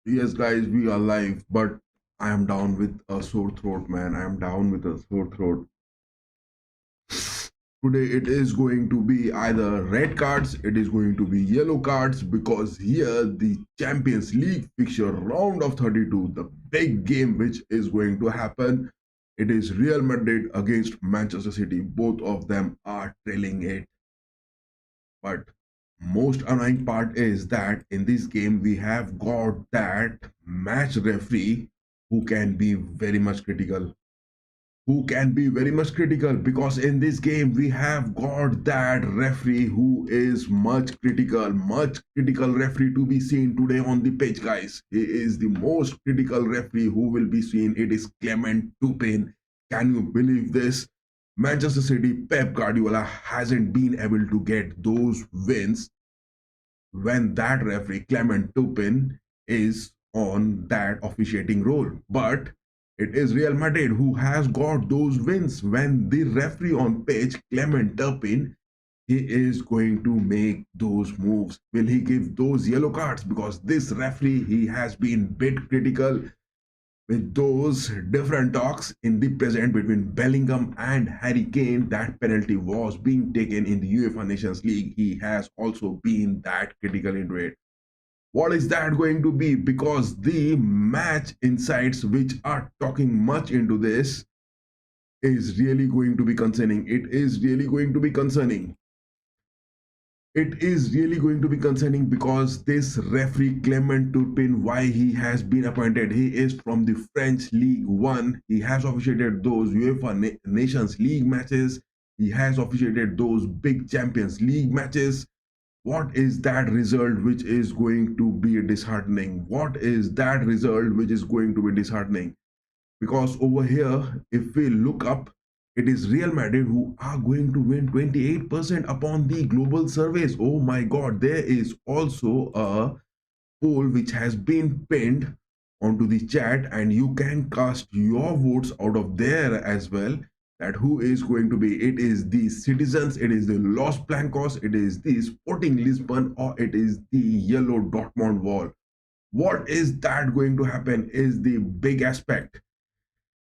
Yes, guys, we are live, but I am down with a sore throat, man. I am down with a sore throat. Today, it is going to be either red cards, it is going to be yellow cards, because here the Champions League fixture round of 32, the big game which is going to happen, it is Real Madrid against Manchester City. Both of them are trailing it. But most annoying part is that in this game we have got that match referee who can be very much critical. Because in this game we have got that referee who is much critical referee to be seen today on the pitch, guys. He is the most critical referee who will be seen. It is Clement Turpin. Can you believe this? Manchester City Pep Guardiola hasn't been able to get those wins when that referee Clement Turpin is on that officiating role. But it is Real Madrid who has got those wins when the referee on pitch, Clement Turpin, he is going to make those moves. Will he give those yellow cards? Because this referee, he has been bit critical with those different talks in the present between Bellingham and Harry Kane. That penalty was being taken in the UEFA Nations League. He has also been that critical into it. What is that going to be? Because the match insights which are talking much into this is really going to be concerning. It is really going to be concerning because this referee Clement Turpin, why he has been appointed, he is from the French League One. He has officiated those UEFA Nations League matches. He has officiated those big Champions League matches. What is that result which is going to be disheartening? Because over here, if we look up, it is Real Madrid who are going to win 28% upon the global surveys. Oh my god, there is also a poll which has been pinned onto the chat, and you can cast your votes out of there as well, that who is going to be. It is the Citizens, it is the Los Blancos, it is the Sporting Lisbon, or it is the Yellow Dortmund Wall. What is that going to happen is the big aspect.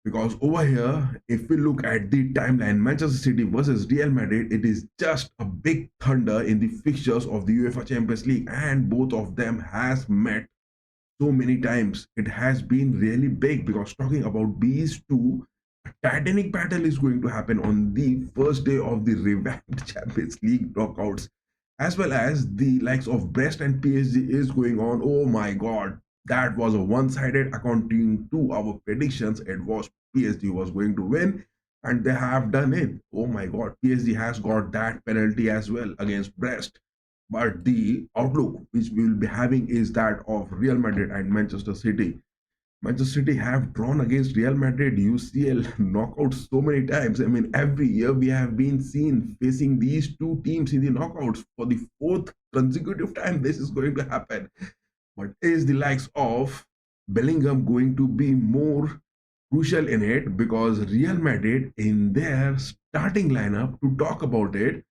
Because over here, if we look at the timeline, Manchester City versus Real Madrid, it is just a big thunder in the fixtures of the UEFA Champions League, and both of them has met so many times. It has been really big, because talking about these two, a titanic battle is going to happen on the first day of the revamped Champions League knockouts, as well as the likes of Brest and PSG is going on. Oh my god, that was a one-sided. According to our predictions, it was PSG was going to win, and they have done it. Oh my god, PSG has got that penalty as well against Brest. But the outlook which we will be having is that of Real Madrid and Manchester City. Manchester City have drawn against Real Madrid UCL knockouts so many times. I mean, every year we have been seen facing these two teams in the knockouts. For the fourth consecutive time, this is going to happen. But is the likes of Bellingham going to be more crucial in it? Because Real Madrid in their starting lineup, to talk about it,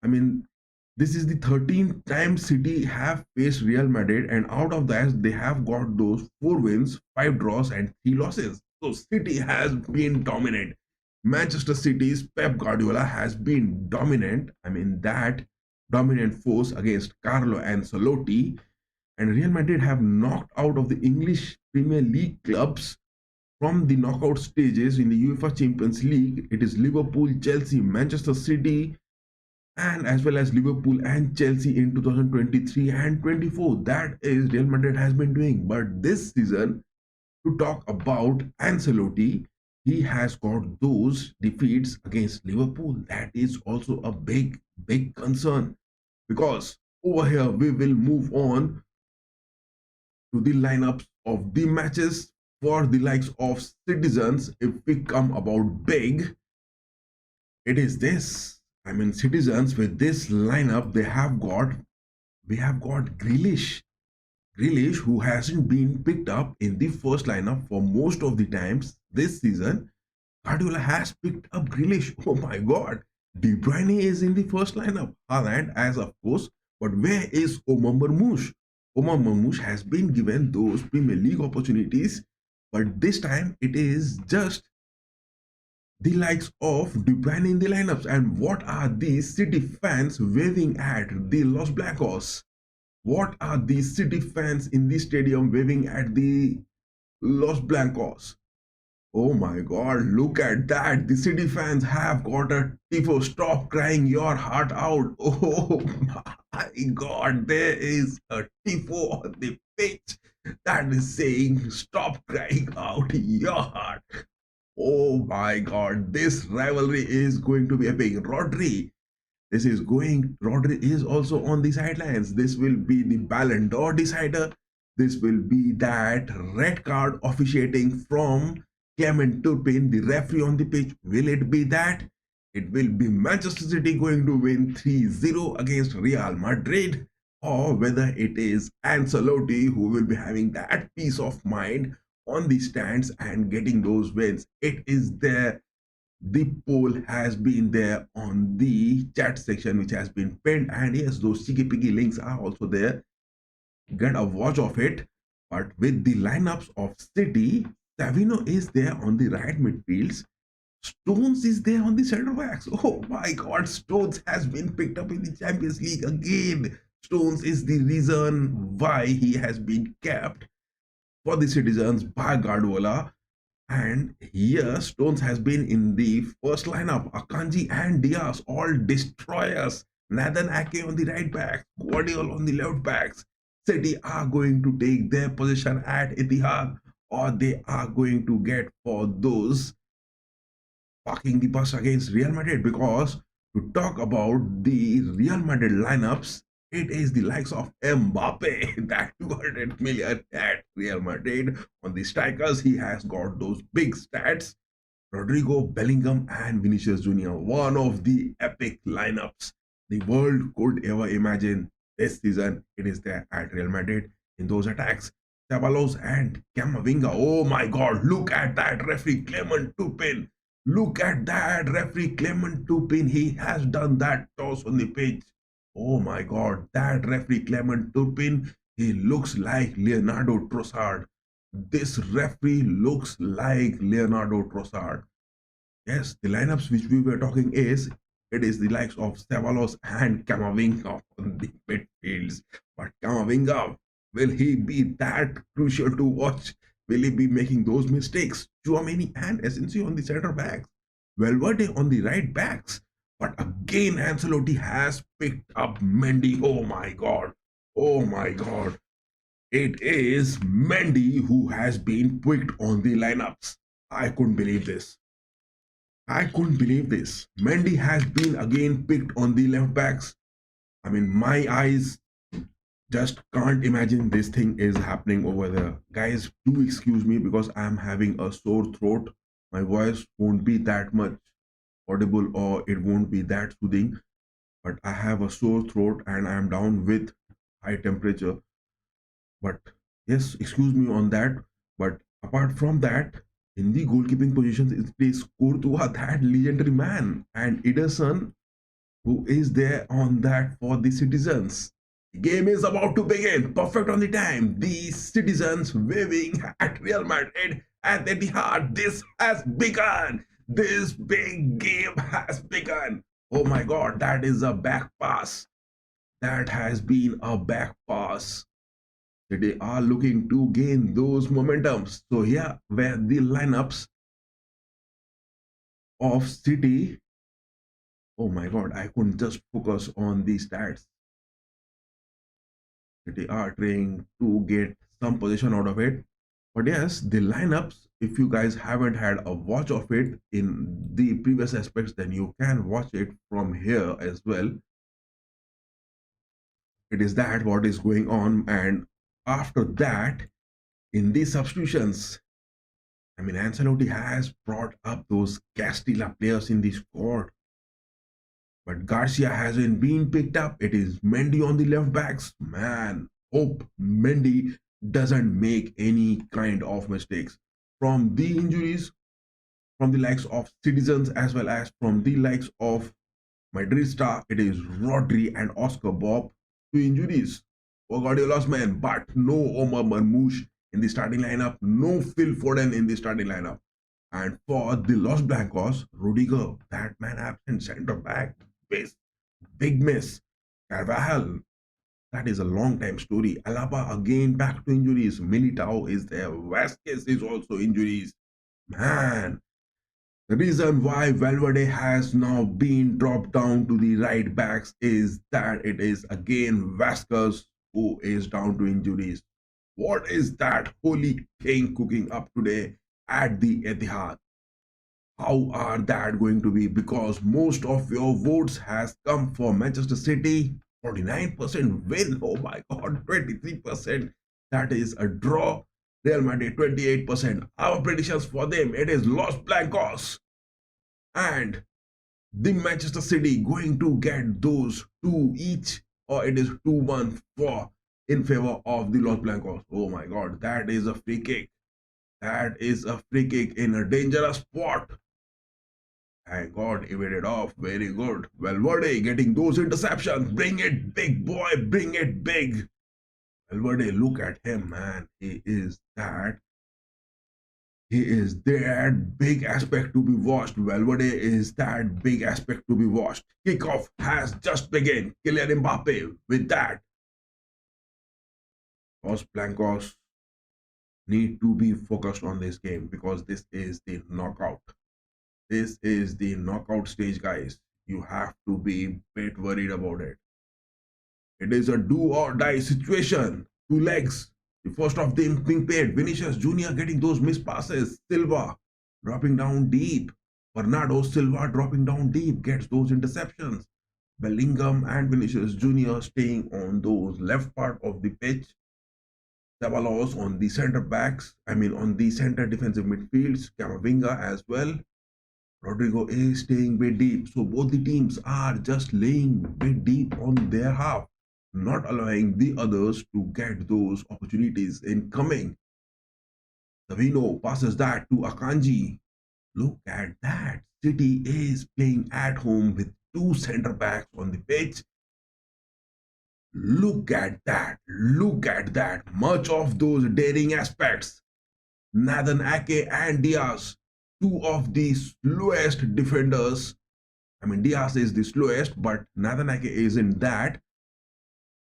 I mean, this is the 13th time City have faced Real Madrid, and out of that, they have got those 4 wins, 5 draws, and 3 losses. So City has been dominant. Manchester City's Pep Guardiola has been dominant. I mean, that dominant force against Carlo Ancelotti, and Real Madrid have knocked out of the English Premier League clubs from the knockout stages in the UEFA Champions League. It is Liverpool, Chelsea, Manchester City, and as well as Liverpool and Chelsea in 2023 and 24. That is Real Madrid has been doing. But this season, to talk about Ancelotti, he has got those defeats against Liverpool. That is also a big concern, because over here we will move on to the lineups of the matches for the likes of Citizens. If we come about big, it is this. I mean, Citizens with this lineup, we have got Grealish, who hasn't been picked up in the first lineup for most of the times this season. Guardiola has picked up Grealish. Oh my god. De Bruyne is in the first lineup. Haaland as of course. But where is Omar Marmoush? Omar Marmoush has been given those Premier League opportunities, but this time it is just the likes of Dupin in the lineups. And what are these City fans waving at the Los Blancos? What are these City fans in the stadium waving at the Los Blancos? Oh my god, look at that. The City fans have got a tifo. Stop crying your heart out. Oh my god, there is a tifo on the pitch that is saying, stop crying out your heart. Oh my god, this rivalry is going to be epic. Rodri is also on the sidelines. This will be the Ballon d'Or decider. This will be that red card officiating from Clement Turpin, the referee on the pitch. Will it be that? It will be Manchester City going to win 3-0 against Real Madrid, or whether it is Ancelotti who will be having that peace of mind on the stands and getting those wins. It is there. The poll has been there on the chat section, which has been pinned, and yes, those cheeky piggy links are also there. Get a watch of it. But with the lineups of City, Savino is there on the right midfields. Stones is there on the center backs. Oh my god, Stones has been picked up in the Champions League again. Stones is the reason why he has been kept for the citizens by Guardiola. And here, Stones has been in the first lineup. Akanji and Diaz, all destroyers. Nathan Ake on the right back, Guardiola on the left backs. City are going to take their position at Etihad, or they are going to get for those parking the bus against Real Madrid. Because to talk about the Real Madrid lineups, it is the likes of Mbappe, that 200 million at Real Madrid. On the strikers, he has got those big stats. Rodrigo, Bellingham, and Vinicius Jr. One of the epic lineups the world could ever imagine this season. It is there at Real Madrid in those attacks. Ceballos and Camavinga. Oh my god, look at that referee Clement Turpin. Look at that referee Clement Turpin. He has done that toss on the pitch. Oh my god, that referee Clement Turpin, he looks like Leonardo Trossard. This referee looks like Leonardo Trossard. Yes, the lineups which we were talking is, it is the likes of Ceballos and Camavinga on the midfields. But Camavinga, will he be that crucial to watch? Will he be making those mistakes? Chouameni and Asensio on the center backs. Valverde on the right backs. But again, Ancelotti has picked up Mendy. Oh my god. Oh my god. It is Mendy who has been picked on the lineups. I couldn't believe this. I couldn't believe this. Mendy has been again picked on the left backs. I mean, my eyes just can't imagine this thing is happening over there. Guys, do excuse me because I'm having a sore throat. My voice won't be that much audible or it won't be that soothing. But I have a sore throat and I'm down with high temperature. But yes, excuse me on that. But apart from that, in the goalkeeping positions, it is Courtois, that legendary man, and Ederson, who is there on that for the citizens. The game is about to begin. Perfect on the time. The citizens waving at Real Madrid at Etihad. This has begun. This big game has begun. Oh my God, that is a back pass. That has been a back pass. They are looking to gain those momentums. So here were the lineups of City. Oh my god, I couldn't just focus on the stats. City are trying to get some position out of it. But yes, the lineups, if you guys haven't had a watch of it in the previous aspects, then you can watch it from here as well. It is that what is going on. And after that, in the substitutions, I mean, Ancelotti has brought up those Castilla players in the squad. But Garcia hasn't been picked up. It is Mendy on the left backs. Man, hope Mendy doesn't make any kind of mistakes. From the injuries, from the likes of Citizens as well as from the likes of Madrid star, it is Rodri and Oscar Bob. Two injuries. for Guardiola's man, but no Omar Marmoush in the starting lineup, no Phil Foden in the starting lineup. And for the Los Blancos, Rudiger, that man absent, centre back, big miss. Carvajal, that is a long time story. Alaba again back to injuries. Militao is there. Vasquez is also injuries. Man, the reason why Valverde has now been dropped down to the right backs is that it is again Vasquez who is down to injuries. What is that holy thing cooking up today at the Etihad? How are that going to be? Because most of your votes has come for Manchester City. 49% win. Oh my God, 23%. That is a draw. Real Madrid 28%. Our predictions for them, it is Los Blancos. And the Manchester City going to get those two each, or it is 2-1 for in favor of the Los Blancos. Oh my God, that is a free kick. That is a free kick in a dangerous spot. Thank God, evaded off. Very good. Valverde getting those interceptions. Bring it big, boy. Bring it big. Valverde, look at him, man. He is that big aspect to be watched. Valverde is that big aspect to be watched. Kickoff has just begun. Kylian Mbappe with that. Los Blancos need to be focused on this game because this is the knockout. This is the knockout stage, guys. You have to be a bit worried about it. It is a do or die situation. Two legs. The first of them being paired. Vinicius Jr. getting those missed passes. Silva dropping down deep. Bernardo Silva dropping down deep. Gets those interceptions. Bellingham and Vinicius Jr. staying on those left part of the pitch. Ceballos on the center backs. On the center defensive midfields. Camavinga as well. Rodrigo is staying bit deep. So both the teams are just laying bit deep on their half, not allowing the others to get those opportunities in coming. Savino passes that to Akanji. Look at that. City is playing at home with two centre backs on the pitch. Look at that. Look at that. Much of those daring aspects. Nathan Ake and Diaz, two of the slowest defenders. Diaz is the slowest, but Nathan Ake isn't that.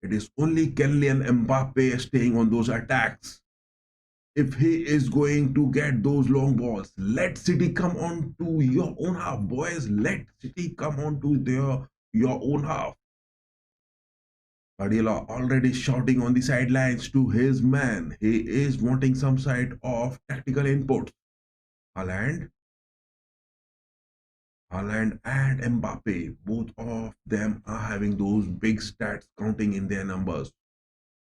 It is only Kylian Mbappe staying on those attacks. If he is going to get those long balls, let City come on to your own half, boys. Let City come on to your own half. Guardiola already shouting on the sidelines to his man. He is wanting some side of tactical input. Haaland and Mbappe, both of them are having those big stats counting in their numbers.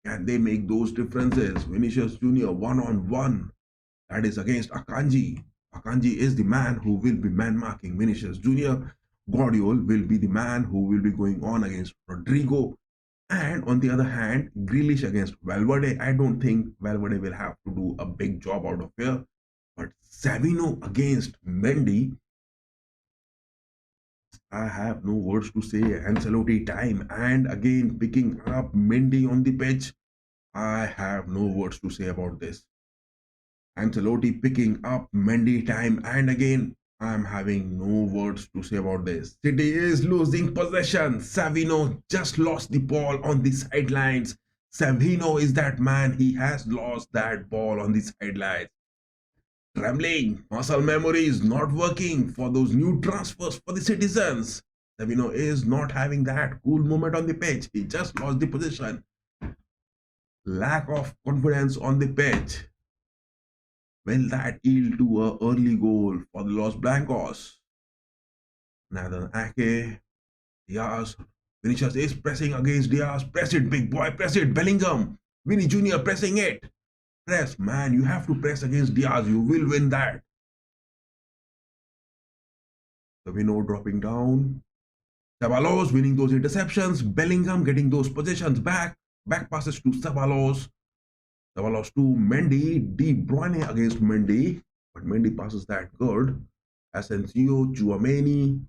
Can they make those differences? Vinicius Jr. one-on-one. That is against Akanji. Akanji is the man who will be man-marking Vinicius Jr. Guardiola will be the man who will be going on against Rodrigo. And on the other hand, Grealish against Valverde. I don't think Valverde will have to do a big job out of here. But Savino against Mendy, I have no words to say. Ancelotti time. And again, picking up Mendy on the pitch. I have no words to say about this. Ancelotti picking up Mendy time. And again, I'm having no words to say about this. City is losing possession. Savino just lost the ball on the sidelines. Savino is that man. He has lost that ball on the sidelines. Trembling. Muscle memory is not working for those new transfers for the citizens. Savino is not having that cool moment on the pitch. He just lost the position. Lack of confidence on the pitch. Will that yield to an early goal for the Los Blancos? Nathan Ake, Diaz, Vinicius is pressing against Diaz. Press it, big boy, press it. Bellingham, Vinny Jr. pressing it. Press, man, you have to press against Diaz. You will win that. Savino dropping down. Ceballos winning those interceptions. Bellingham getting those possessions back. Back passes to Ceballos. Ceballos to Mendy. De Bruyne against Mendy. But Mendy passes that good. Asensio, Tchouaméni.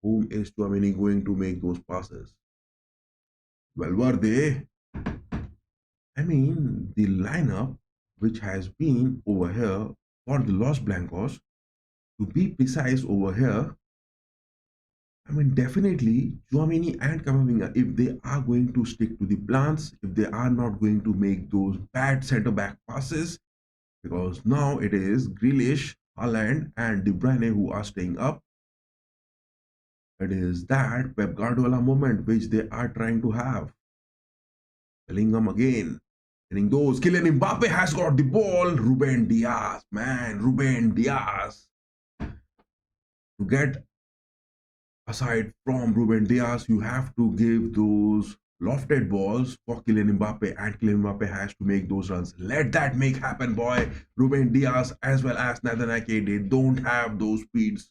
Whom is Tchouaméni going to make those passes? Valverde. I mean, the lineup which has been over here for the Los Blancos, to be precise over here, I mean, definitely, Chouameni and Camavinga, if they are going to stick to the plans, if they are not going to make those bad centre-back passes, because now it is Grealish, Haaland, and De Bruyne who are staying up. It is that Pep Guardiola moment which they are trying to have. Bellingham again. Getting those. Kylian Mbappe has got the ball. Ruben Diaz, man, Ruben Diaz. To get aside from Ruben Diaz, you have to give those lofted balls for Kylian Mbappe, and Kylian Mbappe has to make those runs. Let that make happen, boy. Ruben Diaz as well as Nathan Ake, they don't have those speeds.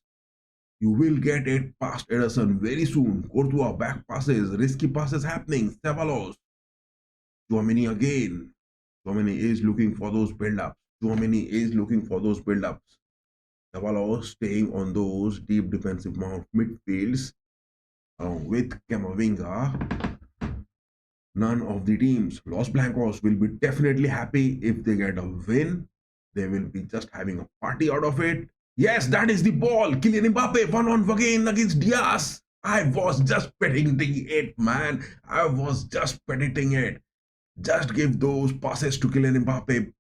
You will get it past Ederson very soon. Courtois back passes, risky passes happening. Ceballos. Chouameni again. Chouameni is looking for those build-ups. Chouameni is looking for those build-ups. Ceballos staying on those deep defensive midfields along with Camavinga. None of the teams, Los Blancos, will be definitely happy if they get a win. They will be just having a party out of it. Yes, that is the ball. Kylian Mbappe one-on-one again against Diaz. I was just predicting it, man. I was just predicting it. Just give those passes to Kylian Mbappe.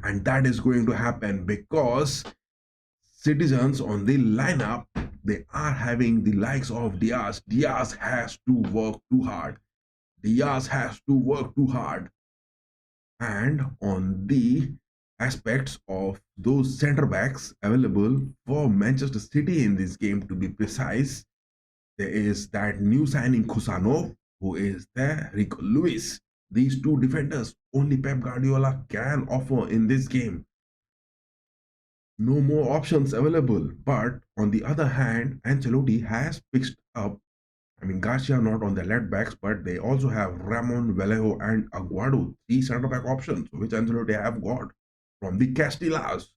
And that is going to happen because citizens on the lineup, they are having the likes of Diaz. Diaz has to work too hard. Diaz has to work too hard. And on the aspects of those centre backs available for Manchester City in this game, to be precise, there is that new signing Kusanov, who is there, Rico Lewis. These two defenders only Pep Guardiola can offer in this game. No more options available. But on the other hand, Ancelotti has picked up, I mean, Garcia not on the left backs, but they also have Ramon, Vallejo, and Aguado, three centre back options, which Ancelotti have got from the Castillas.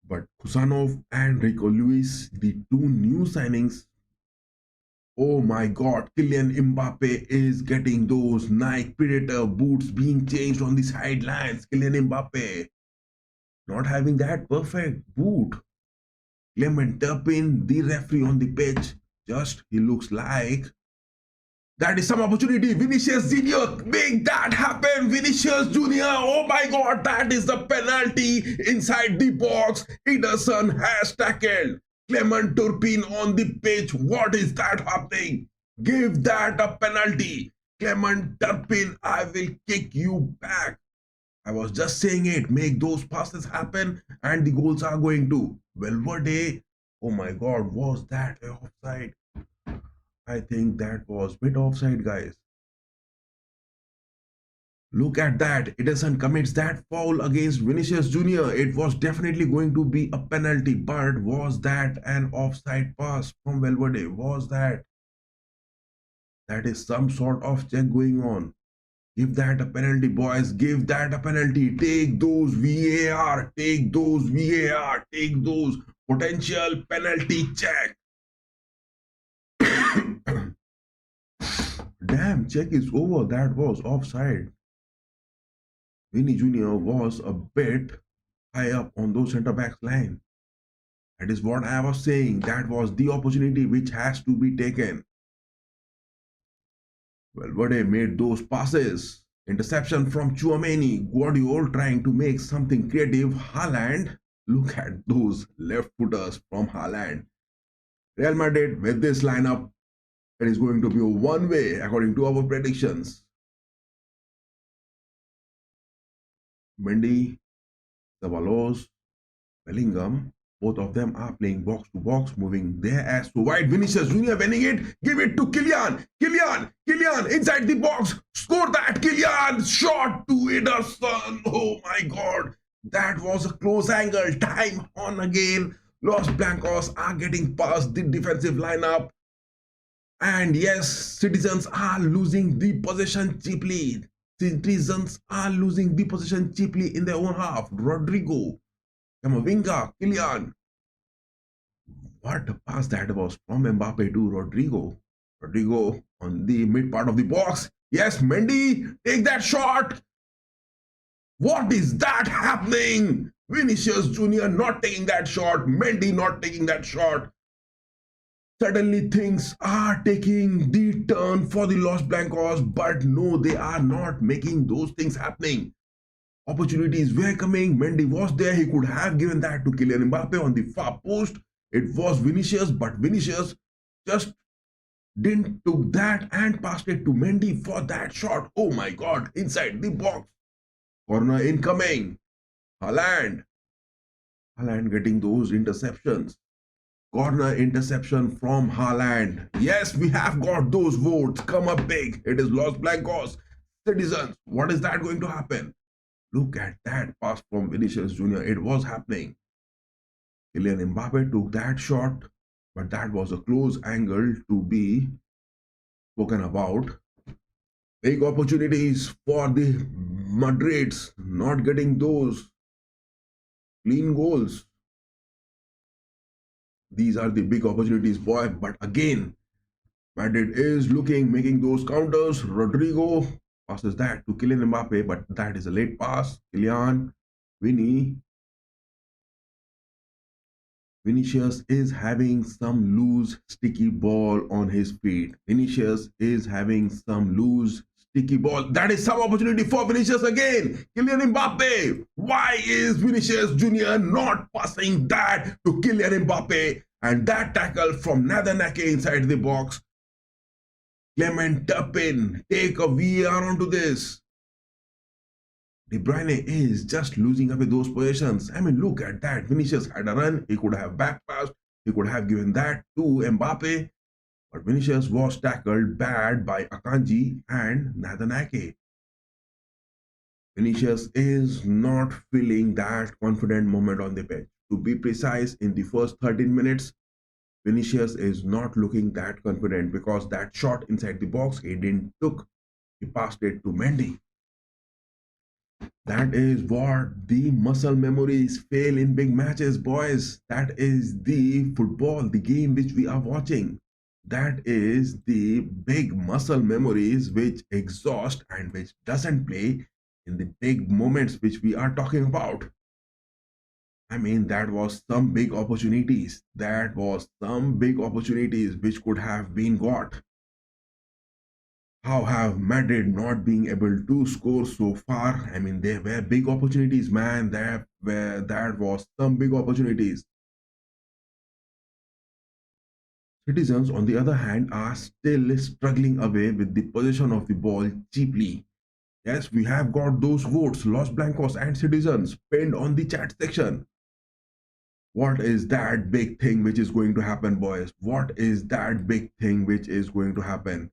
But Kusanov and Rico Lewis, the two new signings. Oh my God, Kylian Mbappe is getting those Nike Predator boots being changed on the sidelines. Kylian Mbappe not having that perfect boot. Clement Turpin, the referee on the pitch, just he looks like that is some opportunity. Vinicius Junior, make that happen. Vinicius Junior, oh my God, that is the penalty inside the box. Ederson has tackled Clement Turpin on the pitch. What is that happening? Give that a penalty. Clement Turpin, I will kick you back. I was just saying it. Make those passes happen and the goals are going to. Valverde, oh my God, was that offside? I think that was bit offside, guys. Look at that. Ederson commits that foul against Vinicius Junior. It was definitely going to be a penalty, but was that an offside pass from Valverde? Was that? That is some sort of check going on. Give that a penalty, boys. Give that a penalty. Take those VAR. Take those VAR. Take those potential penalty check. Damn, check is over. That was offside. Vinny Jr. was a bit high up on those centre backs line. That is what I was saying. That was the opportunity which has to be taken. Valverde made those passes. Interception from Chouameni. Guardiola trying to make something creative. Haaland. Look at those left footers from Haaland. Real Madrid with this lineup, it is going to be a one-way according to our predictions. Mendy, Ceballos, Bellingham, both of them are playing box to box, moving their ass to wide. Vinicius Junior winning it. Give it to Kylian. Kylian inside the box. Score that. Kylian shot to Ederson. Oh my God. That was a close angle. Time on again. Los Blancos are getting past the defensive lineup. And yes, citizens are losing the possession cheaply. Citizens are losing the possession cheaply in their own half. Rodrigo, Camavinga, Kylian. What a pass that was from Mbappe to Rodrigo. Rodrigo on the mid part of the box. Yes, Mendy, take that shot. What is that happening? Vinicius Jr. not taking that shot. Mendy not taking that shot. Suddenly things are taking the turn for the Los Blancos, but no, they are not making those things happening. Opportunities were coming. Mendy was there. He could have given that to Kylian Mbappe on the far post. It was Vinicius, but Vinicius just didn't took that and passed it to Mendy for that shot. Oh my God, inside the box. Corner incoming. Haaland. Haaland getting those interceptions. Corner interception from Haaland. Yes, we have got those votes. Come up big. It is Los Blancos. Citizens, what is that going to happen? Look at that pass from Vinicius Jr. It was happening. Kylian Mbappe took that shot, but that was a close angle to be spoken about. Big opportunities for the Madrids, not getting those clean goals. These are the big opportunities, boy. But again, Madrid is looking, making those counters. Rodrigo passes that to Kylian Mbappe, but that is a late pass. Kylian, Vinny. Vinicius is having some loose, sticky ball on his feet. Vinicius is having some loose, sticky ball. That is some opportunity for Vinicius again. Kylian Mbappe. Why is Vinicius Jr. not passing that to Kylian Mbappe? And that tackle from Nathan Ake inside the box. Clement Turpin, take a VAR onto this. De Bruyne is just losing away those positions. I mean, look at that. Vinicius had a run. He could have back passed. He could have given that to Mbappe. But Vinicius was tackled bad by Akanji and Nathan Ake. Vinicius is not feeling that confident moment on the pitch. To be precise, in the first 13 minutes, Vinicius is not looking that confident because that shot inside the box, he didn't took. He passed it to Mendy. That is what the muscle memories fail in big matches, boys. That is the football, the game which we are watching. That is the big muscle memories which exhaust and which doesn't play in the big moments which we are talking about. I mean, that was some big opportunities. That was some big opportunities which could have been got. How have Madrid not being able to score so far? I mean, there were big opportunities, man. That was some big opportunities. Citizens, on the other hand, are still struggling away with the possession of the ball cheaply. Yes, we have got those votes, Los Blancos and Citizens, pinned on the chat section. What is that big thing which is going to happen, boys? What is that big thing which is going to happen?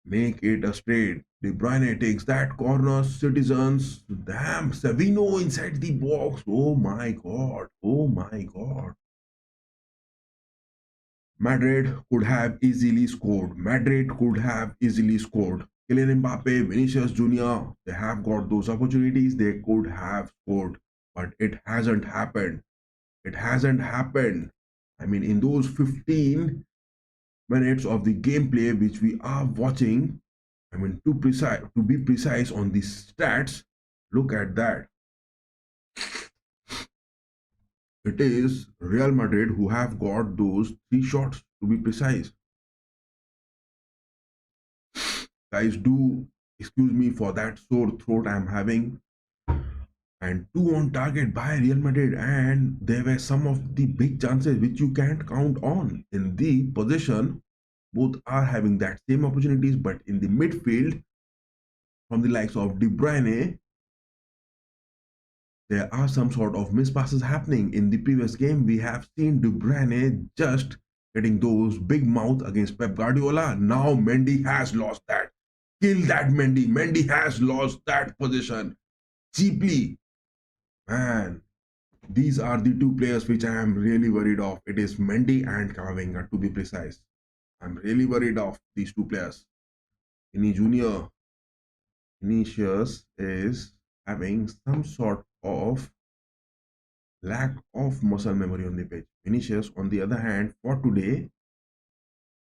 Make it a straight. De Bruyne takes that corner. Citizens. Damn. Savino inside the box. Oh my God. Oh my God. Madrid could have easily scored. Madrid could have easily scored. Kylian Mbappe, Vinicius Jr., they have got those opportunities. They could have scored. But it hasn't happened. It hasn't happened. I mean, in those 15 minutes of the gameplay which we are watching, I mean, to be precise on the stats, look at that. It is Real Madrid who have got those 3 shots, to be precise. Guys, do excuse me for that sore throat I'm having. And 2 on target by Real Madrid, and there were some of the big chances which you can't count on in the possession. Both are having that same opportunities, but in the midfield, from the likes of De Bruyne, there are some sort of mispasses happening. In the previous game, we have seen De Bruyne just getting those big mouth against Pep Guardiola. Now Mendy has lost that. Kill that Mendy. Mendy has lost that position cheaply. Man, these are the 2 players which I am really worried of. It is Mendy and Camavinga, to be precise. I'm really worried of these 2 players. Vinny Jr. Vinicius is having some sort of Lack of muscle memory on the pitch. Vinicius, on the other hand, for today,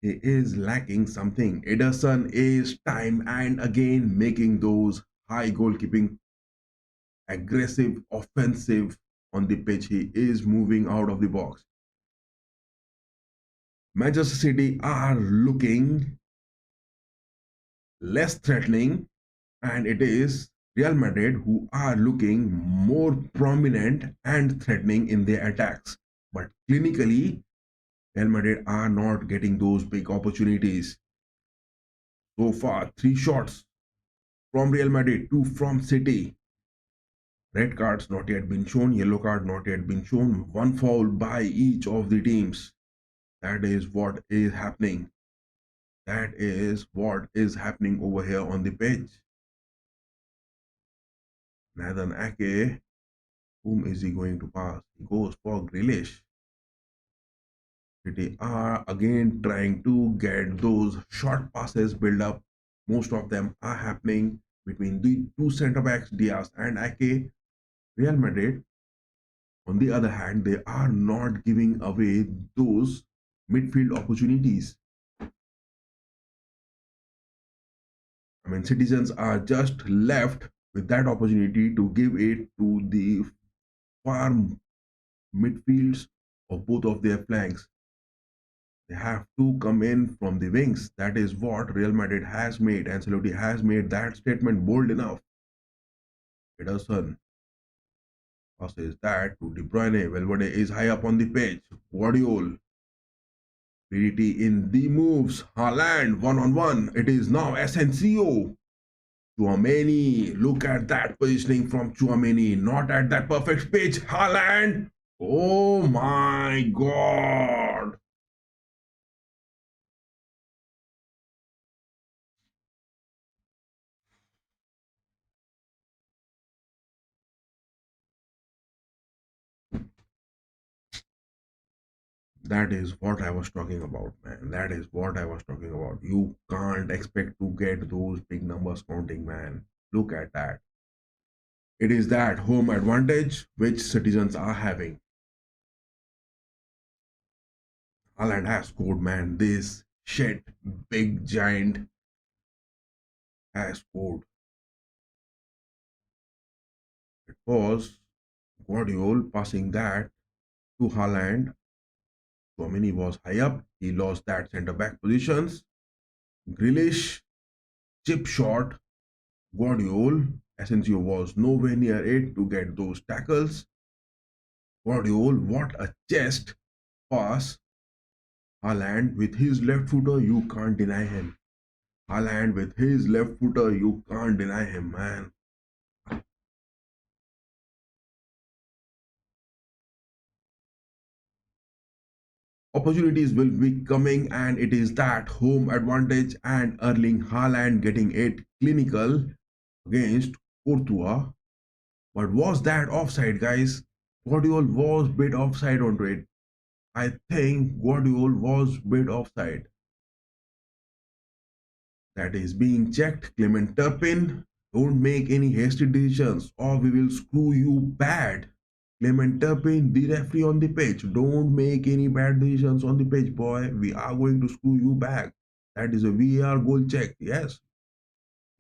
he is lacking something. Ederson is time and again making those high goalkeeping, aggressive, offensive on the pitch. He is moving out of the box. Manchester City are looking less threatening, and it is Real Madrid who are looking more prominent and threatening in their attacks. But clinically, Real Madrid are not getting those big opportunities. So far, three shots from Real Madrid, two from City. Red cards not yet been shown, yellow card not yet been shown, one foul by each of the teams. That is what is happening. That is what is happening over here on the pitch. Nathan Ake, whom is he going to pass? He goes for Grealish. City are again trying to get those short passes build up. Most of them are happening between the two centre backs, Diaz and Ake. Real Madrid, on the other hand, they are not giving away those midfield opportunities. I mean, citizens are just left with that opportunity to give it to the far midfields of both of their flanks. They have to come in from the wings. That is what Real Madrid has made. Ancelotti has made that statement bold enough. Ederson passes that to De Bruyne. Valverde is high up on the pitch. Guardiola. PDT in the moves. Haaland one-on-one. It is now Asensio. Chouameni. Look at that positioning from Chouameni. Not at that perfect pitch. Haaland. Oh my God. That is what I was talking about, man. That is what I was talking about. You can't expect to get those big numbers counting, man. Look at that. It is that home advantage which citizens are having. Haaland has scored, man. This shit big giant has scored. It was Guardiola passing that to Haaland. Chouameni was high up. He lost that centre back positions. Grealish chip shot. Guardiola. Asensio was nowhere near it to get those tackles. Guardiola, what a chest pass. Haaland with his left footer, you can't deny him. Haaland with his left footer, you can't deny him, man. Opportunities will be coming, and it is that home advantage and Erling Haaland getting it clinical against Courtois. But was that offside, guys? Guardiola was bit offside onto it. I think Guardiola was bit offside. That is being checked. Clement Turpin, don't make any hasty decisions or we will screw you bad. Clement Turpin, the referee on the pitch, don't make any bad decisions on the pitch, boy. We are going to screw you back. That is a VAR goal check. Yes,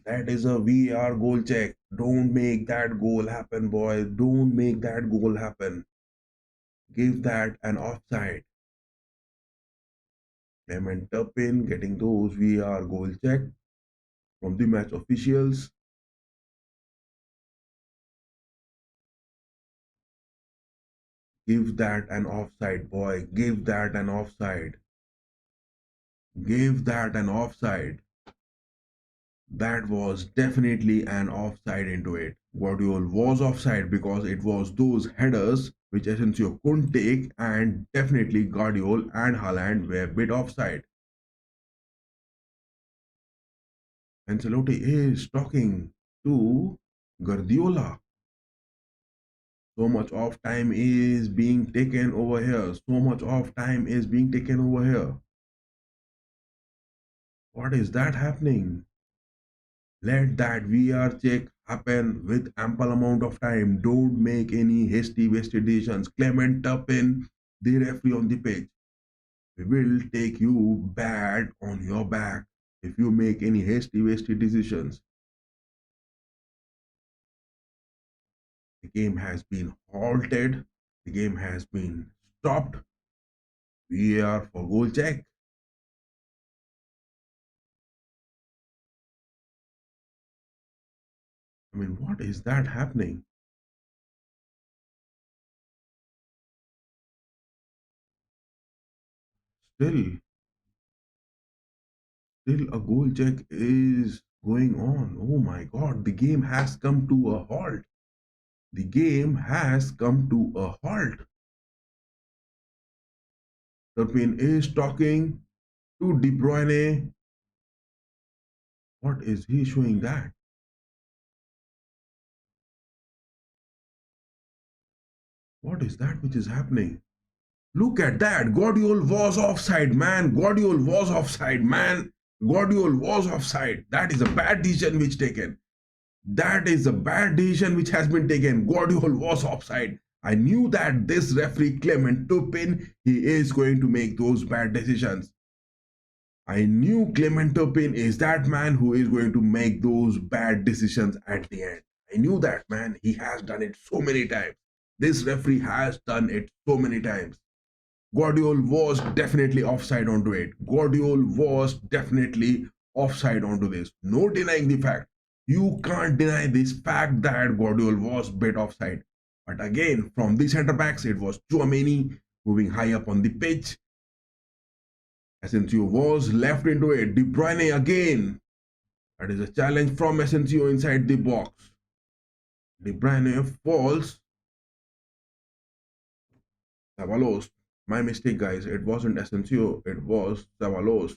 that is a VAR goal check. Don't make that goal happen, boy. Don't make that goal happen. Give that an offside. Clement Turpin getting those VAR goal check from the match officials. Give that an offside, boy. Give that an offside. Give that an offside. That was definitely an offside into it. Guardiola was offside because it was those headers which Asensio couldn't take, and definitely Guardiola and Haaland were a bit offside. Ancelotti is talking to Guardiola. So much of time is being taken over here. So much of time is being taken over here. What is that happening? Let that VR check happen with ample amount of time. Don't make any hasty wasted decisions. Clement Turpin, the referee on the pitch. We will take you bad on your back if you make any hasty wasted decisions. The game has been halted. The game has been stopped. VAR for goal check. I mean, what is that happening? Still, still a goal check is going on. Oh my god, the game has come to a halt. The game has come to a halt. Turpin is talking to De Bruyne. What is he showing that? What is that which is happening? Look at that. Guardiola was offside, man. Guardiola was offside, man. Guardiola was offside. That is a bad decision which taken. That is a bad decision which has been taken. Guardiola was offside. I knew that this referee Clement Turpin, he is going to make those bad decisions. I knew Clement Turpin is that man who is going to make those bad decisions at the end. I knew that, man. He has done it so many times. This referee has done it so many times. Guardiola was definitely offside onto it. Guardiola was definitely offside onto this. No denying the fact. You can't deny this fact that Guardiola was bit offside. But again, from the centre backs, it was Tchouaméni moving high up on the pitch. Asensio was left into it. De Bruyne again. That is a challenge from Asensio inside the box. De Bruyne falls. Ceballos. My mistake, guys. It wasn't Asensio. It was Ceballos.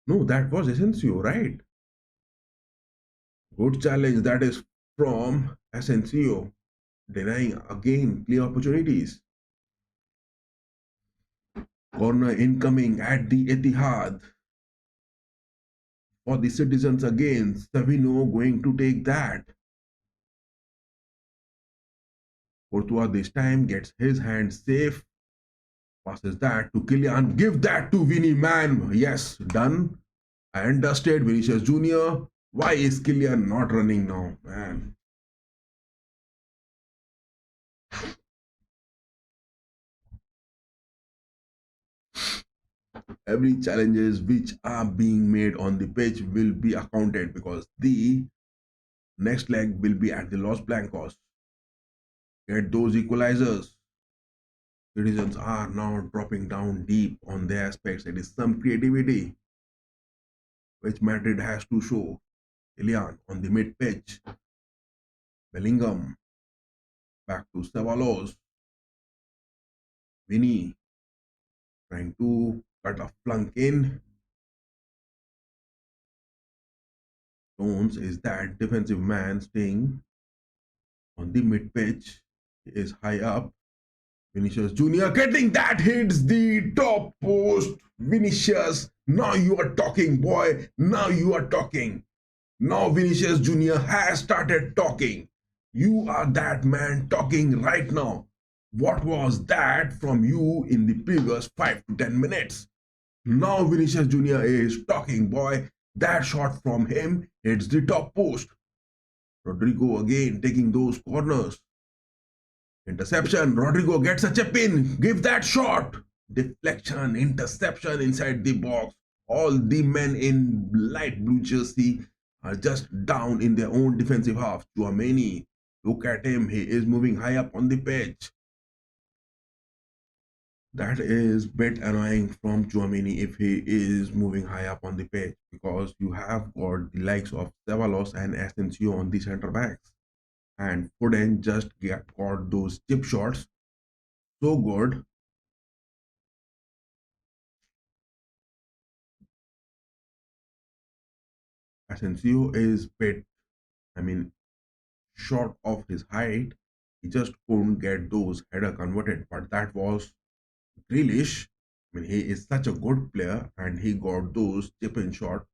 No, that was Asensio, right? Good challenge. That is from Asensio. Denying again clear opportunities. Corner incoming at the Etihad. For the citizens again. Savino going to take that. Courtois this time gets his hand safe. Passes that to Kylian. Give that to Vinny, man. Yes, done. And dusted. Vinicius Jr. Why is Kylian not running now, man? Every challenges which are being made on the pitch will be accounted because the next leg will be at the Los Blancos. Get those equalizers. Citizens are now dropping down deep on their aspects. It is some creativity which Madrid has to show. Kylian on the mid pitch. Bellingham back to Ceballos. Vinny trying to cut a flunk in. Jones is that defensive man staying on the mid pitch. He is high up. Vinicius Jr. getting that hits the top post. Vinicius, now you are talking, boy. Now you are talking. Now Vinicius Jr. has started talking. You are that man talking right now. What was that from you in the previous 5 to 10 minutes? Now Vinicius Jr. is talking, boy. That shot from him hits the top post. Rodrigo again taking those corners. Interception. Rodrigo gets a chip in. Give that shot. Deflection. Interception inside the box. All the men in light blue jersey are just down in their own defensive half. Tchouaméni. Look at him. He is moving high up on the pitch. That is a bit annoying from Tchouaméni if he is moving high up on the pitch because you have got the likes of Ceballos and Asensio on the centre backs. And Foden just got those chip shots so good. Asensio is bit, I mean, short of his height. He just couldn't get those header converted, but that was Grealish. I mean, he is such a good player and he got those chip in shot.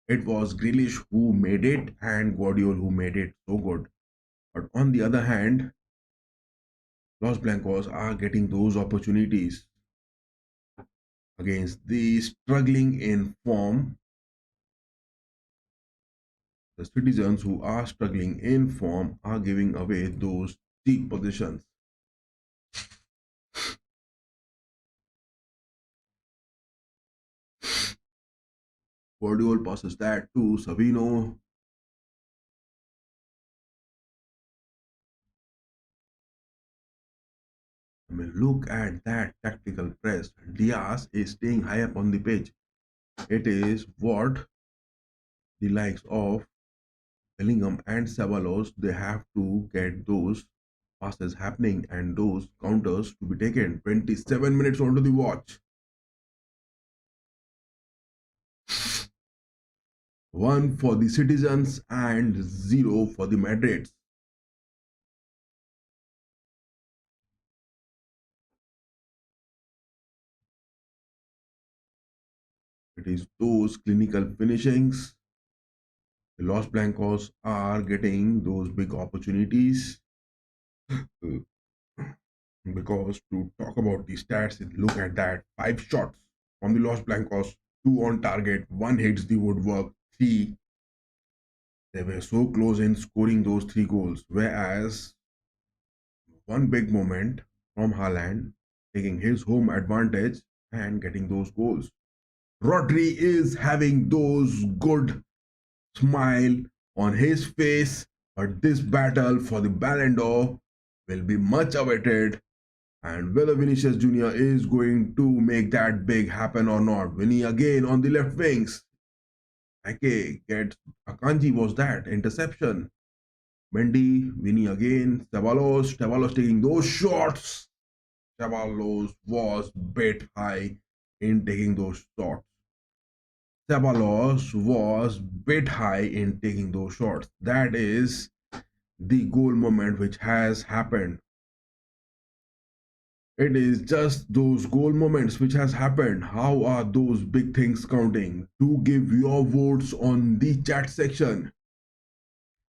It was Grealish who made it and Guardiola who made it so good. But on the other hand, Los Blancos are getting those opportunities against the struggling in form, the citizens who are struggling in form are giving away those cheap positions. Guardiola passes that to Savino. I mean, look at that tactical press. Diaz is staying high up on the pitch. It is what the likes of Bellingham and Ceballos, they have to get those passes happening and those counters to be taken. 27 minutes onto the watch. One for the citizens and zero for the Madrids. It is those clinical finishings. The Los Blancos are getting those big opportunities. Because to talk about the stats, look at that. 5 shots from the Los Blancos, 2 on target, one hits the woodwork, three. They were so close in scoring those 3 goals. Whereas one big moment from Haaland taking his home advantage and getting those goals. Rodri is having those good smile on his face, but this battle for the Ballon d'Or will be much awaited. And whether Vinicius Jr. is going to make that big happen or not. Vinny again on the left wings. Ake gets Akanji was that interception. Mendy, Vinny again, Ceballos taking those shots. Ceballos was bit high in taking those shots. Ceballos was bit high in taking those shots. That is the goal moment which has happened. It is just those goal moments which has happened. How are those big things counting? Do give your votes on the chat section.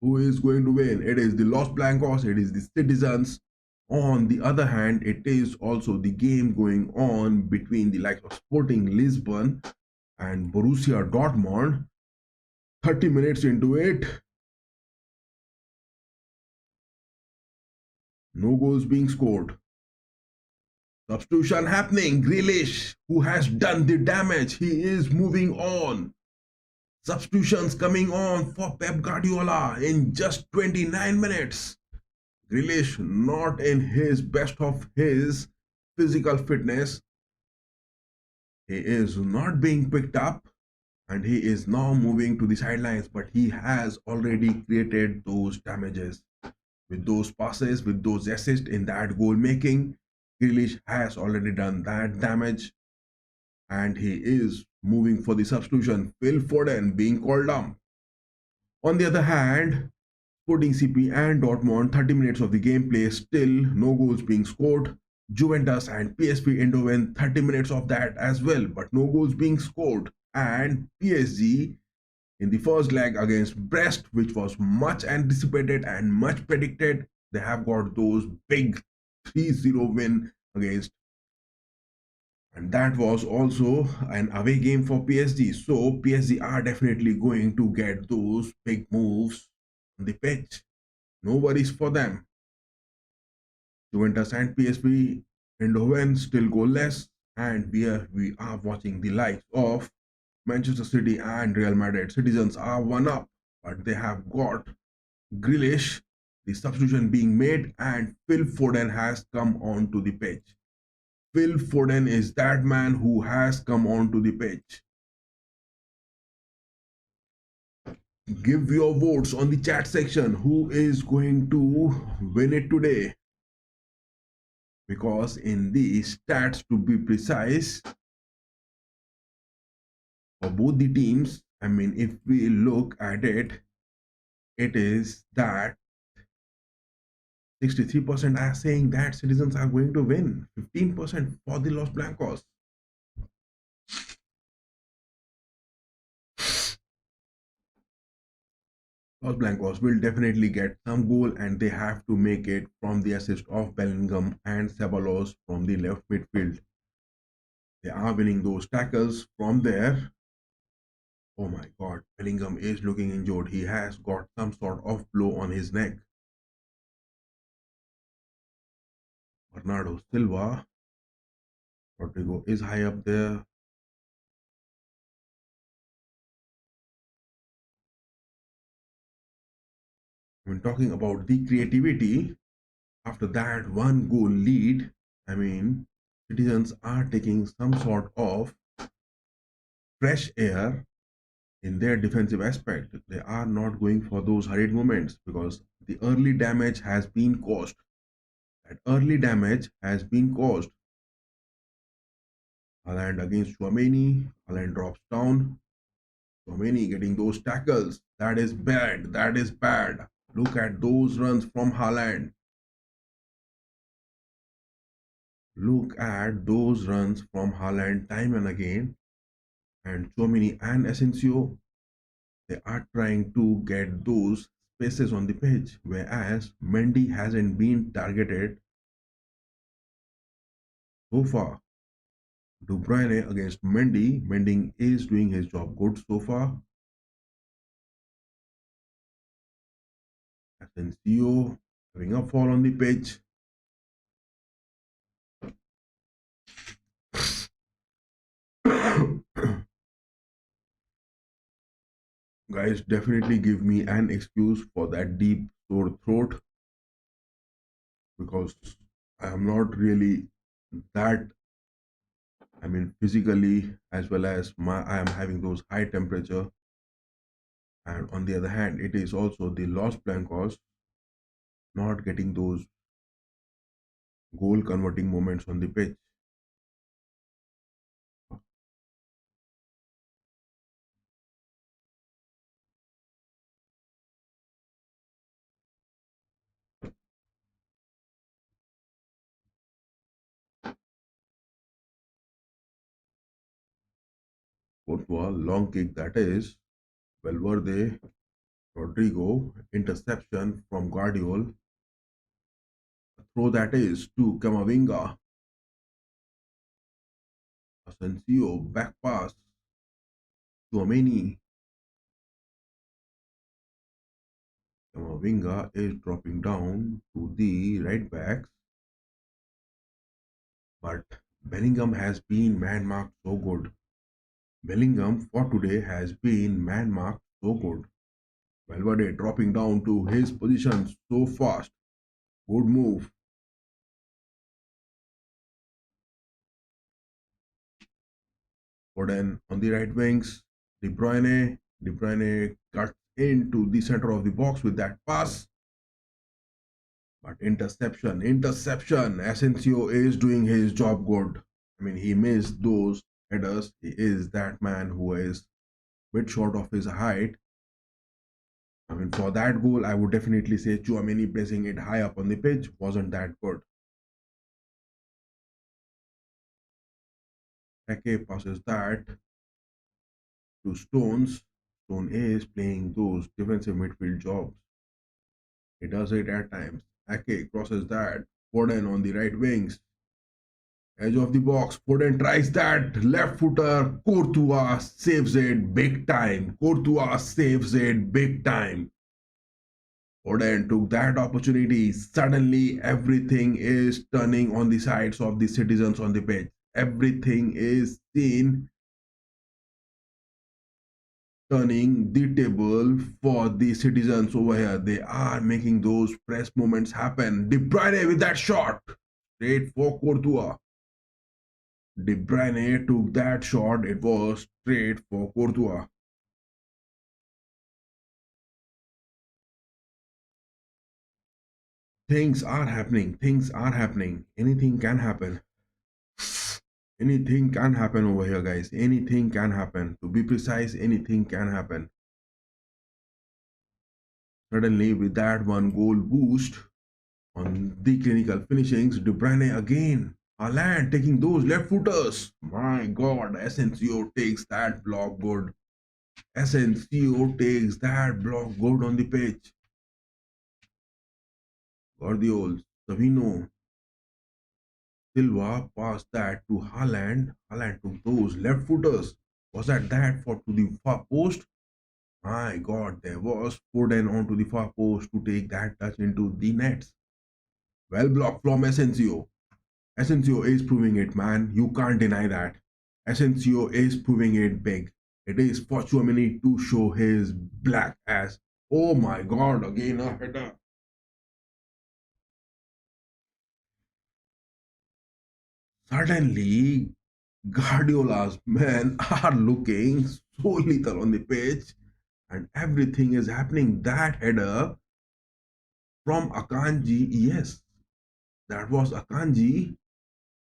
Who is going to win? It is the Los Blancos, it is the Citizens. On the other hand, it is also the game going on between the likes of Sporting Lisbon and Borussia Dortmund. 30 minutes into it, no goals being scored. Substitution happening. Grealish, who has done the damage, he is moving on. Substitutions coming on for Pep Guardiola in just 29 minutes. Grealish not in his best of his physical fitness. He is not being picked up and he is now moving to the sidelines, but he has already created those damages with those passes, with those assists in that goal making. Grealish has already done that damage and he is moving for the substitution. Phil Foden being called down. On the other hand, Sporting CP and Dortmund, 30 minutes of the gameplay, still no goals being scored. Juventus and PSV Eindhoven, 30 minutes of that as well, but no goals being scored. And PSG in the first leg against Brest, which was much anticipated and much predicted, they have got those big 3-0 win against, and that was also an away game for PSG. So PSG are definitely going to get those big moves on the pitch. No worries for them. Juventus and PSV Eindhoven still goalless, and we are watching the likes of Manchester City and Real Madrid. Citizens are one up, but they have got Grealish, the substitution being made, and Phil Foden has come onto the pitch. Phil Foden is that man who has come onto the pitch. Give your votes on the chat section. Who is going to win it today? Because in the stats, to be precise, for both the teams, I mean, if we look at it, it is that 63% are saying that Citizens are going to win, 15% for the Los Blancos. Los Blancos will definitely get some goal and they have to make it from the assist of Bellingham and Ceballos from the left midfield. They are winning those tackles from there. Oh my god, Bellingham is looking injured. He has got some sort of blow on his neck. Bernardo Silva, Rodrigo is high up there. When talking about the creativity, after that one goal lead, I mean, citizens are taking some sort of fresh air in their defensive aspect. They are not going for those hurried moments because the early damage has been caused. That early damage has been caused. Haaland against Chouameni. Haaland drops down. Chouameni getting those tackles. That is bad. That is bad. Look at those runs from Haaland. Look at those runs from Haaland time and again. And Chouameni and Asensio, they are trying to get those spaces on the pitch, whereas Mendy hasn't been targeted so far. De Bruyne against Mendy. Mendy is doing his job good so far. Asensio having a fall on the pitch. Guys, definitely give me an excuse for that deep sore throat because I am not really that, I mean, physically as well as I am having those high temperature. And on the other hand, it is also the Los Blancos not getting those goal converting moments on the pitch. Courtois, long kick that is. Valverde, Rodrigo, interception from Guardiola. Throw that is to Camavinga. Asensio, back pass. Chouameni. Camavinga is dropping down to the right backs. But Bellingham has been man marked so good. Bellingham for today has been man marked so good. Valverde dropping down to his position so fast. Good move. Foden on the right wings. De Bruyne. De Bruyne cuts into the center of the box with that pass. But interception, interception. Asensio is doing his job good. I mean, he missed those headers. He is that man who is a bit short of his height. I mean, for that goal, I would definitely say Chouameni placing it high up on the pitch wasn't that good. Ake passes that to Stones. Stone is playing those defensive midfield jobs. He does it at times. Ake crosses that. Foden on the right wings. Edge of the box. Foden tries that. Left footer. Courtois saves it big time. Courtois saves it big time. Foden took that opportunity. Suddenly, everything is turning on the sides of the citizens on the pitch. Everything is seen turning the table for the citizens over here. They are making those press moments happen. De Bruyne with that shot. Straight for Courtois. De Bruyne took that shot. It was straight for Courtois. Things are happening. Things are happening. Anything can happen. Anything can happen over here, guys. Anything can happen. To be precise, anything can happen. Suddenly, with that one goal boost on the clinical finishings, De Bruyne again. Haaland taking those left footers. My God, Asensio takes that block good. Asensio takes that block good on the pitch. Guardiola, Savino, Silva passed that to Haaland. Haaland took those left footers. Was that for to the far post? My God, there was Foden onto the far post to take that touch into the nets. Well blocked from Asensio. Asensio is proving it, man. You can't deny that. Asensio is proving it big. It is for Chouameni to show his black ass. Oh my God, again a header. Suddenly, Guardiola's men are looking so lethal on the pitch, and everything is happening. That header from Akanji, yes, that was Akanji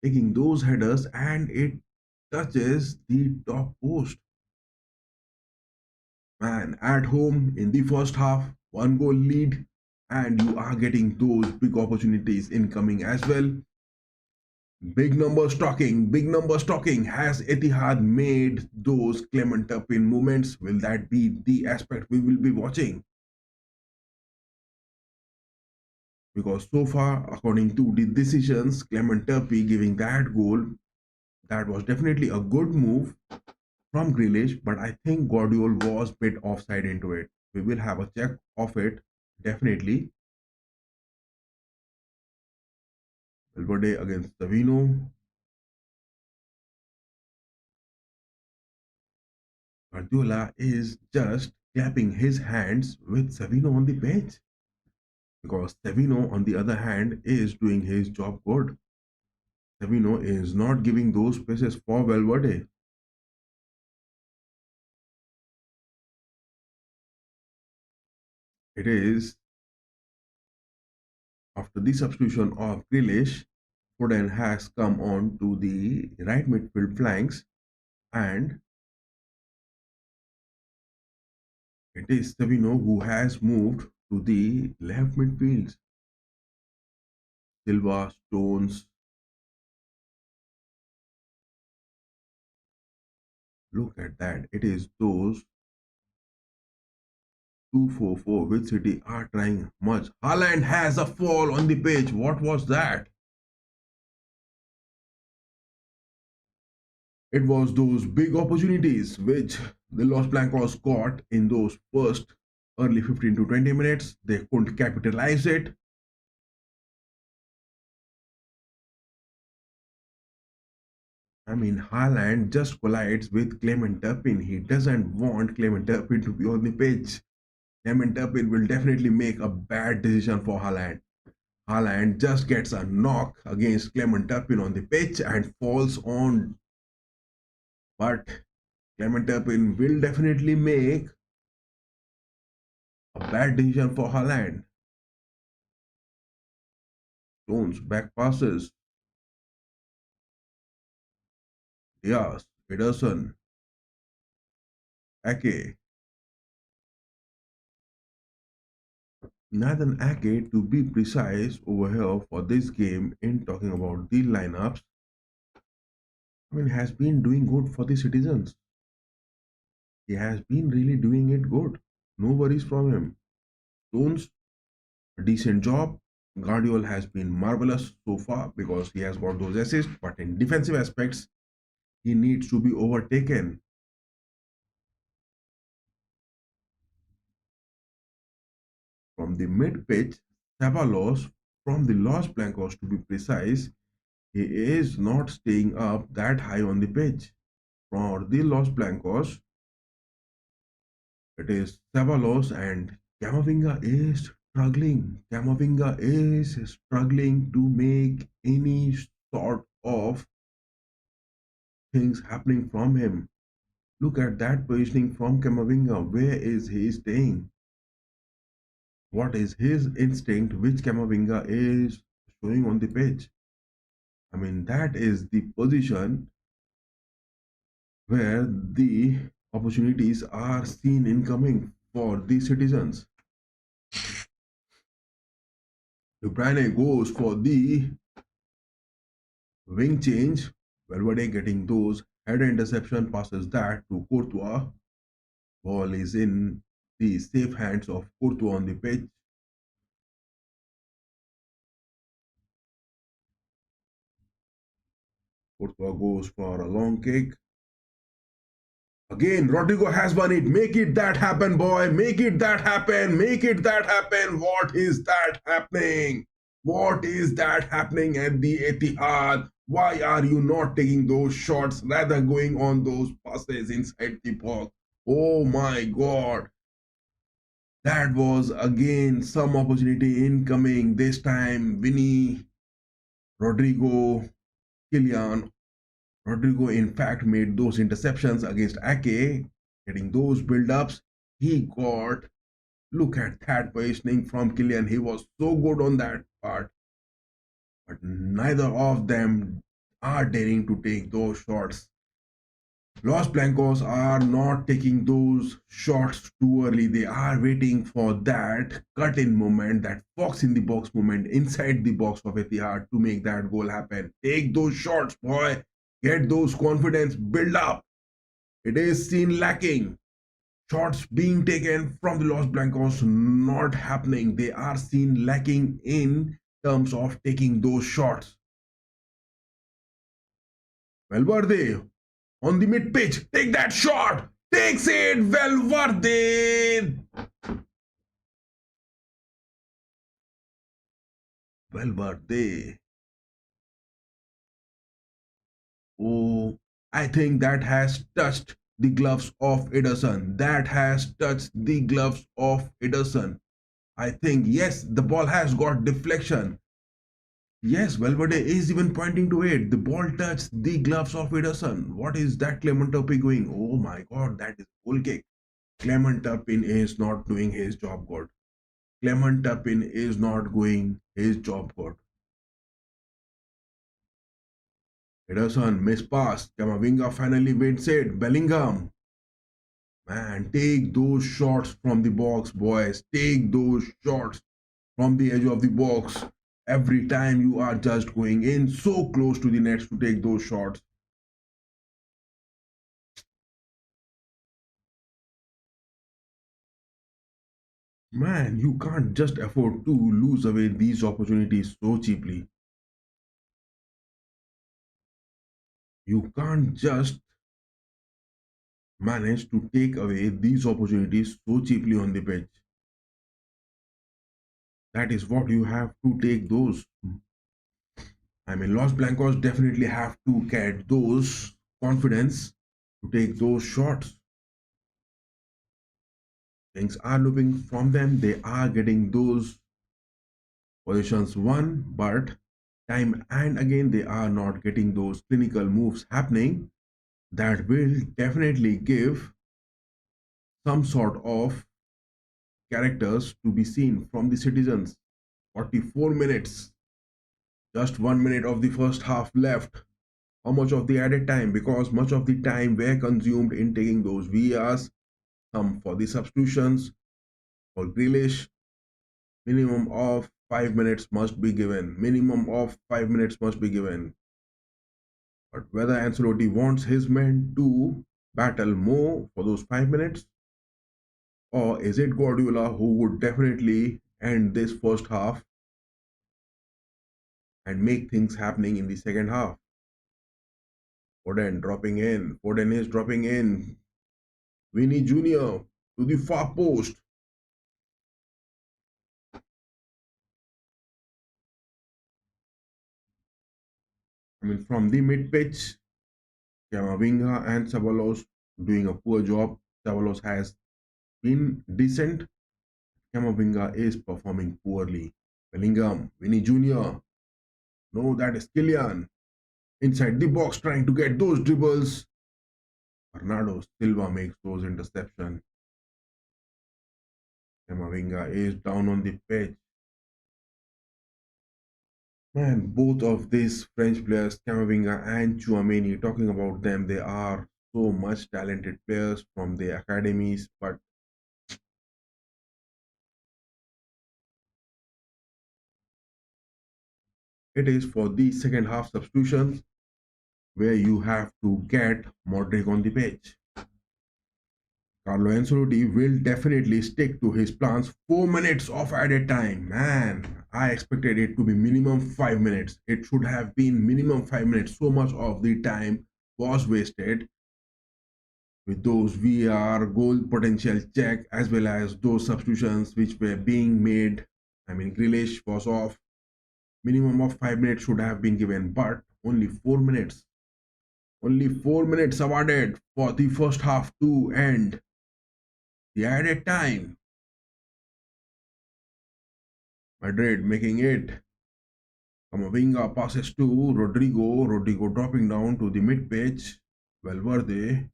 taking those headers, and it touches the top post. Man, at home in the first half, one goal lead, and you are getting those big opportunities incoming as well. Big numbers talking. Has Etihad made those Clement Turpin moments? Will that be the aspect we will be watching? Because so far, according to the decisions, Clement Turpin giving that goal, that was definitely a good move from Grealish, but I think Guardiola was bit offside into it. We will have a check of it, definitely. Valverde against Savino. Guardiola is just clapping his hands with Savino on the bench because Savino, on the other hand, is doing his job good. Savino is not giving those spaces for Valverde. It is after the substitution of Grealish, Foden has come on to the right midfield flanks, and it is Savino who has moved to the left midfield. Silva, Stones, look at that. It is those 2-4-4 which City are trying much. Haaland has a fall on the pitch. What was that? It was those big opportunities which the Los Blancos got in those first early 15 to 20 minutes. They couldn't capitalize it. I mean, Haaland just collides with Clement Turpin. He doesn't want Clement Turpin to be on the pitch. Clement Turpin will definitely make a bad decision for Haaland. Haaland just gets a knock against Clement Turpin on the pitch and falls on. But Clement Turpin will definitely make a bad decision for Haaland. Stones back passes. Diaz, Ederson, Ake. Nathan Ake, to be precise over here for this game, in talking about the lineups, I mean, has been doing good for the citizens. He has been really doing it good. No worries from him. Stones, a decent job. Guardiola has been marvelous so far because he has got those assists, but in defensive aspects, he needs to be overtaken. From the mid pitch, Ceballos, from the Los Blancos to be precise, he is not staying up that high on the pitch. For the Los Blancos, it is Ceballos, and Camavinga is struggling. Camavinga is struggling to make any sort of things happening from him. Look at that positioning from Camavinga. Where is he staying? What is his instinct which Camavinga is showing on the pitch? I mean, that is the position where the opportunities are seen incoming for the citizens. De Bruyne goes for the wing change. Valverde getting those header interception passes that to Courtois. Ball is in the safe hands of Courtois on the pitch. Courtois goes for a long kick. Again, Rodrigo has won it. Make it that happen, boy. Make it that happen. Make it that happen. What is that happening? What is that happening at the Etihad? Why are you not taking those shots, rather going on those passes inside the box? Oh my God. That was again some opportunity incoming. This time, Vinny, Rodrigo, Kylian. Rodrigo, in fact, made those interceptions against Ake, getting those build-ups. He got, look at that positioning from Kylian. He was so good on that part, but neither of them are daring to take those shots. Los Blancos are not taking those shots too early. They are waiting for that cut in moment, that fox in the box moment inside the box of Etihad to make that goal happen. Take those shots, boy. Get those confidence, build up. It is seen lacking. Shots being taken from the Los Blancos not happening. They are seen lacking in terms of taking those shots. Valverde on the mid pitch. Take that shot. Takes it. Valverde. Valverde. Oh, I think that has touched the gloves of Ederson. That has touched the gloves of Ederson. I think, yes, the ball has got deflection. Yes, Valverde is even pointing to it. The ball touched the gloves of Ederson. What is that Clement Turpin doing? Oh my God, that is goal kick. Clement Turpin is not doing his job good. Clement Turpin is not doing his job good. Ederson missed pass. Camavinga finally wins it. Bellingham. Man, take those shots from the box, boys. Take those shots from the edge of the box. Every time you are just going in so close to the nets to take those shots. Man, you can't just afford to lose away these opportunities so cheaply. You can't just manage to take away these opportunities so cheaply on the pitch. That is what you have to take those. I mean, Los Blancos definitely have to get those confidence to take those shots. Things are looking from them. They are getting those positions won, but time and again they are not getting those clinical moves happening that will definitely give some sort of characters to be seen from the citizens. 44 minutes, just 1 minute of the first half left. How much of the added time? Because much of the time were consumed in taking those VRs, some for the substitutions. For Grealish, minimum of 5 minutes must be given. Minimum of 5 minutes must be given. But whether Ancelotti wants his men to battle more for those 5 minutes, or is it Guardiola who would definitely end this first half and make things happening in the second half? Foden dropping in. Foden is dropping in. Vinny Jr. to the far post. I mean, from the mid pitch, Camavinga and Ceballos doing a poor job. Ceballos has been decent. Camavinga is performing poorly. Bellingham, Vinny Jr. No, that is Kylian. Inside the box trying to get those dribbles. Bernardo Silva makes those interceptions. Camavinga is down on the pitch. Man, both of these French players, Camavinga and Chouameni, talking about them, they are so much talented players from the academies, but it is for the second half substitutions where you have to get Modric on the pitch. Carlo Ancelotti will definitely stick to his plans. 4 minutes of added time. Man, I expected it to be minimum 5 minutes. It should have been minimum 5 minutes. So much of the time was wasted with those VR goal potential check as well as those substitutions which were being made. I mean, Grealish was off. Minimum of 5 minutes should have been given, but only 4 minutes. Only 4 minutes awarded for the first half to end. The added time. Madrid making it. Camavinga passes to Rodrigo. Rodrigo dropping down to the mid pitch. Valverde.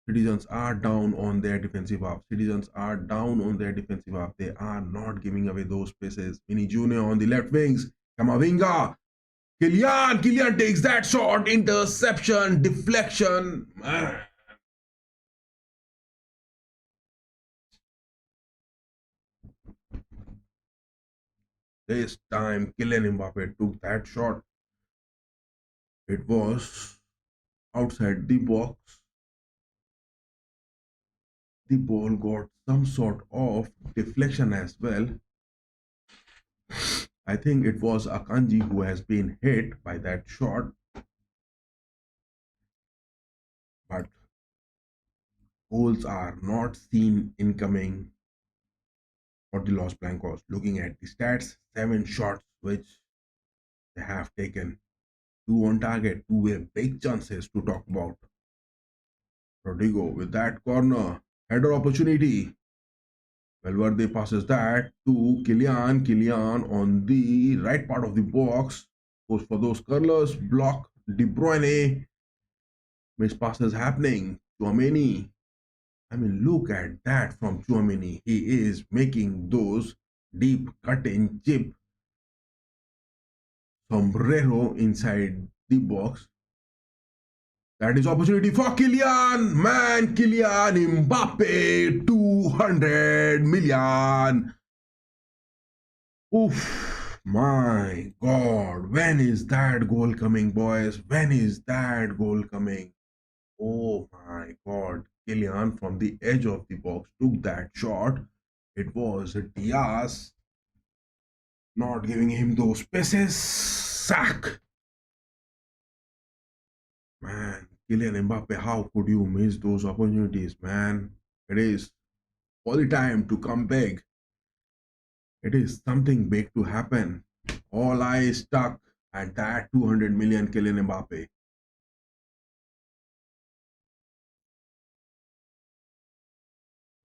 Citizens are down on their defensive half. Citizens are down on their defensive half. They are not giving away those spaces. Mini Junior on the left wings. Camavinga. Kylian takes that shot. Interception. Deflection. This time, Kylian Mbappe took that shot. It was outside the box. The ball got some sort of deflection as well. I think it was Akanji who has been hit by that shot. But goals are not seen incoming for the Los Blancos. Looking at the stats, 7 shots which they have taken. 2 on target, 2 were big chances to talk about. Rodrigo with that corner, header opportunity. Valverde passes that to Kylian. Kylian on the right part of the box goes for those curlers. Block De Bruyne. Miss passes happening. Tchouaméni. I mean, look at that from Tchouaméni. He is making those deep cutting chip sombrero inside the box. That is opportunity for Kylian. Man, Kylian Mbappe, 200 million. Oof, my God. When is that goal coming, boys? When is that goal coming? Oh my God. Kylian from the edge of the box took that shot. It was Diaz not giving him those spaces. Sack. Man, Kylian Mbappe, how could you miss those opportunities, man? It is all the time to come big. It is something big to happen. All eyes stuck at that 200 million Kylian Mbappe.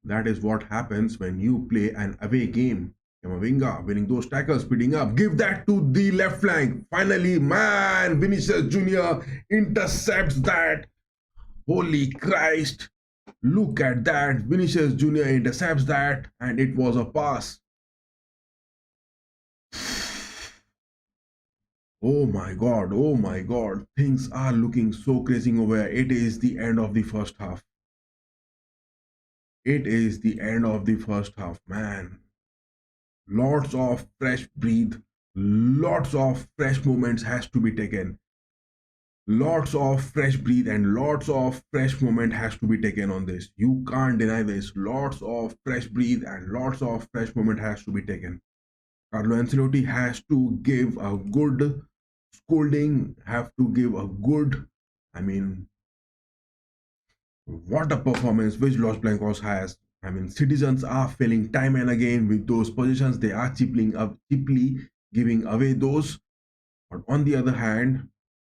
That is what happens when you play an away game. Camavinga winning those tackles, speeding up. Give that to the left flank. Finally, man, Vinicius Jr. intercepts that. Holy Christ. Look at that. Vinicius Jr. intercepts that, and it was a pass. Oh my God, oh my God. Things are looking so crazy over here. It is the end of the first half. It is the end of the first half, man. Lots of fresh breathe, lots of fresh moments has to be taken. Lots of fresh breathe and lots of fresh moment has to be taken on this. You can't deny this. Lots of fresh breathe and lots of fresh moment has to be taken. Carlo Ancelotti has to give a good scolding, have to give a good, I mean, what a performance which Los Blancos has. I mean, citizens are failing time and again with those positions. They are cheaply giving away those. But on the other hand,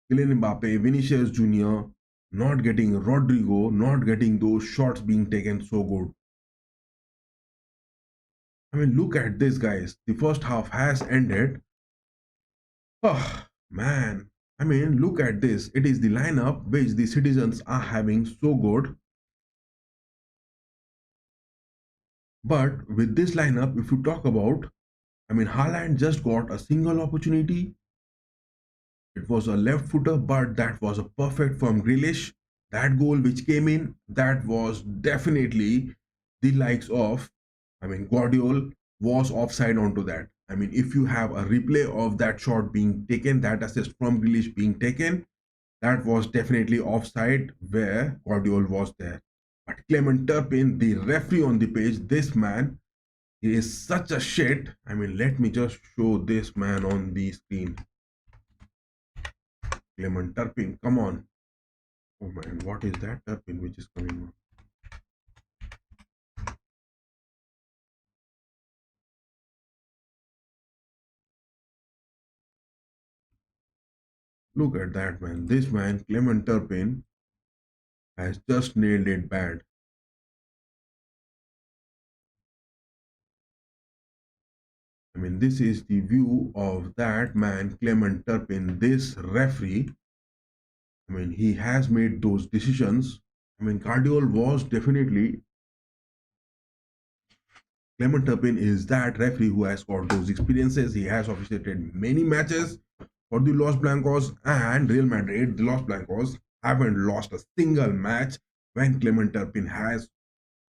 Kylian Mbappe, Vinicius Jr. not getting Rodrigo, not getting those shots being taken so good. I mean, look at this, guys. The first half has ended. Oh, man. I mean, look at this. It is the lineup which the citizens are having so good. But with this lineup, if you talk about, I mean, Haaland just got a single opportunity. It was a left footer, but that was a perfect from Grealish. That goal which came in, that was definitely the likes of, I mean, Guardiola was offside onto that. I mean, if you have a replay of that shot being taken, that assist from Grealish being taken, that was definitely offside where Guardiola was there. But Clement Turpin, the referee on the page, this man, he is such a shit. I mean, let me just show this man on the screen. Clement Turpin, come on. Oh man, what is that Turpin which is coming on? Look at that man. This man, Clement Turpin, has just nailed it bad. I mean, this is the view of that man, Clement Turpin, this referee. I mean, he has made those decisions. I mean, Guardiola was definitely, Clement Turpin is that referee who has got those experiences. He has officiated many matches for the Los Blancos and Real Madrid. The Los Blancos haven't lost a single match when Clement Turpin has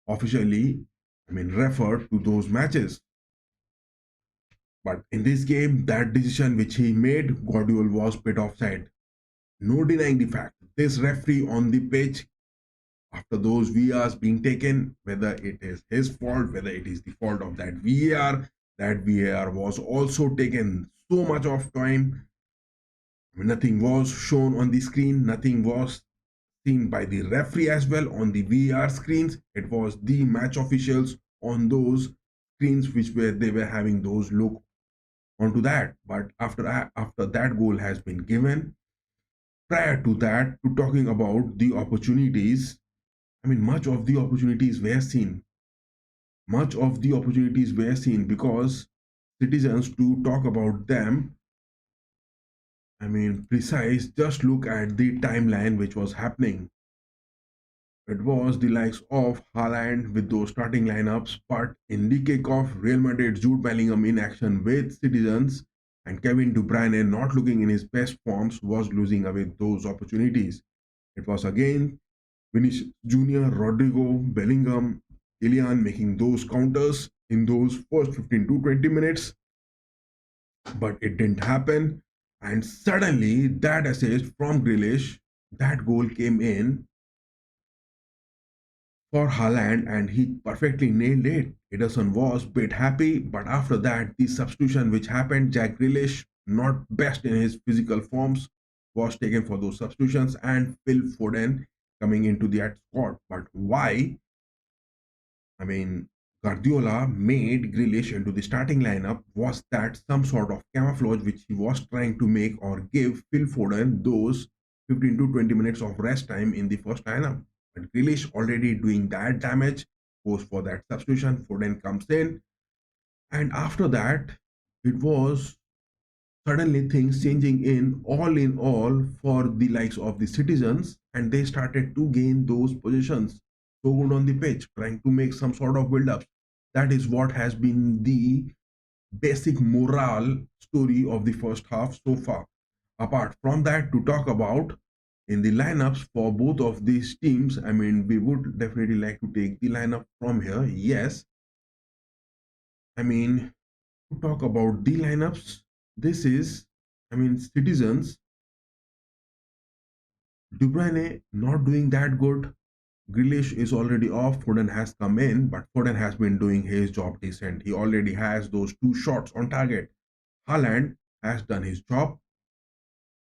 officially, I mean, referred to those matches. But in this game, that decision which he made, Guardiola was bit offside. No denying the fact. This referee on the pitch, after those VRs being taken, whether it is his fault, whether it is the fault of that VAR was also taken so much of time. I mean, nothing was shown on the screen, nothing was seen by the referee as well on the VAR screens. It was the match officials on those screens which were they were having those look onto that. But after that goal has been given, prior to that, to talking about the opportunities, I mean, much of the opportunities were seen. Much of the opportunities were seen because citizens to talk about them. I mean, precise, just look at the timeline which was happening. It was the likes of Haaland with those starting lineups, but in the kickoff, Real Madrid Jude Bellingham in action with citizens and Kevin De Bruyne not looking in his best forms was losing away those opportunities. It was again Vinicius Jr., Rodrigo, Bellingham, Ilian making those counters in those first 15 to 20 minutes, but it didn't happen. And suddenly, that assist from Grealish, that goal came in for Haaland and he perfectly nailed it. Ederson was a bit happy, but after that, the substitution which happened, Jack Grealish, not best in his physical forms, was taken for those substitutions and Phil Foden coming into the squad. But why? I mean, Guardiola made Grealish into the starting lineup. Was that some sort of camouflage which he was trying to make or give Phil Foden those 15 to 20 minutes of rest time in the first lineup? But Grealish already doing that damage, goes for that substitution. Foden comes and after that, it was suddenly things changing in all for the likes of the citizens, and they started to gain those positions so good on the pitch, trying to make some sort of build up. That is what has been the basic morale story of the first half so far. Apart from that, to talk about in the lineups for both of these teams, I mean, we would definitely like to take the lineup from here. Yes, I mean, to talk about the lineups, this is, I mean, citizens, De Bruyne not doing that good. Grealish is already off. Foden has come in, but Foden has been doing his job decent. He already has those two shots on target. Haaland has done his job.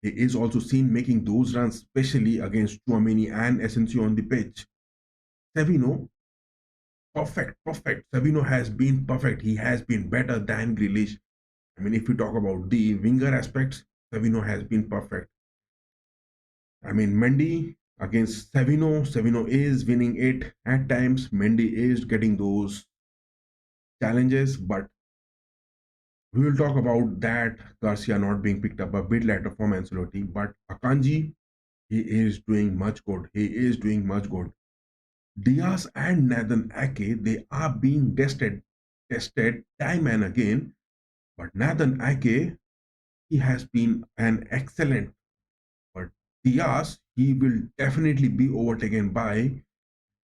He is also seen making those runs, especially against Chouameni and Asensio on the pitch. Savino, perfect. Savino has been perfect. He has been better than Grealish. I mean, if we talk about the winger aspects, Savino has been perfect. I mean, Mendy against Savino. Savino is winning it at times. Mendy is getting those challenges, but we will talk about that Garcia not being picked up a bit later from Ancelotti. But Akanji, he is doing much good. He is doing much good. Diaz and Nathan Ake, they are being tested time and again. But Nathan Ake, he has been an excellent. But Diaz, he will definitely be overtaken by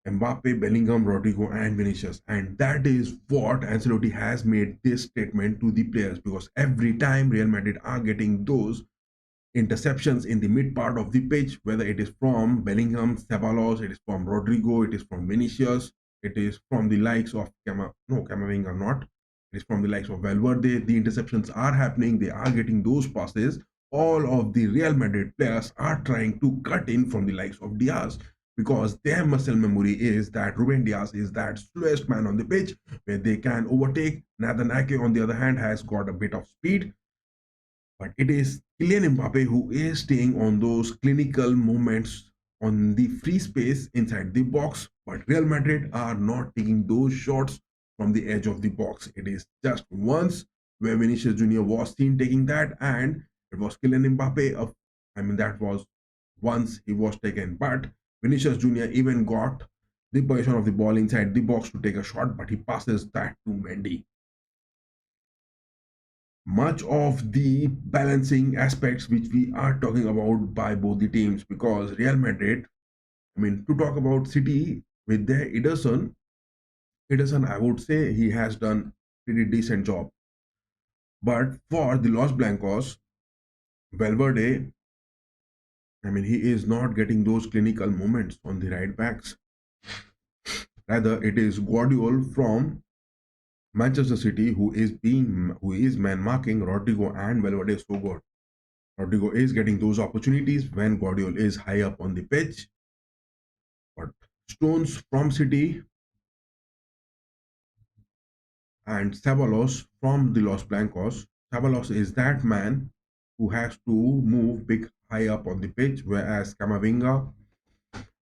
Mbappe, Bellingham, Rodrigo, and Vinicius. And that is what Ancelotti has made this statement to the players because every time Real Madrid are getting those interceptions in the mid part of the pitch, whether it is from Bellingham, Ceballos, it is from Rodrigo, it is from Vinicius, it is from the likes of Camavinga not. It is from the likes of Valverde. The interceptions are happening. They are getting those passes. All of the Real Madrid players are trying to cut in from the likes of Diaz because their muscle memory is that Ruben Diaz is that slowest man on the pitch where they can overtake. Nathan Ake, on the other hand, has got a bit of speed, but it is Kylian Mbappe who is staying on those clinical moments on the free space inside the box. But Real Madrid are not taking those shots from the edge of the box. It is just once where Vinicius Jr. was seen taking that, and it was Kylian Mbappe. I mean, that was once he was taken. But Vinicius Jr. even got the position of the ball inside the box to take a shot, but he passes that to Mendy. Much of the balancing aspects which we are talking about by both the teams, because Real Madrid, I mean, to talk about City with their Ederson, I would say he has done pretty decent job. But for the Los Blancos, Valverde, I mean, he is not getting those clinical moments on the right backs. Rather, it is Guardiola from Manchester City who is man marking Rodrigo and Valverde so good. Rodrigo is getting those opportunities when Guardiola is high up on the pitch. But Stones from City and Ceballos from the Los Blancos. Ceballos is that man who has to move big high up on the pitch, whereas Camavinga,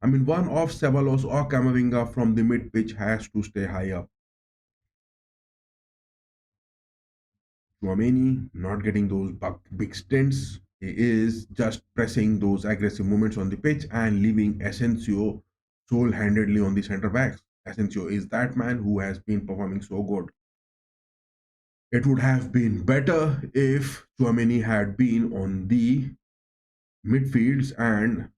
I mean, one of Ceballos or Camavinga from the mid pitch has to stay high up. Tchouaméni not getting those big stints. He is just pressing those aggressive movements on the pitch and leaving Asensio sole-handedly on the centre backs. Asensio is that man who has been performing so good. It would have been better if Tchouaméni had been on the midfields, and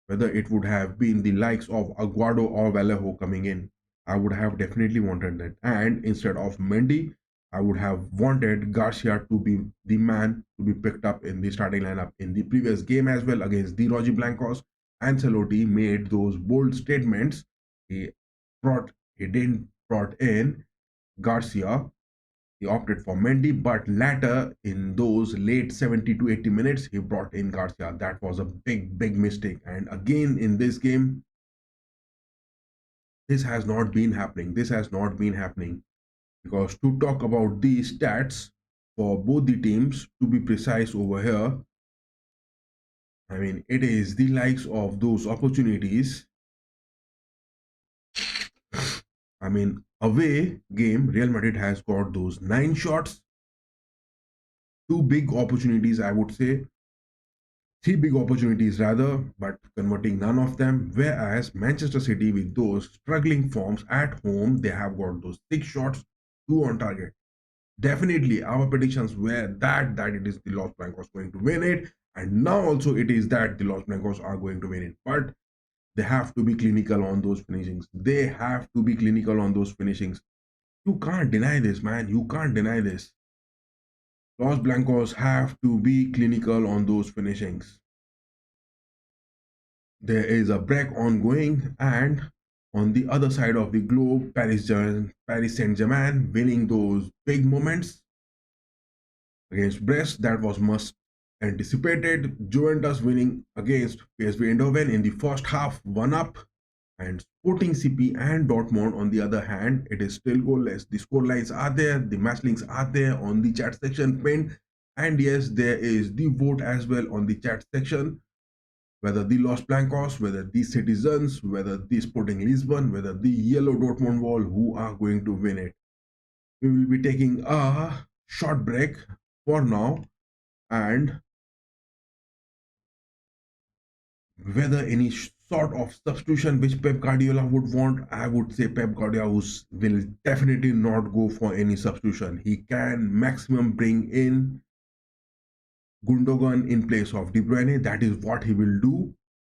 whether it would have been the likes of Aguado or Vallejo coming in. I would have definitely wanted that. And instead of Mendy, I would have wanted Garcia to be the man to be picked up in the starting lineup. In the previous game as well against the Rogi Blancos, Ancelotti made those bold statements. He didn't brought in Garcia. He opted for Mendy, but later in those late 70 to 80 minutes, he brought in Garcia. That was a big mistake. And again in this game, this has not been happening. This has not been happening. Because to talk about the stats for both the teams, to be precise over here, I mean, it is the likes of those opportunities. I mean, away game, Real Madrid has got those 9 shots, 2 big opportunities, I would say, 3 big opportunities rather, but converting none of them. Whereas Manchester City, with those struggling forms at home, they have got those 6 shots, 2 on target. Definitely, our predictions were that it is the Los Blancos going to win it, and now also it is that the Los Blancos are going to win it. But they have to be clinical on those finishings. They have to be clinical on those finishings. You can't deny this, man. You can't deny this. Los Blancos have to be clinical on those finishings. There is a break ongoing, and on the other side of the globe, Paris Saint-Germain winning those big moments against Brest. That was much anticipated. Juventus winning against PSV Eindhoven in the first half, 1 up. And Sporting CP and Dortmund, on the other hand, it is still goalless. The score lines are there, the match links are there on the chat section pinned. And yes, there is the vote as well on the chat section. Whether the Los Blancos, whether the Citizens, whether the Sporting Lisbon, whether the Yellow Dortmund Wall, who are going to win it. We will be taking a short break for now, and whether any sort of substitution which Pep Guardiola would want, I would say Pep Guardiola will definitely not go for any substitution. He can maximum bring in Gundogan in place of De Bruyne. That is what he will do,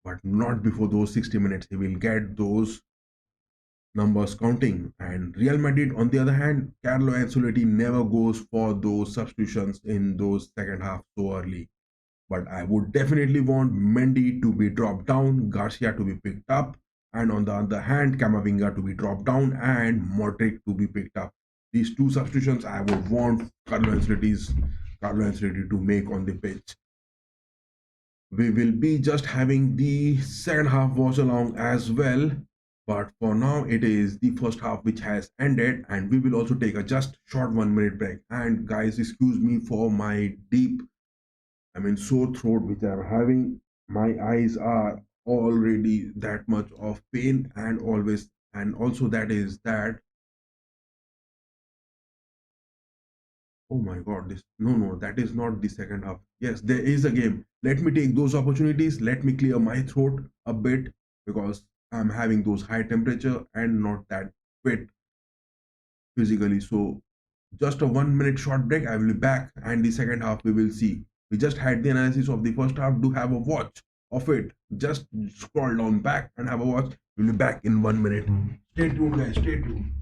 but not before those 60 minutes. He will get those numbers counting. And Real Madrid, on the other hand, Carlo Ancelotti never goes for those substitutions in those second half so early. But I would definitely want Mendy to be dropped down, Garcia to be picked up, and on the other hand, Camavinga to be dropped down and Modric to be picked up. These two substitutions I would want Carlo Ancelotti to make on the pitch. We will be just having the second half watch along as well, but for now it is the first half which has ended, and we will also take a just short 1 minute break. And guys, excuse me for my sore throat which I'm having. My eyes are already that much of pain, and also that is that. Oh my god, this no, that is not the second half. Yes, there is a game. Let me take those opportunities. Let me clear my throat a bit because I'm having those high temperature and not that fit physically. So just a 1 minute short break. I will be back, and the second half we will see. We just had the analysis of the first half. Do have a watch of it. Just scroll down back and have a watch. We'll be back in 1 minute. Stay tuned, guys. Stay tuned.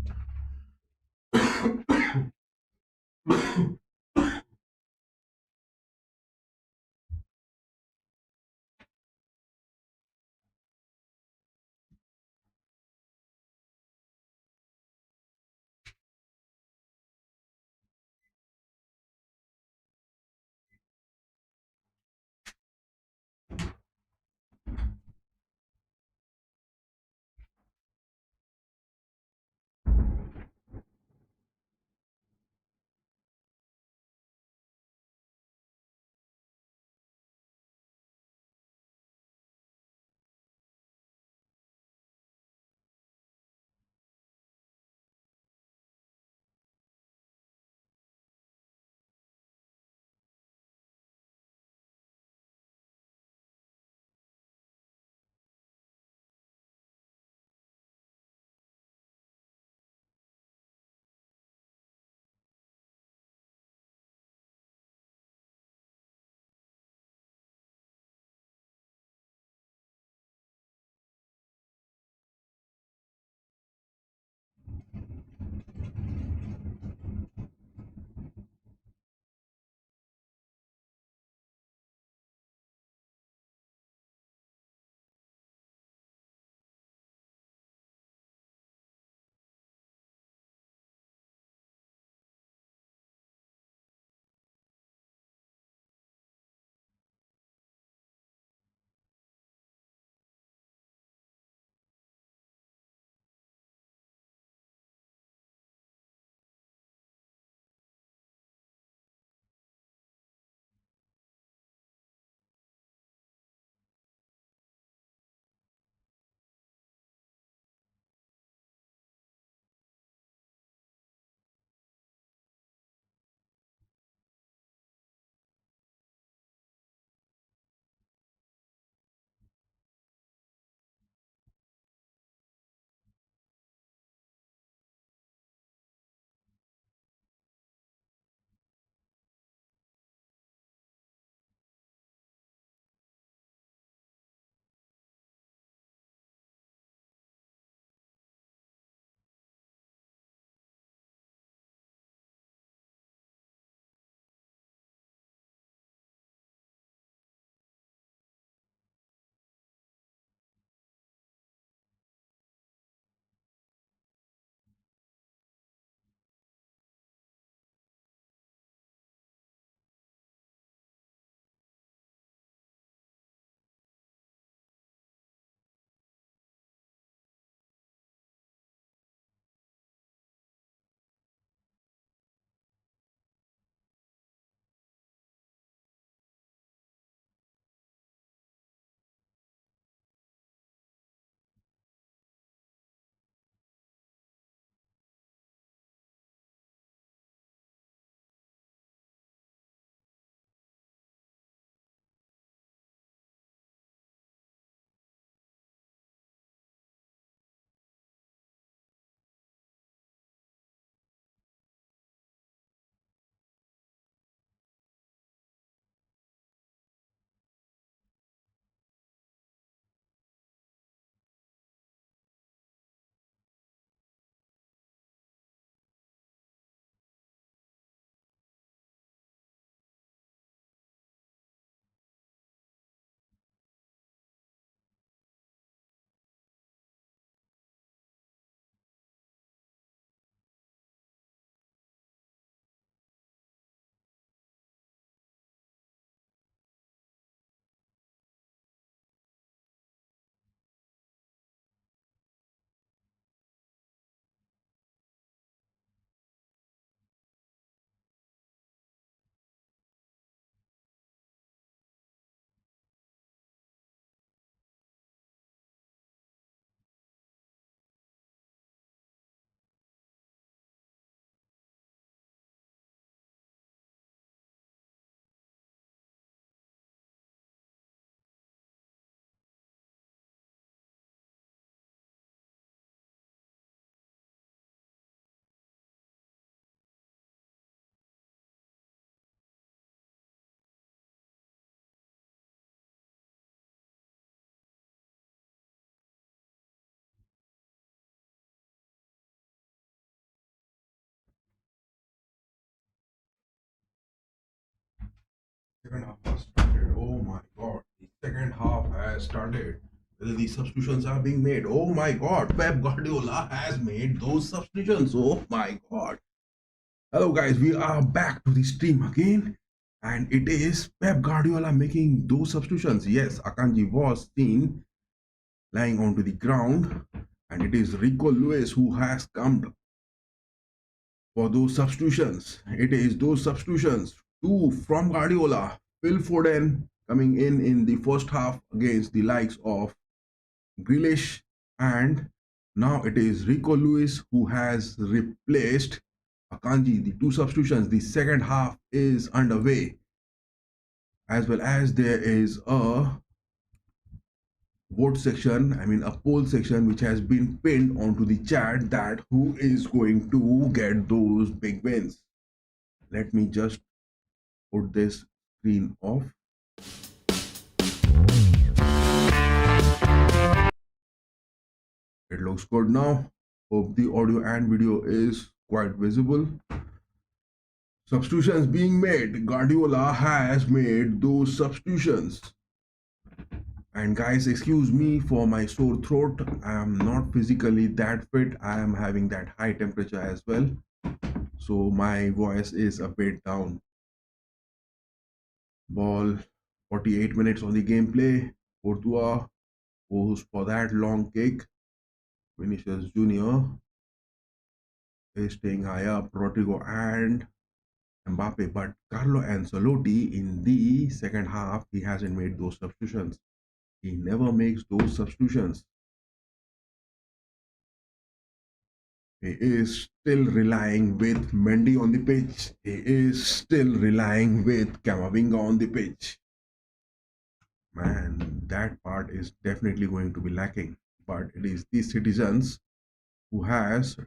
second half has started. Oh my god, the second half has started. Well, the substitutions are being made. Oh my god, Pep Guardiola has made those substitutions. Oh my god. Hello guys, we are back to the stream again. And it is Pep Guardiola making those substitutions. Yes, Akanji was seen lying onto the ground. And it is Rico Lewis who has come for those substitutions. It is those substitutions. Two from Guardiola. Phil Foden coming in the first half against the likes of Grealish, and now it is Rico Lewis who has replaced Akanji. The two substitutions. The second half is underway, as well as there is a vote section, a poll section which has been pinned onto the chat that who is going to get those big wins. Let me just put this screen off. It looks good now. Hope the audio and video is quite visible. Substitutions being made. Guardiola has made those substitutions. And guys, excuse me for my sore throat. I am not physically that fit. I am having that high temperature as well. So my voice is a bit down. Ball, 48 minutes on the gameplay. Courtois goes for that long kick. Vinicius Jr. is staying high up. Rodrigo and Mbappe. But Carlo Ancelotti in the second half, he hasn't made those substitutions. He never makes those substitutions. He is still relying with Mendy on the pitch. He is still relying with Camavinga on the pitch. Man, that part is definitely going to be lacking. But it is the citizens who has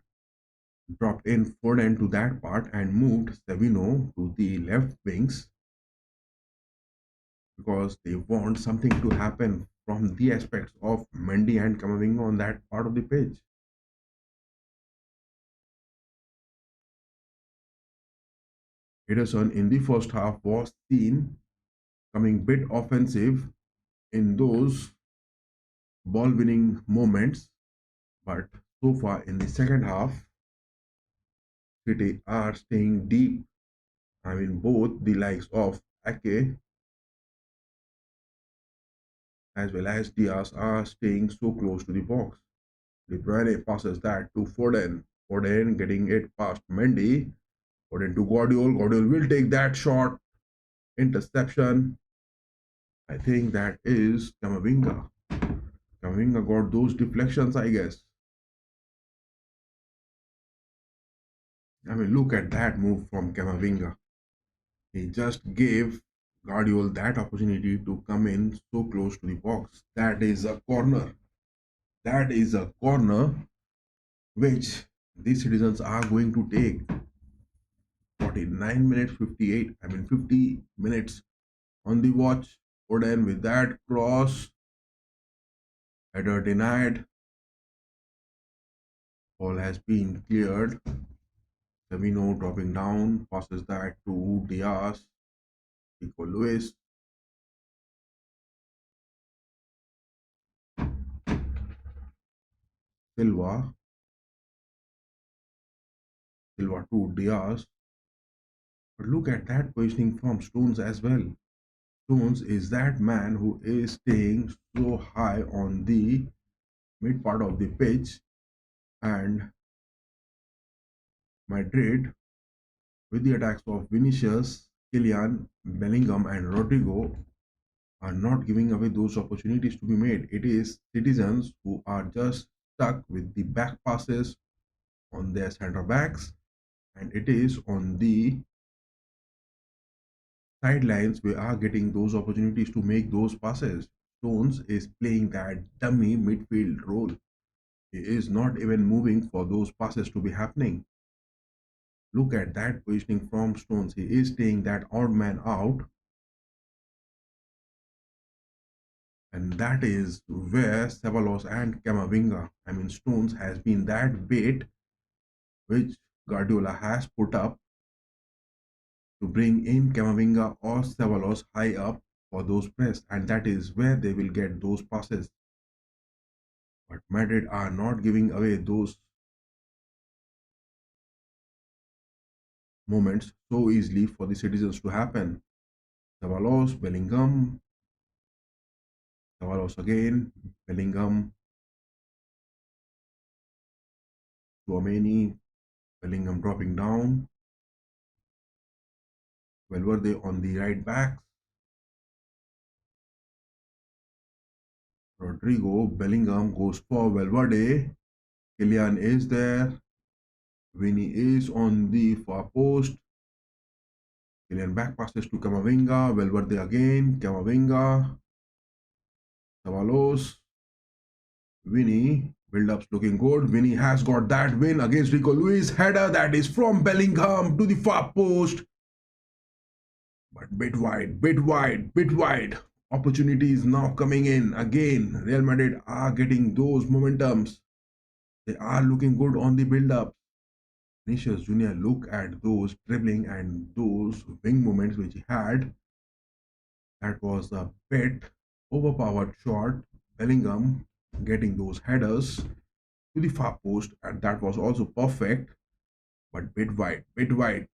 dropped in Foden to that part and moved Savino to the left wings because they want something to happen from the aspects of Mendy and Camavinga on that part of the pitch. Ederson in the first half was seen coming bit offensive in those ball winning moments, but so far in the second half, City are staying deep. Both the likes of Ake as well as Diaz are staying so close to the box. De Bruyne passes that to Foden. Foden getting it past Mendy. Foden to Guardiola. Guardiola will take that shot. Interception. I think that is Camavinga. Camavinga got those deflections, I guess. Look at that move from Camavinga. He just gave Guardiola that opportunity to come in so close to the box. That is a corner. That is a corner which the citizens are going to take. 49 minutes 58. 50 minutes on the watch. Foden with that cross. Header denied. Ball has been cleared. Savino dropping down. Passes that to Diaz. Rico Lewis. Silva to Diaz. But look at that positioning from Stones as well. Stones is that man who is staying so high on the mid part of the pitch, and Madrid with the attacks of Vinicius, Kylian, Bellingham and Rodrigo are not giving away those opportunities to be made. It is citizens who are just stuck with the back passes on their center backs, and it is on the sidelines we are getting those opportunities to make those passes. Stones is playing that dummy midfield role. He is not even moving for those passes to be happening. Look at that positioning from Stones. He is staying that odd man out. And that is where Ceballos and Camavinga, Stones has been that bait which Guardiola has put up to bring in Camavinga or Ceballos high up for those press, and that is where they will get those passes. But Madrid are not giving away those moments so easily for the citizens to happen. Ceballos, Bellingham, Ceballos again, Bellingham, Tchouameni, Bellingham dropping down, Valverde on the right back, Rodrigo, Bellingham goes for Valverde, Kylian is there, Vinny is on the far post, Kylian back passes to Camavinga, Valverde again, Camavinga, Ceballos, Vinny, build-ups looking good. Vinny has got that win against Rico Lewis. Header that is from Bellingham to the far post. But bit wide, bit wide, bit wide. Opportunities now coming in again. Real Madrid are getting those momentums. They are looking good on the build-up. Vinicius Jr. look at those dribbling and those wing moments which he had. That was a bit overpowered shot. Bellingham getting those headers to the far post, and that was also perfect, but bit wide, bit wide.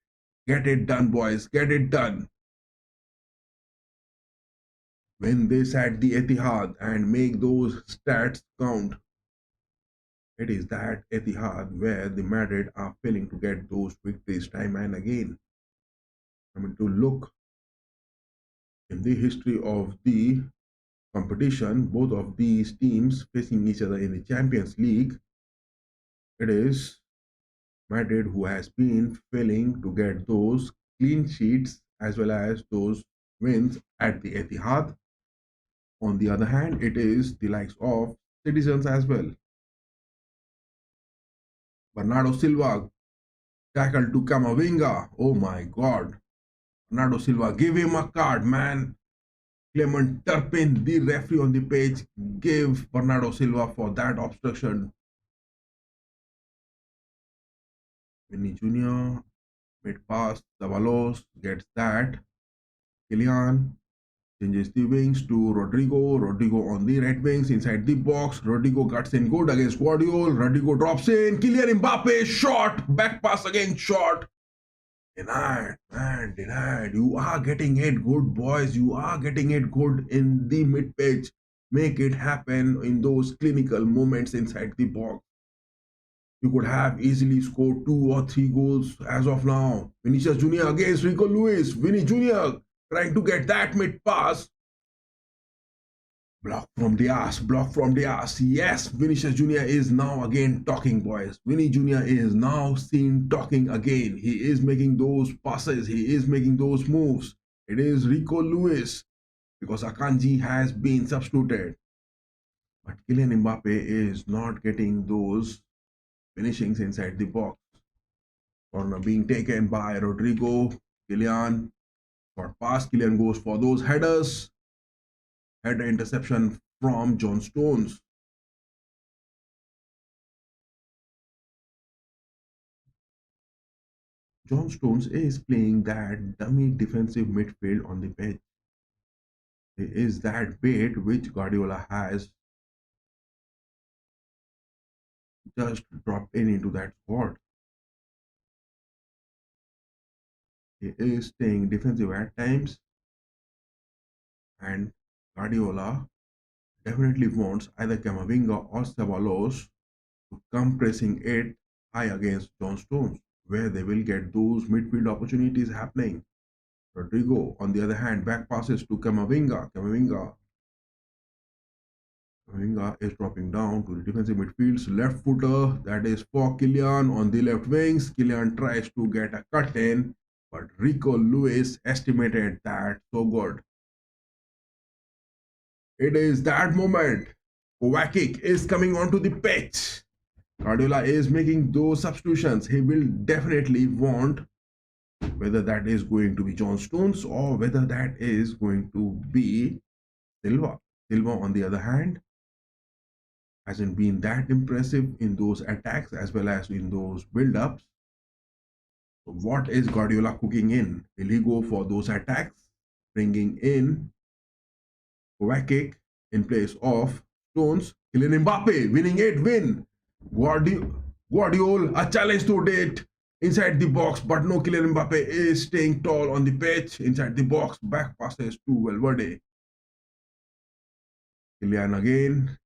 Get it done, boys, get it done. Win this at the Etihad and make those stats count. It is that Etihad where the Madrid are failing to get those victories time and again. I mean, to look in the history of the competition, both of these teams facing each other in the Champions League, it is Madrid who has been failing to get those clean sheets as well as those wins at the Etihad. On the other hand, it is the likes of Citizens as well. Bernardo Silva tackle to Camavinga. Oh my God. Bernardo Silva, give him a card, man. Clement Turpin, the referee on the page, gave Bernardo Silva for that obstruction. Vinny Jr. mid pass. Ceballos gets that. Kylian changes the wings to Rodrigo. Rodrigo on the right wings inside the box. Rodrigo cuts in good against Guardiola. Rodrigo drops in. Kylian Mbappe shot. Back pass again shot. Denied, man, denied. You are getting it good, boys. You are getting it good in the mid pitch. Make it happen in those clinical moments inside the box. You could have easily scored 2 or 3 goals as of now. Vinicius Jr. against Rico Lewis. Vinny Jr. trying to get that mid pass. Block from the ass, block from the ass. Yes, Vinicius Jr. is now again talking, boys. Vinny Jr. is now seen talking again. He is making those passes. He is making those moves. It is Rico Lewis because Akanji has been substituted. But Kylian Mbappe is not getting those finishings inside the box. Corner being taken by Rodrigo. Kylian got past. Kylian goes for those headers. Header interception from John Stones. John Stones is playing that dummy defensive midfield on the pitch. He is that bait which Guardiola has just dropped into that squad. He is staying defensive at times, and Guardiola definitely wants either Camavinga or Ceballos to come pressing it high against John Stones, where they will get those midfield opportunities happening. Rodrigo, on the other hand, back passes to Camavinga. Camavinga is dropping down to the defensive midfield's left footer. That is for Kylian on the left wings. Kylian tries to get a cut in, but Rico Lewis estimated that so good. It is that moment. Kovacic is coming onto the pitch. Guardiola is making those substitutions. He will definitely want, whether that is going to be John Stones or whether that is going to be Silva. Silva, on the other hand, hasn't been that impressive in those attacks as well as in those build-ups. So what is Guardiola cooking in? Will he go for those attacks, bringing in Kovacic in place of Stones? Kylian Mbappe winning it, win. Guardiola, a challenge to date inside the box, but no, Kylian Mbappe is staying tall on the pitch inside the box. Back passes to Valverde. Kylian again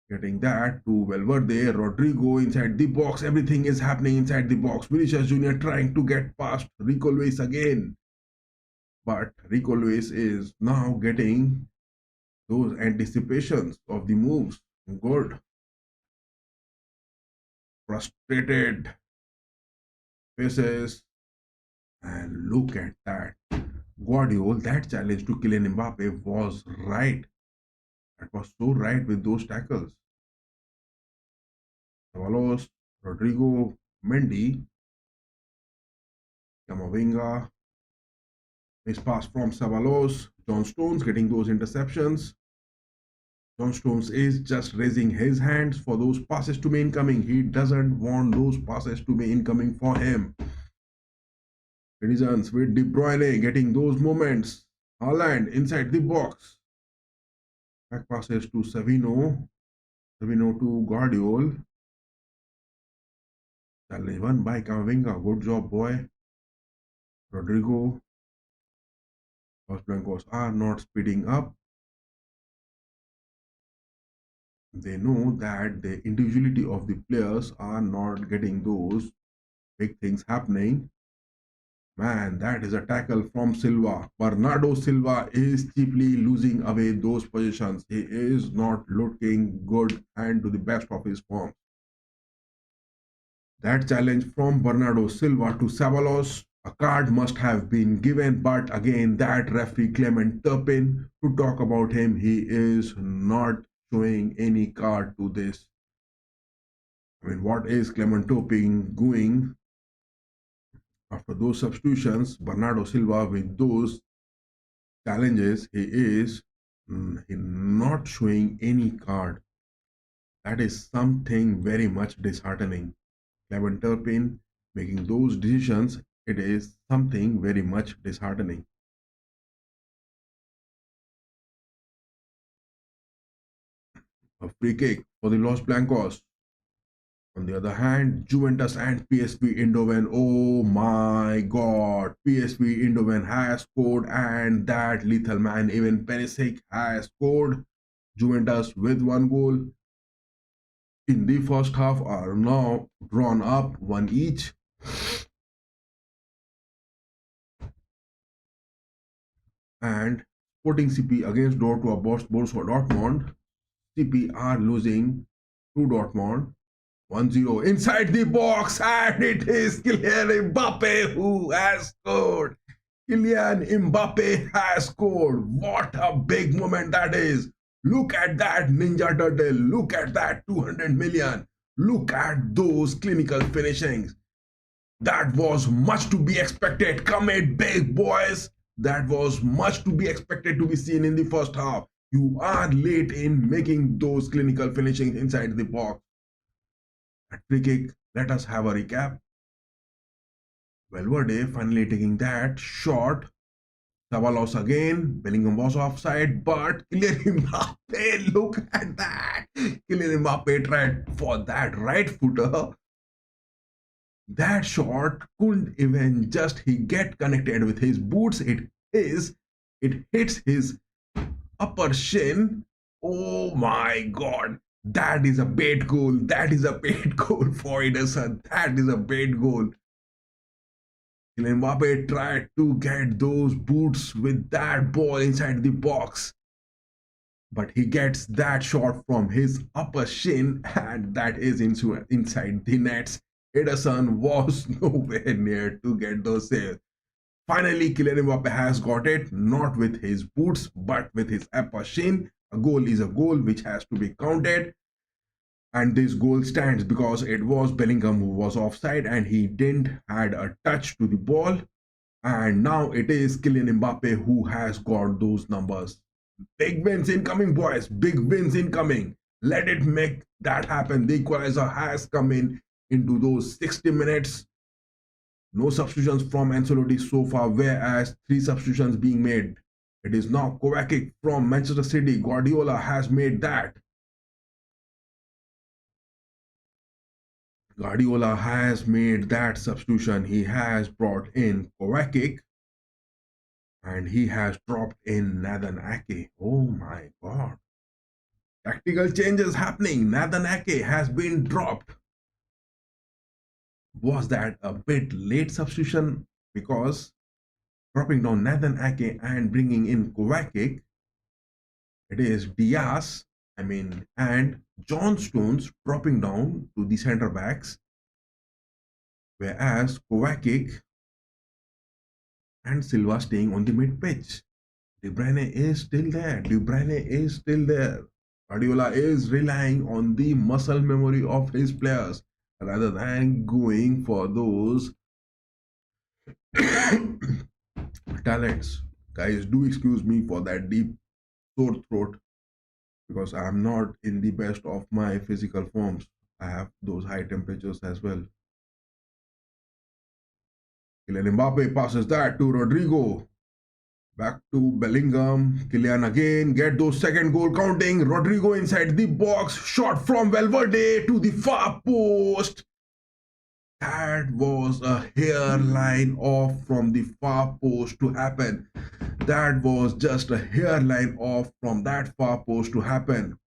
getting that to Valverde. Rodrigo inside the box. Everything is happening inside the box. Vinicius Jr. trying to get past Rico Lewis again. But Rico Lewis is now getting those anticipations of the moves. Good. Frustrated faces. And look at that. Guardiola, that challenge to Kylian Mbappe was right. That was so right with those tackles. Ceballos, Rodrigo, Mendy, Camavinga, nice pass from Ceballos, John Stones getting those interceptions. John Stones is just raising his hands for those passes to be incoming. He doesn't want those passes to be incoming for him. Citizens with De Bruyne getting those moments. Haaland inside the box. Back passes to Savino. Savino to Guardiola. Challenge won by Camavinga. Good job, boy. Rodrigo. Los Blancos are not speeding up. They know that the individuality of the players are not getting those big things happening. Man, that is a tackle from Silva. Bernardo Silva is cheaply losing away those positions. He is not looking good and to the best of his form. That challenge from Bernardo Silva to Ceballos, a card must have been given, but again, that referee Clement Turpin, to talk about him, he is not showing any card to this. I mean, what is Clement Turpin doing? After those substitutions, Bernardo Silva with those challenges, he is not showing any card. That is something very much disheartening. Clement Turpin making those decisions, it is something very much disheartening. A free kick for the Los Blancos. On the other hand, Juventus and PSV Eindhoven, oh my god, PSV Eindhoven has scored, and that lethal man, even Perisic, has scored. Juventus with one goal in the first half are now drawn up one each. And Sporting CP against Borussia Dortmund. CP are losing to Dortmund 1-0 inside the box, and it is Kylian Mbappe who has scored. Kylian Mbappe has scored. What a big moment that is. Look at that Ninja Turtle. Look at that 200 million. Look at those clinical finishings. That was much to be expected. Come it big, boys. That was much to be expected to be seen in the first half. You are late in making those clinical finishings inside the box. At free kick, let us have a recap. Valverde finally taking that shot. Ceballos again. Bellingham was offside, but Kylian Mbappe, look at that. Kylian Mbappe tried for that right footer. That shot couldn't even just he get connected with his boots. It hits his upper shin. Oh my god. That is a bait goal. That is a bait goal for Ederson. That is a bait goal. Kylian Mbappe tried to get those boots with that ball inside the box. But he gets that shot from his upper shin, and that is inside the nets. Ederson was nowhere near to get those saves. Finally, Kylian Mbappe has got it, not with his boots, but with his upper shin. A goal is a goal which has to be counted. And this goal stands because it was Bellingham who was offside and he didn't had a touch to the ball. And now it is Kylian Mbappe who has got those numbers. Big wins incoming, boys. Big wins incoming. Let it make that happen. The equalizer has come into those 60 minutes. No substitutions from Ancelotti so far, whereas three substitutions being made. It is now Kovacic from Manchester City. Guardiola has made that. Guardiola has made that substitution. He has brought in Kovacic and he has dropped in Nathan Ake. Oh my god. Tactical changes happening. Nathan Ake has been dropped. Was that a bit late substitution? Because dropping down Nathan Ake and bringing in Kovacic, it is Diaz, and John Stones dropping down to the centre backs, whereas Kovacic and Silva staying on the mid pitch. De Bruyne is still there. De Bruyne is still there. Guardiola is relying on the muscle memory of his players rather than going for those talents. Guys, do excuse me for that deep sore throat because I'm not in the best of my physical forms. I have those high temperatures as well. Kylian Mbappe passes that to Rodrigo. Back to Bellingham. Kylian again. Get those second goal counting. Rodrigo inside the box. Shot from Valverde to the far post. That was a hairline off from the far post to happen. That was just a hairline off from that far post to happen.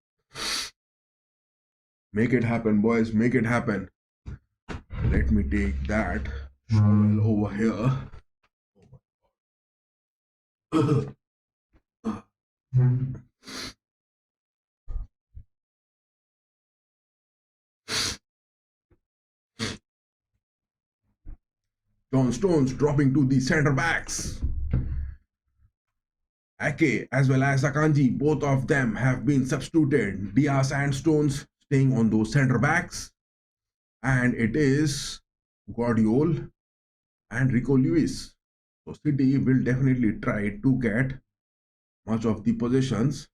Make it happen, boys. Make it happen. Let me take that shovel over here. John Stones dropping to the centre backs. Ake as well as Akanji, both of them have been substituted. Diaz and Stones staying on those centre backs. And it is Guardiola and Rico Lewis. So City will definitely try to get much of the possessions.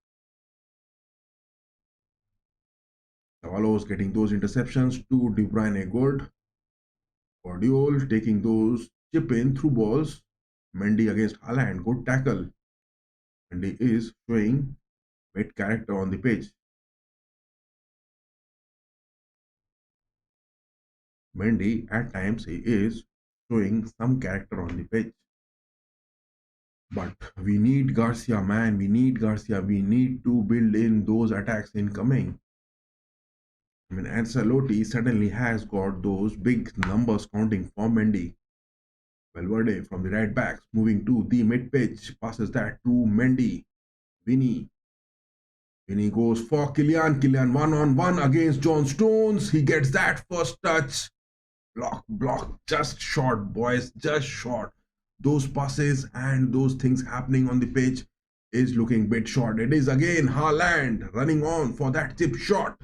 Tavalos getting those interceptions to De Bruyne good. Guardiola taking those chip in through balls. Mendy against Haaland, good tackle. Mendy is showing great character on the pitch. Mendy at times he is showing some character on the pitch. But we need Garcia, man. We need Garcia. We need to build in those attacks incoming. Ancelotti suddenly has got those big numbers counting for Mendy. Valverde from the right backs moving to the mid pitch. Passes that to Mendy. Vinny. Vinny goes for Kylian. Kylian one-on-one against John Stones. He gets that first touch. Block. Just short, boys. Just short. Those passes and those things happening on the pitch is looking bit short. It is again Haaland running on for that chip shot.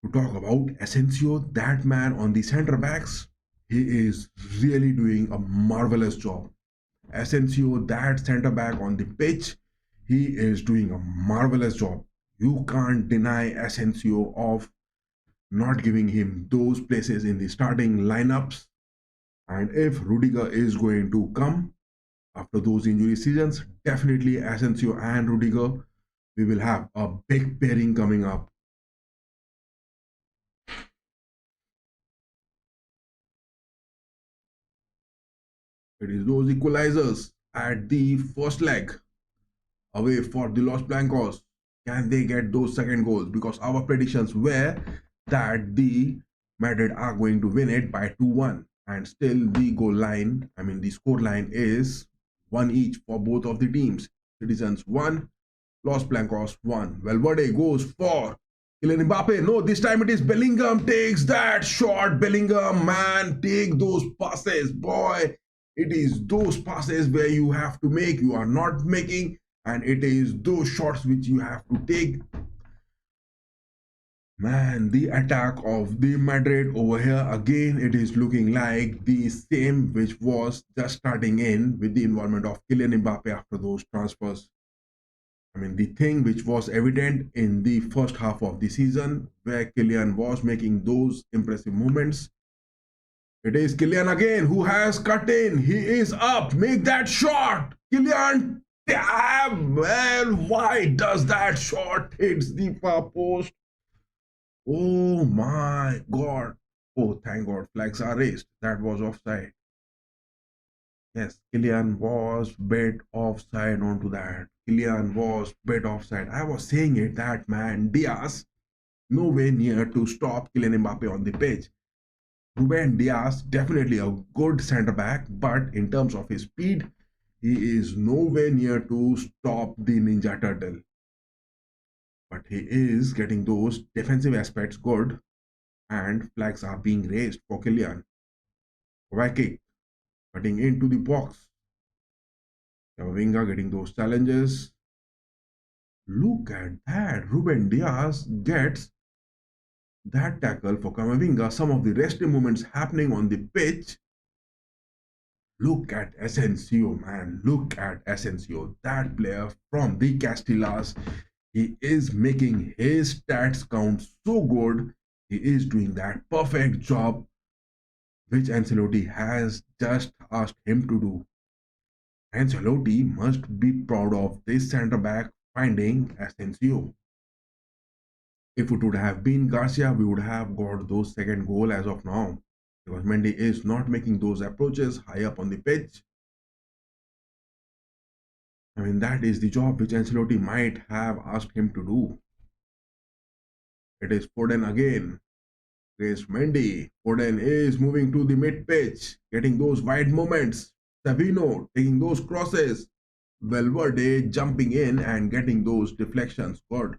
To talk about Asensio, that man on the centre backs, he is really doing a marvelous job. Asensio, that centre back on the pitch, he is doing a marvelous job. You can't deny Asensio of not giving him those places in the starting lineups. And if Rudiger is going to come after those injury seasons, definitely Asensio and Rudiger, we will have a big pairing coming up. It is those equalizers at the first leg away for the Los Blancos. Can they get those second goals? Because our predictions were that the Madrid are going to win it by 2-1. And still the goal line, the score line is 1 each for both of the teams. Citizens 1, Los Blancos 1. Valverde goes for Kylian Mbappe. No, this time it is Bellingham takes that shot. Bellingham, man, take those passes, boy. It is those passes where you have to make, you are not making, and it is those shots which you have to take. Man, the attack of the Madrid over here, again, it is looking like the same which was just starting in with the involvement of Kylian Mbappe after those transfers. The thing which was evident in the first half of the season where Kylian was making those impressive movements, It is Kylian again who has cut in. He is up. Make that shot. Kylian, damn man, why does that shot hits the far post? Oh my god. Oh, thank god, flags are raised. That was offside. Yes, Kylian was bit offside onto that. Kylian was bit offside. I was saying it, that man, Diaz, nowhere near to stop Kylian Mbappe on the pitch. Ruben Diaz, definitely a good centre back, but in terms of his speed, he is nowhere near to stop the Ninja Turtle. But he is getting those defensive aspects good, and flags are being raised for Kylian. Kick, cutting into the box. Camavinga getting those challenges. Look at that. Ruben Diaz gets that tackle for Camavinga. Some of the resting movements happening on the pitch. Look at Asensio, man. Look at Asensio. That player from the Castillas. He is making his stats count so good. He is doing that perfect job which Ancelotti has just asked him to do. Ancelotti must be proud of this centre back finding Asensio. If it would have been Garcia, we would have got those second goal as of now. Because Mendy is not making those approaches high up on the pitch. I mean, that is the job which Ancelotti might have asked him to do. It is Foden again. Against Mendy. Foden is moving to the mid pitch, getting those wide moments. Savino taking those crosses. Valverde jumping in and getting those deflections. Good.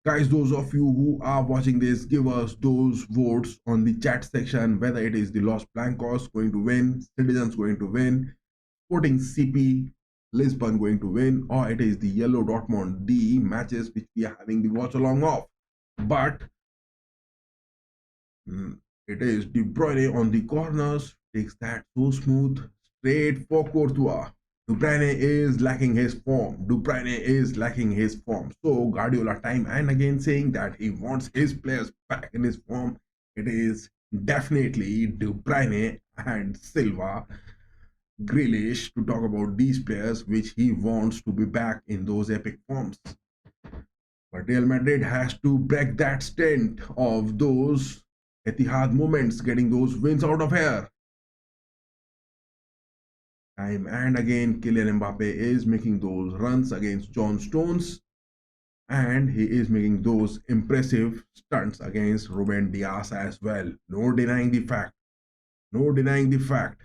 Guys, those of you who are watching this, give us those votes on the chat section, whether it is the Los Blancos going to win, Citizens going to win, Sporting CP, Lisbon going to win, or it is the Yellow Dortmund, the matches which we are having the watch along of. But it is De Bruyne on the corners, takes that so smooth, straight for Courtois. De Bruyne is lacking his form. De Bruyne is lacking his form. So Guardiola time and again saying that he wants his players back in his form. It is definitely De Bruyne and Silva, Grealish to talk about these players which he wants to be back in those epic forms. But Real Madrid has to break that stint of those Etihad moments, getting those wins out of here. Time and again, Kylian Mbappe is making those runs against John Stones, and he is making those impressive stunts against Ruben Diaz as well. No denying the fact. No denying the fact.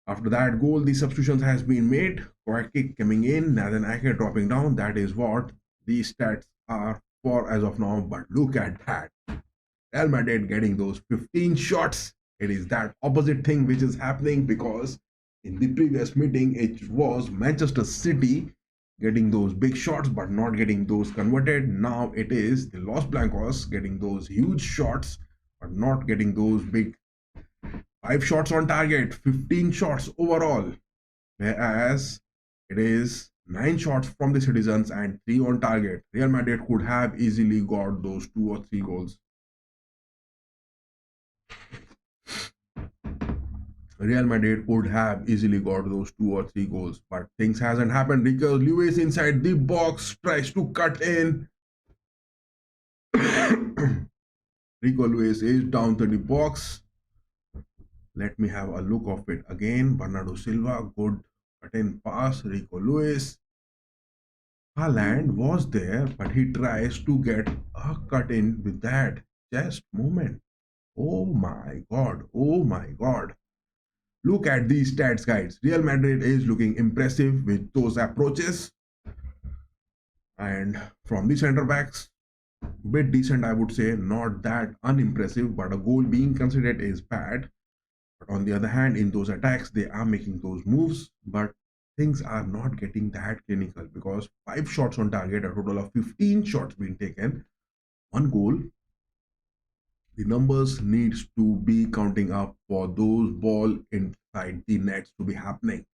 After that goal, the substitutions has been made. Correct kick coming in, Nathan Ake dropping down. That is what these stats are for as of now. But look at that. Real Madrid getting those 15 shots. It is that opposite thing which is happening, because in the previous meeting, it was Manchester City getting those big shots but not getting those converted. Now it is the Los Blancos getting those huge shots but not getting those big 5 shots on target, 15 shots overall. Whereas it is 9 shots from the Citizens and 3 on target. Real Madrid could have easily got those 2 or 3 goals. Real Madrid would have easily got those 2 or 3 goals, but things hasn't happened because Lewis inside the box tries to cut in. Rico Lewis is down to the box. Let me have a look of it again. Bernardo Silva, good cut in pass. Rico Lewis. Haaland was there, but he tries to get a cut in with that chest movement. Oh my god. Oh my god. Look at these stats, guys. Real Madrid is looking impressive with those approaches. And from the centre backs, bit decent, I would say. Not that unimpressive, but a goal being considered is bad. But on the other hand, in those attacks, they are making those moves, but things are not getting that clinical, because 5 shots on target, a total of 15 shots being taken, 1 goal. The numbers needs to be counting up for those ball inside the nets to be happening.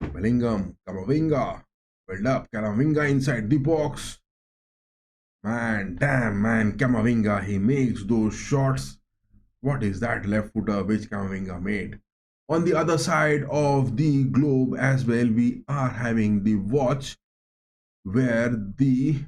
Bellingham, Camavinga, build up, Camavinga inside the box. Man, damn man, Camavinga, he makes those shots. What is that left footer which Kamavinga made? On the other side of the globe as well, we are having the watch where the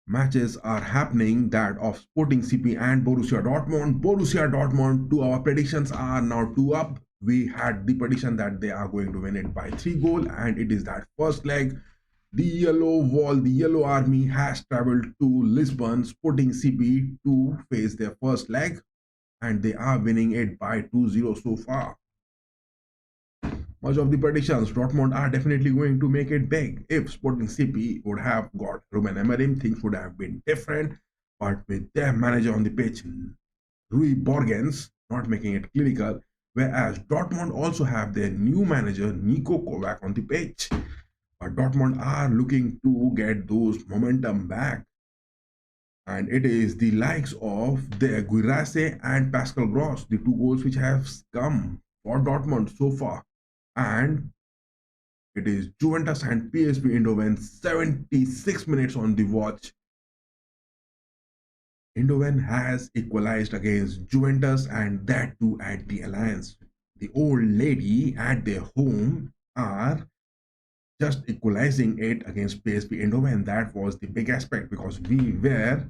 matches are happening, that of Sporting CP and Borussia Dortmund. Borussia Dortmund, to our predictions, are now 2 up. We had the prediction that they are going to win it by 3 goals, and it is that first leg. The Yellow Wall, the Yellow Army has traveled to Lisbon, Sporting CP, to face their first leg, and they are winning it by 2-0 so far. Much of the predictions, Dortmund are definitely going to make it big. If Sporting CP would have got Ruben Amorim, things would have been different. But with their manager on the pitch, Rui Borgens, not making it clinical, whereas Dortmund also have their new manager, Nico Kovac, on the pitch. But Dortmund are looking to get those momentum back. And it is the likes of their Guirassy and Pascal Gross, the 2 goals which have come for Dortmund so far. And it is Juventus and PSV Eindhoven, 76 minutes on the watch. Eindhoven has equalized against Juventus, and that too at the Alliance. The old lady at their home are just equalizing it against PSV Eindhoven. That was the big aspect, because we were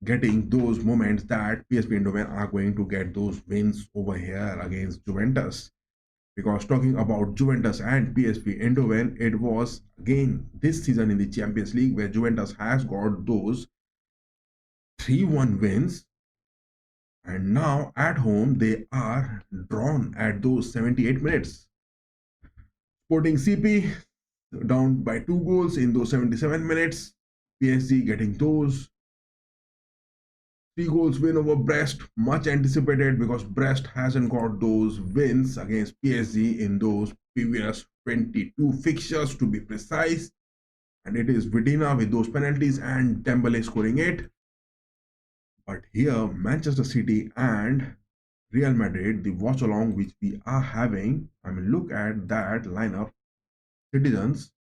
getting those moments that PSV Eindhoven are going to get those wins over here against Juventus. Because talking about Juventus and PSV Eindhoven, it was again this season in the Champions League where Juventus has got those 3-1 wins, and now at home they are drawn at those 78 minutes. Sporting CP down by 2 goals in those 77 minutes. PSG getting those 3 goals win over Brest, much anticipated, because Brest hasn't got those wins against PSG in those previous 22 fixtures to be precise. And it is Vidina with those penalties and Dembele scoring it. But here, Manchester City and Real Madrid, the watch along which we are having, I mean, look at that lineup. Citizens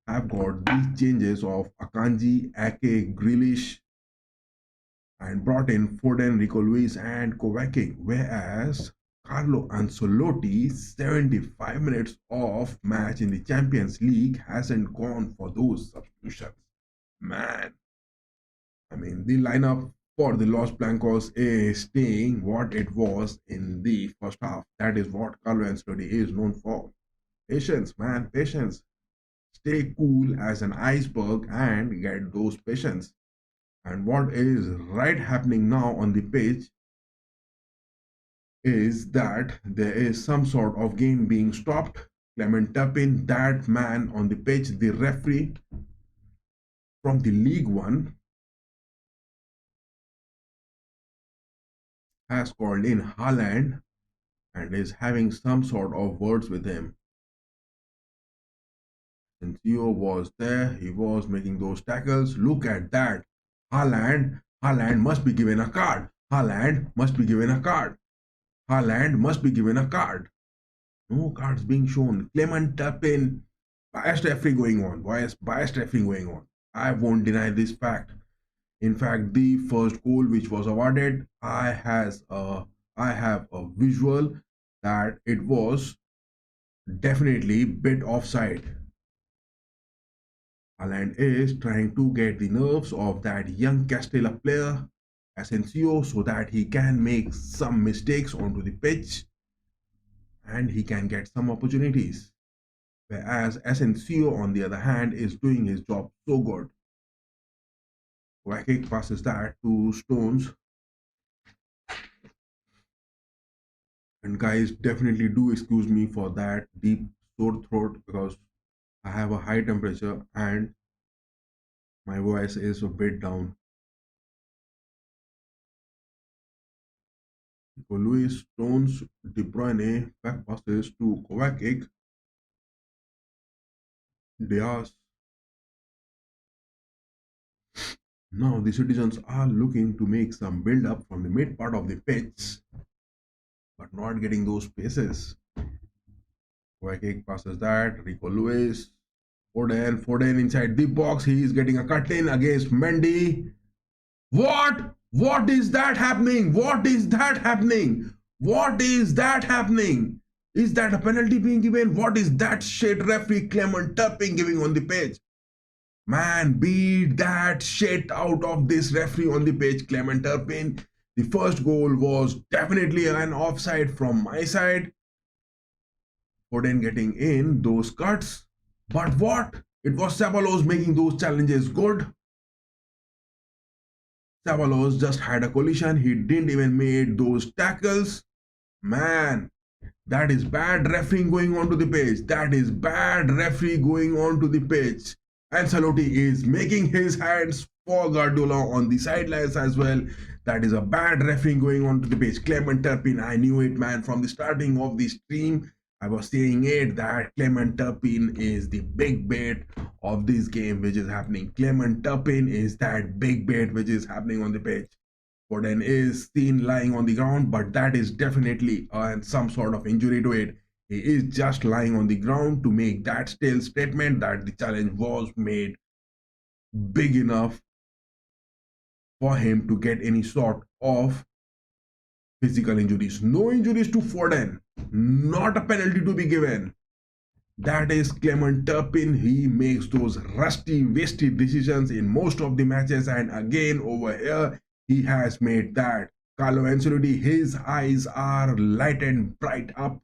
have got these changes of Akanji, Ake, Grealish, and brought in Foden, Rico Luis, and Kovacic, whereas Carlo Ancelotti, 75 minutes of match in the Champions League, hasn't gone for those substitutions. Man, I mean, the lineup for the Los Blancos is staying what it was in the first half. That is what Carlo Ancelotti is known for. Patience, man, patience. Stay cool as an iceberg and get those patience. And what is right happening now on the pitch is that there is some sort of game being stopped. Clement Turpin, that man on the pitch, the referee from the League One, has called in Haaland and is having some sort of words with him. And Theo was there, he was making those tackles. Look at that. Haaland must be given a card. Haaland must be given a card. Haaland must be given a card. No cards being shown. Clement Turpin, biased referee going on. Biased referee going on. I won't deny this fact. In fact, the first goal which was awarded, I have a visual that it was definitely bit offside. Haaland is trying to get the nerves of that young Castilla player, Asensio, so that he can make some mistakes onto the pitch and he can get some opportunities. Whereas Asensio, on the other hand, is doing his job so good. Kovacic passes that to Stones. And guys, definitely do excuse me for that deep sore throat, because I have a high temperature and my voice is a bit down. Luis, Stones, De Bruyne, back passes to Kovacic. Diaz. Now the citizens are looking to make some build up from the mid part of the pitch, but not getting those spaces. Kovacic passes that. Rico Lewis. Foden inside the box. He is getting a cut in against Mendy. What? What is that happening? What is that happening? What is that happening? Is that a penalty being given? What is that shit referee Clement Turpin giving on the pitch? Man, beat that shit out of this referee on the pitch, Clement Turpin. The first goal was definitely an offside from my side. Foden getting in those cuts. But what? It was Ceballos making those challenges good. Ceballos just had a collision. He didn't even make those tackles. Man, that is bad refereeing going on to the pitch. That is bad referee going on to the pitch. Ancelotti is making his hands for Guardiola on the sidelines as well. That is a bad refereeing going on to the pitch. Clement Turpin, I knew it, man, from the starting of the stream. I was saying it that Clement Turpin is the big bait of this game which is happening. Clement Turpin is that big bait which is happening on the pitch. Foden is seen lying on the ground, but that is definitely some sort of injury to it. He is just lying on the ground to make that still statement that the challenge was made big enough for him to get any sort of physical injuries. No injuries to Foden, not a penalty to be given. That is Clement Turpin. He makes those rusty, wasted decisions in most of the matches, and again over here, he has made that. Carlo Ancelotti, his eyes are lightened bright up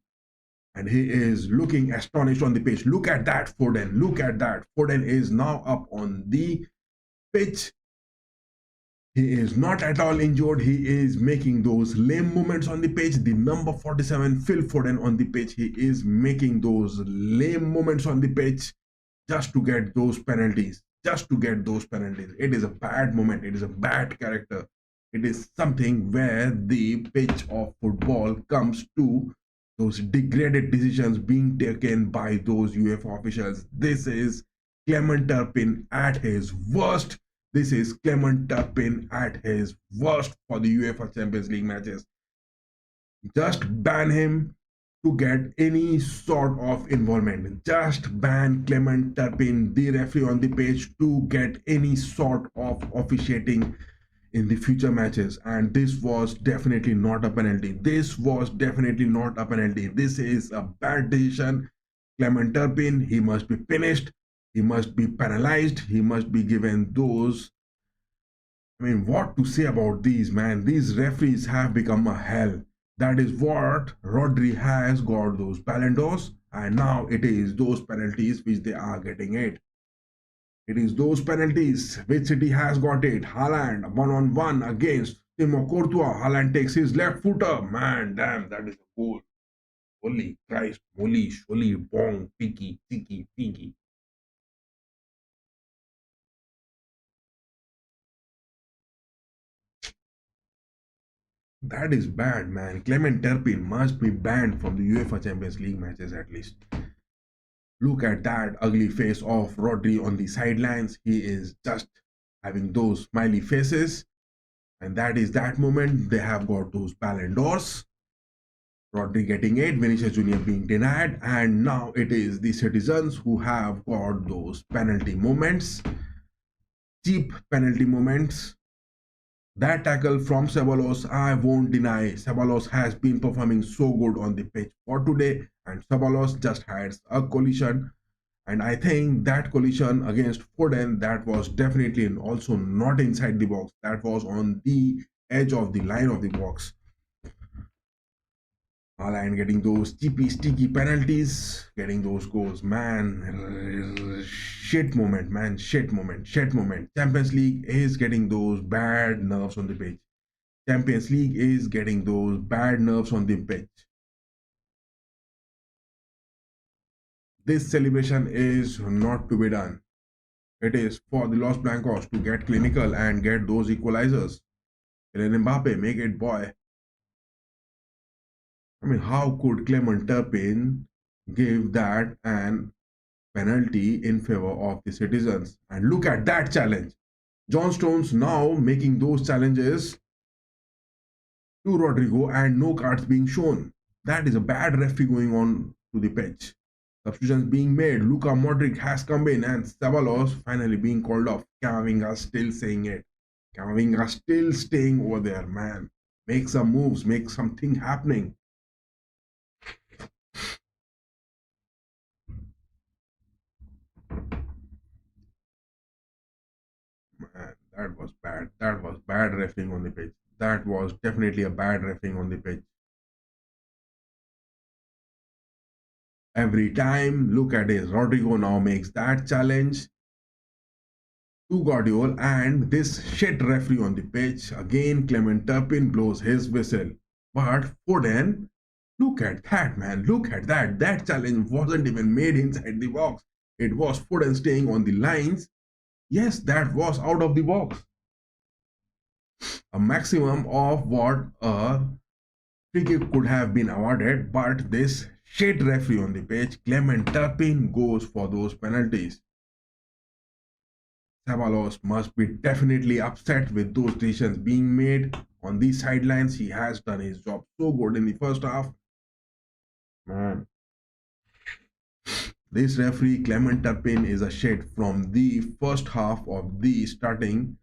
and he is looking astonished on the pitch. Look at that, Foden. Look at that. Foden is now up on the pitch. He is not at all injured. He is making those lame movements on the pitch. The number 47, Phil Foden on the pitch. He is making those lame movements on the pitch just to get those penalties. Just to get those penalties. It is a bad moment. It is a bad character. It is something where the pitch of football comes to those degraded decisions being taken by those UEFA officials. This is Clement Turpin at his worst. This is Clement Turpin at his worst for the UEFA Champions League matches. Just ban him to get any sort of involvement. Just ban Clement Turpin, the referee on the pitch, to get any sort of officiating in the future matches. And this was definitely not a penalty. This was definitely not a penalty. This is a bad decision. Clement Turpin, he must be punished. He must be penalized. He must be given those. I mean, what to say about these, man? These referees have become a hell. That is what Rodri has got those Ballon d'Ors, and now it is those penalties which they are getting it. It is those penalties which City has got it. Haaland one-on-one against Timo Courtois. Haaland takes his left footer. Man, damn, that is a goal. Holy Christ, holy, holy, bong, tiki, tiki, tiki. That is bad, man. Clement Turpin must be banned from the UEFA Champions League matches at least. Look at that ugly face of Rodri on the sidelines. He is just having those smiley faces. And that is that moment. They have got those Ballon d'Ors. Rodri getting it, Vinicius Jr. being denied. And now it is the citizens who have got those penalty moments. Cheap penalty moments. That tackle from Ceballos, I won't deny. Ceballos has been performing so good on the pitch for today, and Ceballos just had a collision. And I think that collision against Foden, that was definitely also not inside the box. That was on the edge of the line of the box. Haaland getting those cheapy, sticky penalties, getting those goals. Man, shit moment, man, shit moment, shit moment. Champions League is getting those bad nerves on the pitch. Champions League is getting those bad nerves on the pitch. This celebration is not to be done. It is for the Los Blancos to get clinical and get those equalizers. Kylian Mbappe, make it, boy. I mean, how could Clement Turpin give that an penalty in favor of the citizens? And look at that challenge. John Stones now making those challenges to Rodrigo and no cards being shown. That is a bad referee going on to the pitch. Substitutions being made. Luka Modric has come in and Ceballos finally being called off. Camavinga still saying it. Camavinga still staying over there, man. Make some moves, make something happening. Man, that was bad. That was bad refereeing on the pitch. That was definitely a bad refereeing on the pitch. Every time, look at this. Rodrigo now makes that challenge to Guardiola, and this shit referee on the pitch. Again, Clement Turpin blows his whistle. But Foden, look at that, man. Look at that. That challenge wasn't even made inside the box. It was Foden staying on the lines. Yes, that was out of the box. A maximum of what a free kick could have been awarded, but this shit referee on the pitch, Clement Turpin, goes for those penalties. Ceballos must be definitely upset with those decisions being made on these sidelines. He has done his job so good in the first half. Man, this referee Clement Turpin is a shit from the first half of the starting.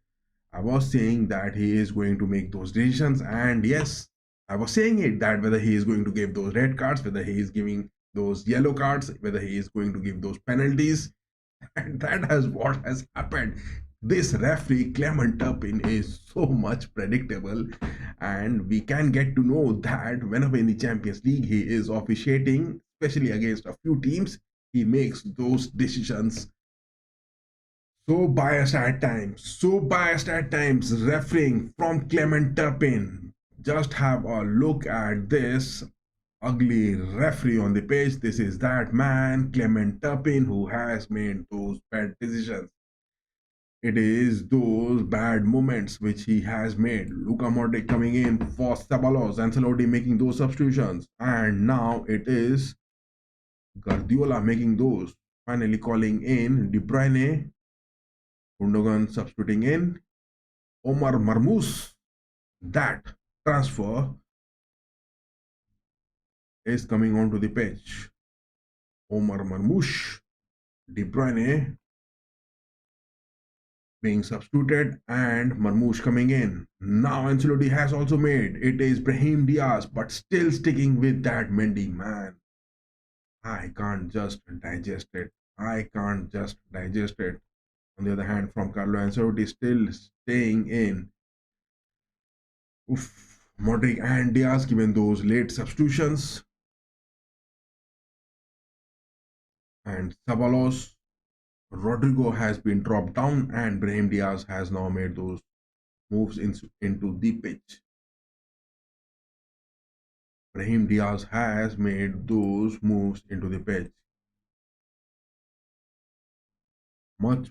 I was saying that he is going to make those decisions, and yes, I was saying it that whether he is going to give those red cards, whether he is giving those yellow cards, whether he is going to give those penalties, and that is what has happened. This referee Clement Turpin is so much predictable, and we can get to know that whenever in the Champions League he is officiating, especially against a few teams, he makes those decisions so biased at times, refereeing from Clement Turpin. Just have a look at this ugly referee on the pitch. This is that man, Clement Turpin, who has made those bad decisions. It is those bad moments which he has made. Luka Modric coming in for Ceballos, Ancelotti making those substitutions, and now it is Guardiola making those. Finally calling in De Bruyne, Gundogan substituting in, Omar Marmoush. That transfer is coming onto the pitch. Omar Marmoush, De Bruyne being substituted, and Marmoush coming in. Now Ancelotti has also made. It is Brahim Diaz, but still sticking with that Mendy, man. I can't just digest it. I can't just digest it. On the other hand, from Carlo Ancelotti still staying in. Oof. Modric and Diaz given those late substitutions. And Ceballos, Rodrigo has been dropped down, and Brahim Diaz has now made those moves into the pitch. Brahim Diaz has made those moves into the pitch.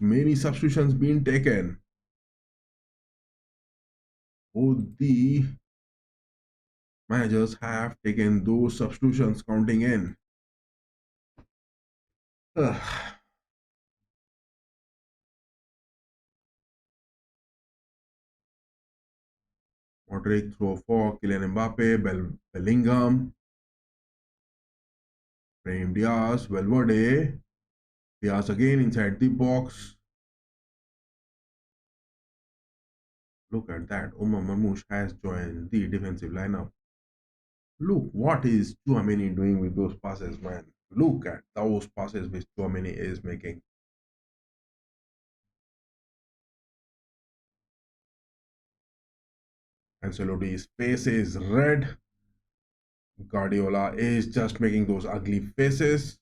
Many substitutions being taken. Both the managers have taken those substitutions counting in. Modric throw for Kylian Mbappe, Bellingham, Brahim Diaz, Valverde, Diaz again inside the box. Look at that, Omar Marmoush has joined the defensive lineup. Look what is Tchouaméni doing with those passes, man. Look at those passes which Tchouaméni is making. Ancelotti's face is red. Guardiola is just making those ugly faces.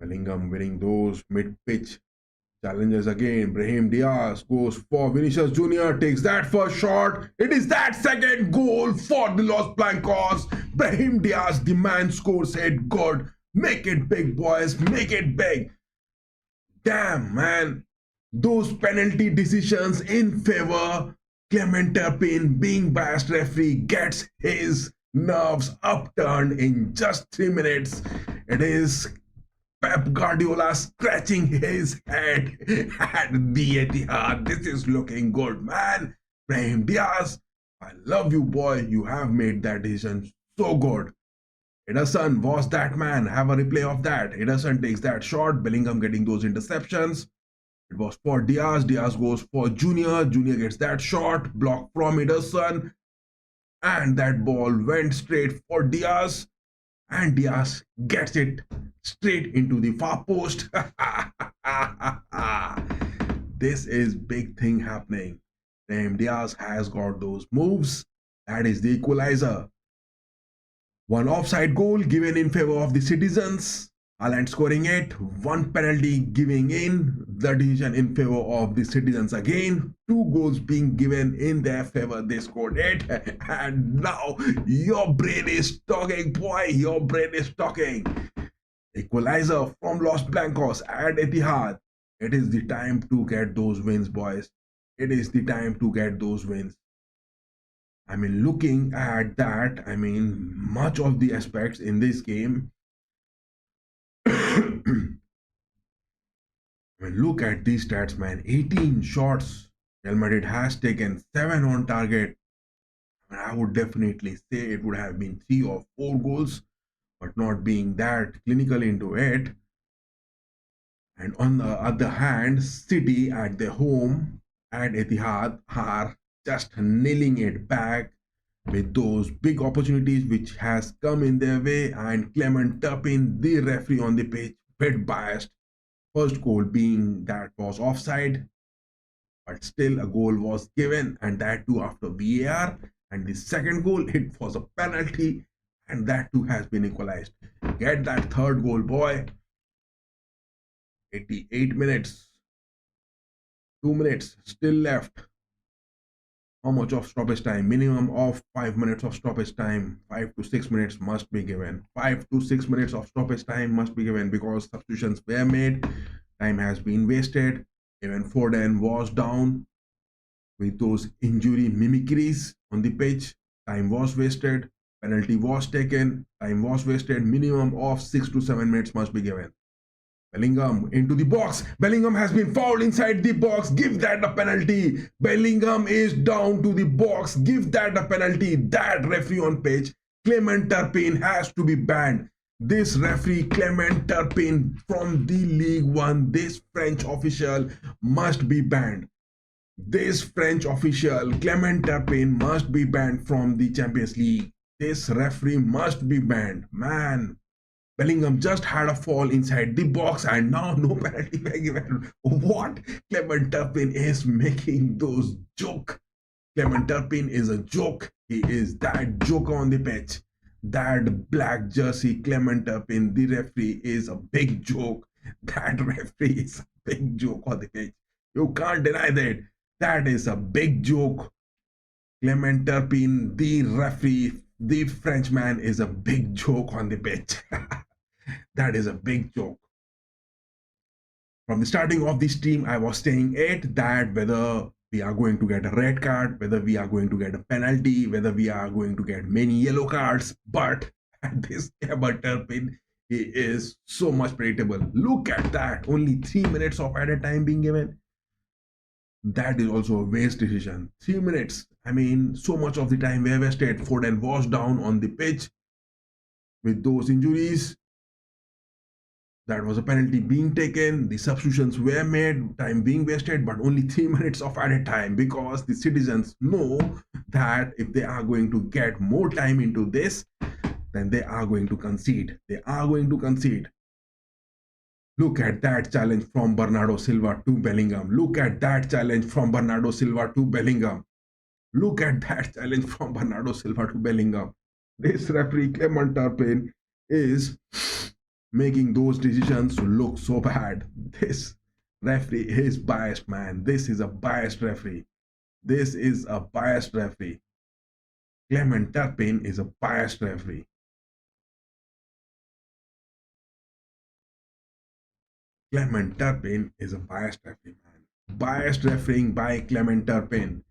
Bellingham winning those mid-pitch challenges again. Brahim Diaz goes for Vinicius Jr. Takes that first shot. It is that second goal for the Los Blancos. Brahim Diaz, the man, scores it good. Make it big, boys. Make it big. Damn, man. Those penalty decisions in favor Clement Turpin, being biased referee, gets his nerves upturned in just 3 minutes. It is Pep Guardiola scratching his head at the Etihad. This is looking good, man. Brahim Diaz, I love you, boy. You have made that decision so good. Ederson was that man. Have a replay of that. Ederson takes that shot. Bellingham getting those interceptions. It was for Diaz. Diaz goes for Junior. Junior gets that shot. Blocked from Ederson. And that ball went straight for Diaz. And Diaz gets it straight into the far post. This is big thing happening. Brahim Diaz has got those moves. That is the equalizer. One offside goal given in favor of the citizens. Haaland scoring it. One penalty giving in. The decision in favor of the citizens again. Two goals being given in their favor. They scored it. And now your brain is talking, boy. Your brain is talking. Equalizer from Los Blancos at Etihad. It is the time to get those wins, boys. It is the time to get those wins. I mean, looking at that, I mean, much of the aspects in this game. I mean, look at these stats, man. 18 shots. Real Madrid has taken 7 on target. I mean, I would definitely say it would have been 3 or 4 goals, but not being that clinical into it. And on the other hand, City at their home at Etihad are just nailing it back with those big opportunities which has come in their way. And Clement Turpin, the referee on the pitch, bit biased. First goal being that was offside, but still a goal was given, and that too after VAR. And the second goal, it was a penalty, and that too has been equalized. Get that third goal, boy. 88 minutes. 2 minutes still left. How much of stoppage time? Minimum of 5 minutes of stoppage time. 5 to 6 minutes must be given. 5 to 6 minutes of stoppage time must be given because substitutions were made. Time has been wasted. Even Foden was down with those injury mimicries on the pitch. Time was wasted. Penalty was taken. Time was wasted. Minimum of 6 to 7 minutes must be given. Bellingham into the box. Bellingham has been fouled inside the box. Give that a penalty. Bellingham is down to the box. Give that a penalty. That referee on pitch, Clement Turpin, has to be banned. This referee, Clement Turpin from the League One, this French official must be banned. This French official, Clement Turpin, must be banned from the Champions League. This referee must be banned. Man, Bellingham just had a fall inside the box and now no penalty given. What? Clement Turpin is making those joke. Clement Turpin is a joke. He is that joker on the pitch. That black jersey Clement Turpin, the referee, is a big joke. That referee is a big joke on the pitch. You can't deny that. That is a big joke. Clement Turpin, the referee, the Frenchman, is a big joke on the pitch. That is a big joke. From the starting of this team, I was saying it that whether we are going to get a red card, whether we are going to get a penalty, whether we are going to get many yellow cards, but at this Clement Turpin, he is so much predictable. Look at that, only 3 minutes of added time being given. That is also a waste decision. 3 minutes. I mean, so much of the time were wasted. Foden was down on the pitch with those injuries. That was a penalty being taken. The substitutions were made, time being wasted, but only 3 minutes of added time because the citizens know that if they are going to get more time into this, then they are going to concede. They are going to concede. Look at that challenge from Bernardo Silva to Bellingham. Look at that challenge from Bernardo Silva to Bellingham. Look at that challenge from Bernardo Silva to Bellingham. This referee, Clement Turpin, is making those decisions look so bad. This referee is biased, man. This is a biased referee. This is a biased referee. Clement Turpin is a biased referee. Clement Turpin is a biased referee, man. Biased refereeing by Clement Turpin.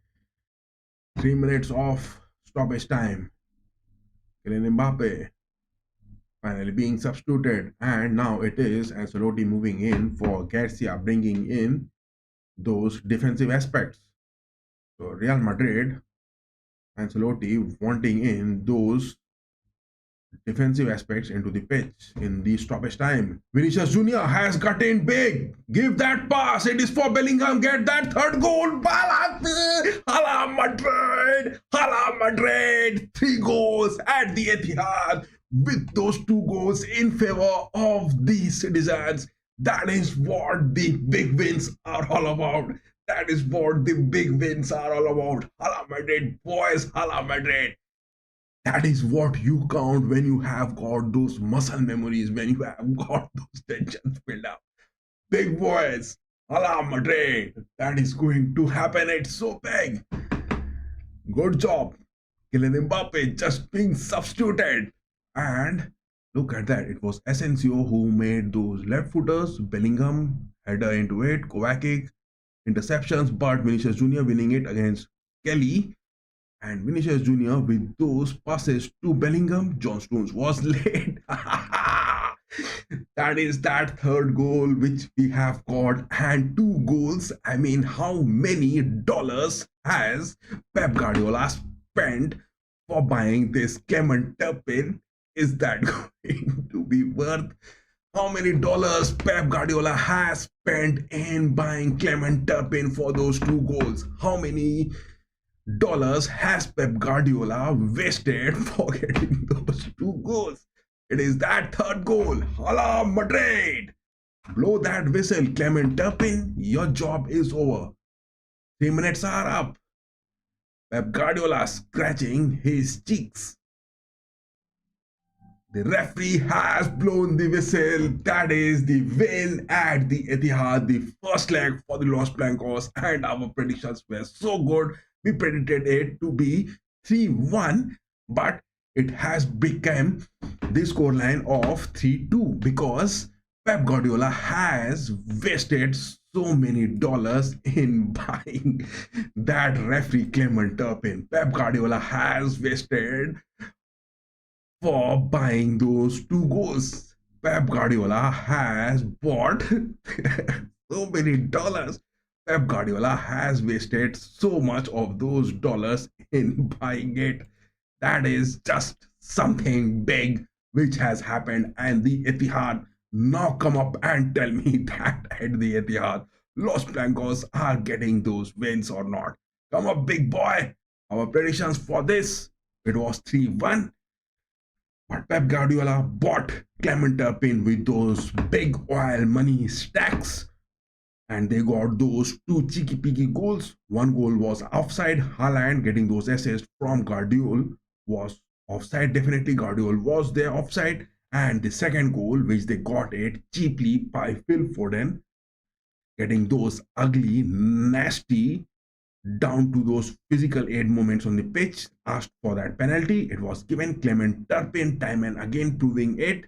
3 minutes of stoppage time. Kylian Mbappe finally being substituted, and now it is Ancelotti moving in for Garcia, bringing in those defensive aspects. So Real Madrid, Ancelotti wanting in those defensive aspects into the pitch in the stoppage time. Vinicius Jr. has got in big. Give that pass. It is for Bellingham. Get that third goal. Hala Madrid. Hala Madrid. 3 goals at the Etihad. With those 2 goals in favor of the citizens. That is what the big wins are all about. That is what the big wins are all about. Hala Madrid, boys. Hala Madrid. That is what you count when you have got those muscle memories, when you have got those tensions built up. Big boys, Hala Madrid, that is going to happen. It's so big. Good job. Kylian Mbappe just being substituted. And look at that. It was Asensio who made those left footers. Bellingham header into it. Kovacic interceptions, but Vinicius Jr. winning it against Kelly. And Vinicius Jr. with those passes to Bellingham. John Stones was late. That is that third goal which we have got, and 2 goals. I mean, how many dollars has Pep Guardiola spent for buying this Clement Turpin? Is that going to be worth? How many dollars Pep Guardiola has spent in buying Clement Turpin for those 2 goals? How many dollars has Pep Guardiola wasted for getting those 2 goals? It is that third goal. Hala Madrid! Blow that whistle, Clement Turpin. Your job is over. 3 minutes are up. Pep Guardiola scratching his cheeks. The referee has blown the whistle. That is the win at the Etihad, the first leg for the Los Blancos, and our predictions were so good. We predicted it to be 3-1, but it has become the scoreline of 3-2 because Pep Guardiola has wasted so many dollars in buying that referee Clement Turpin. Pep Guardiola has wasted for buying those 2 goals. Pep Guardiola has bought so many dollars. Pep Guardiola has wasted so much of those dollars in buying it. That is just something big which has happened, and the Etihad now come up and tell me that at the Etihad, Los Blancos are getting those wins or not. Come up, big boy. Our predictions for this, it was 3-1. But Pep Guardiola bought Clement Turpin with those big oil money stacks, and they got those 2 cheeky-peeky goals. 1 goal was offside. Haaland getting those assists from Guardiola was offside. Definitely Guardiola was there offside. And the second goal, which they got it cheaply by Phil Foden, getting those ugly, nasty, down to those physical aid moments on the pitch, asked for that penalty. It was given. Clement Turpin time and again proving it,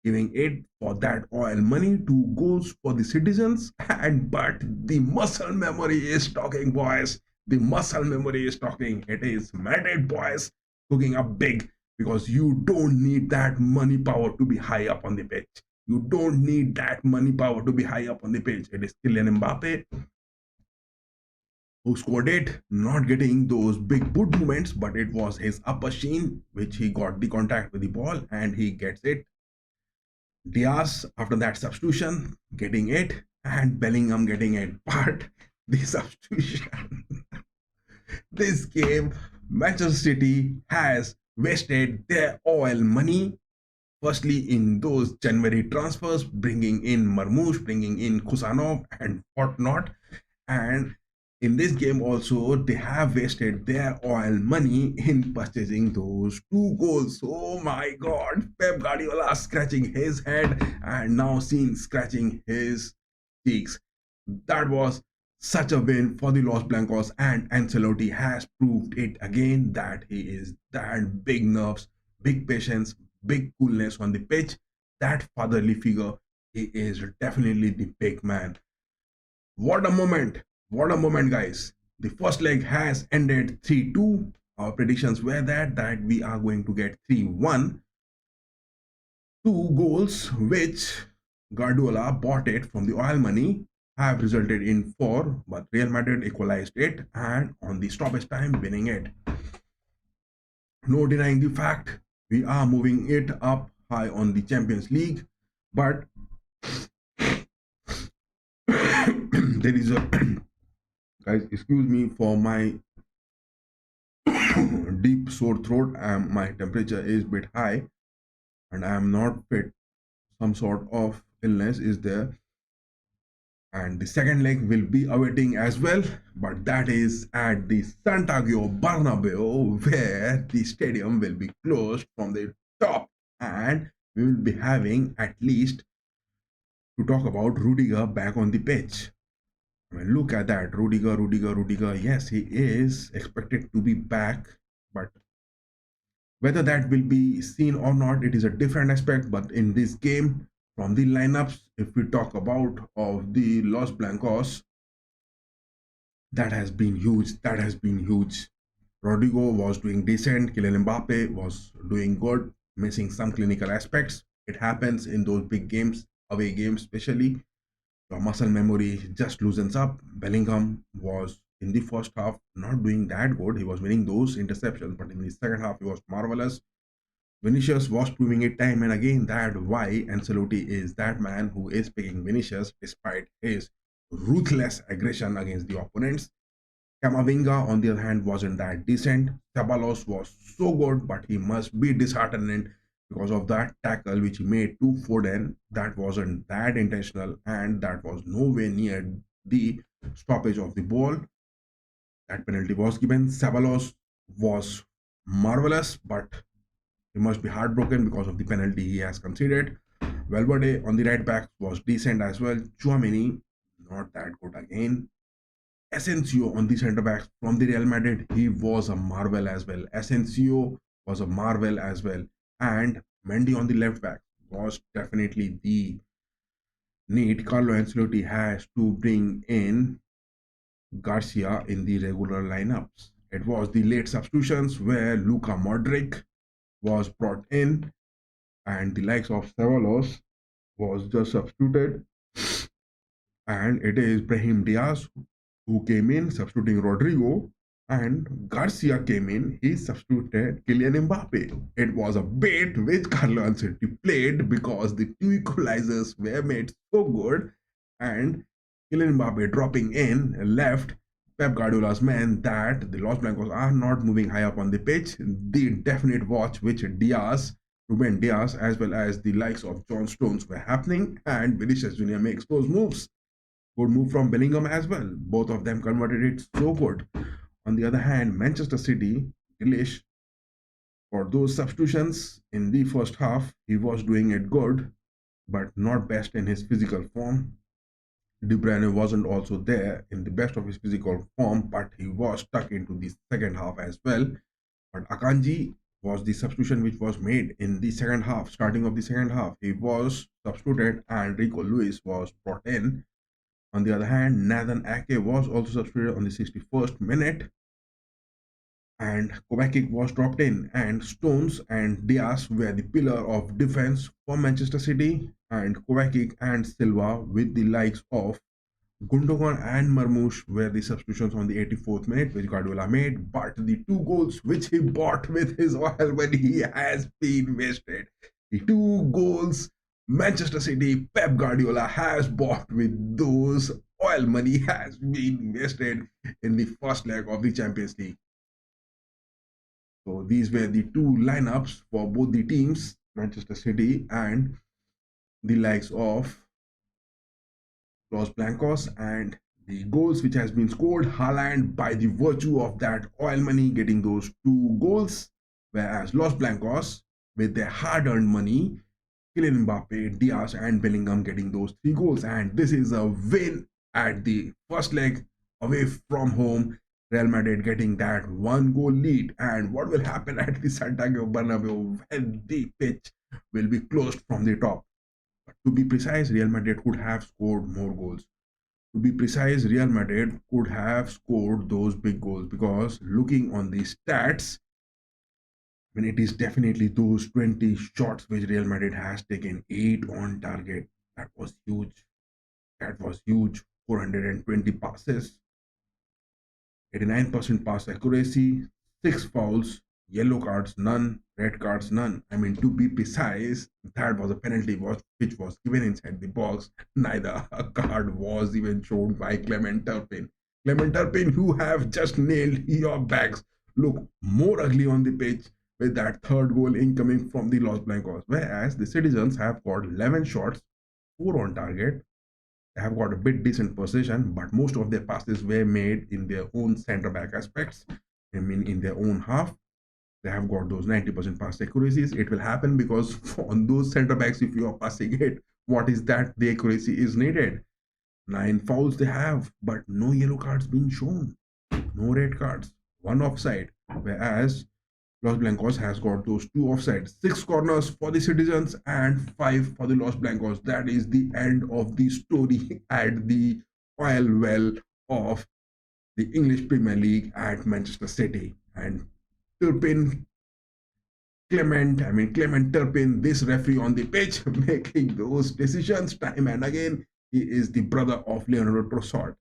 giving it for that oil money. 2 goals for the citizens. And but the muscle memory is talking, boys. The muscle memory is talking. It is Madrid boys cooking up big, because you don't need that money power to be high up on the pitch. You don't need that money power to be high up on the pitch. It is Kylian Mbappe who scored it, not getting those big boot movements, but it was his upper shin which he got the contact with the ball, and he gets it. Diaz, after that substitution, getting it, and Bellingham getting it. But the substitution, this game, Manchester City has wasted their oil money. Firstly, in those January transfers, bringing in Marmoush, bringing in Kusanov, and whatnot. And in this game also, they have wasted their oil money in purchasing those 2 goals. Oh my God, Pep Guardiola scratching his head and now seen scratching his cheeks. That was such a win for the Los Blancos, and Ancelotti has proved it again that he is that big nerves, big patience, big coolness on the pitch, that fatherly figure. He is definitely the big man. What a moment! What a moment, guys. The first leg has ended 3-2. Our predictions were that we are going to get 3-1. 2 goals which Guardiola bought it from the oil money have resulted in 4, but Real Madrid equalized it and on the stoppage time winning it. No denying the fact We are moving it up high on the Champions League, but there is a guys, excuse me for my deep sore throat. My temperature is a bit high and I am not fit. Some sort of illness is there, and the second leg will be awaiting as well, but that is at the Santiago Bernabeu, where the stadium will be closed from the top, and we will be having at least to talk about Rudiger back on the pitch. I mean, look at that, Rudiger. Yes, he is expected to be back, but whether that will be seen or not, it is a different aspect. But in this game, from the lineups, if we talk about of the Los Blancos, that has been huge. That has been huge. Rodrigo was doing decent. Kylian Mbappe was doing good, missing some clinical aspects. It happens in those big games, away games especially. Your muscle memory just loosens up. Bellingham was in the first half not doing that good. He was winning those interceptions, but in the second half he was marvelous. Vinicius was proving it time and again that why Ancelotti is that man who is picking Vinicius despite his ruthless aggression against the opponents. Camavinga, on the other hand, wasn't that decent. Ceballos was so good, but he must be disheartened because of that tackle which he made to Foden. That wasn't that intentional, and that was nowhere near the stoppage of the ball. That penalty was given. Ceballos was marvelous, but he must be heartbroken because of the penalty he has conceded. Valverde on the right back was decent as well. Chouameni, not that good again. Asensio on the centre backs from the Real Madrid, he was a marvel as well. Asensio was a marvel as well. And Mendy on the left back was definitely the need. Carlo Ancelotti has to bring in Garcia in the regular lineups. It was the late substitutions where Luka Modric was brought in and the likes of Ceballos was just substituted, and it is Brahim Diaz who came in substituting Rodrigo, and Garcia came in. He substituted Kylian Mbappe. It was a bait which Carlo Ancelotti played because the two equalizers were made so good, and Kylian Mbappe dropping in left Pep Guardiola's man that the Los Blancos are not moving high up on the pitch. The definite watch which Ruben Diaz, as well as the likes of John Stones were happening, and Vinicius Jr. makes those moves. Good move from Bellingham as well. Both of them converted it so good. On the other hand, Manchester City, Grealish, for those substitutions in the first half, he was doing it good, but not best in his physical form. De Bruyne wasn't also there in the best of his physical form, but he was stuck into the second half as well. But Akanji was the substitution which was made in the second half, starting of the second half. He was substituted and Rico Lewis was brought in. On the other hand, Nathan Ake was also substituted on the 61st minute, and Kovacic was dropped in, and Stones and Diaz were the pillar of defense for Manchester City, and Kovacic and Silva with the likes of Gundogan and Marmoush were the substitutions on the 84th minute, which Guardiola made. But the two goals which he bought with his oil money, he has been wasted. The two goals Manchester City Pep Guardiola has bought with those oil money has been wasted in the first leg of the Champions League. So these were the two lineups for both the teams, Manchester City and the likes of Los Blancos, and the goals which has been scored, Haaland by the virtue of that oil money getting those two goals, whereas Los Blancos with their hard-earned money, Kylian Mbappe, Diaz and Bellingham getting those three goals, and this is a win at the first leg away from home. Real Madrid getting that one goal lead, and what will happen at the Santiago Bernabeu when the pitch will be closed from the top? To be precise, Real Madrid could have scored more goals. To be precise, Real Madrid could have scored those big goals because looking on the stats, when it is definitely those 20 shots which Real Madrid has taken, 8 on target. That was huge. That was huge. 420 passes, 89% pass accuracy, 6 fouls, Yellow cards, none. Red cards, none. I mean, to be precise, that was a penalty which was given inside the box. Neither a card was even shown by Clement Turpin. Clement Turpin, who have just nailed your backs, look more ugly on the pitch with that third goal incoming from the Los Blancos. Whereas the Citizens have got 11 shots, 4 on target. They have got a bit decent position, but most of their passes were made in their own centre back aspects. I mean, in their own half. They have got those 90% pass accuracies. It will happen because on those center backs, if you are passing it, what is that? The accuracy is needed. 9 fouls they have, but no yellow cards being shown, no red cards, one offside. Whereas Los Blancos has got those 2 offsides, 6 corners for the Citizens and 5 for the Los Blancos. That is the end of the story at the oil well of the English Premier League at Manchester City. And Turpin Clement Turpin, this referee on the pitch, making those decisions time and again. He is the brother of Leonardo Trossard.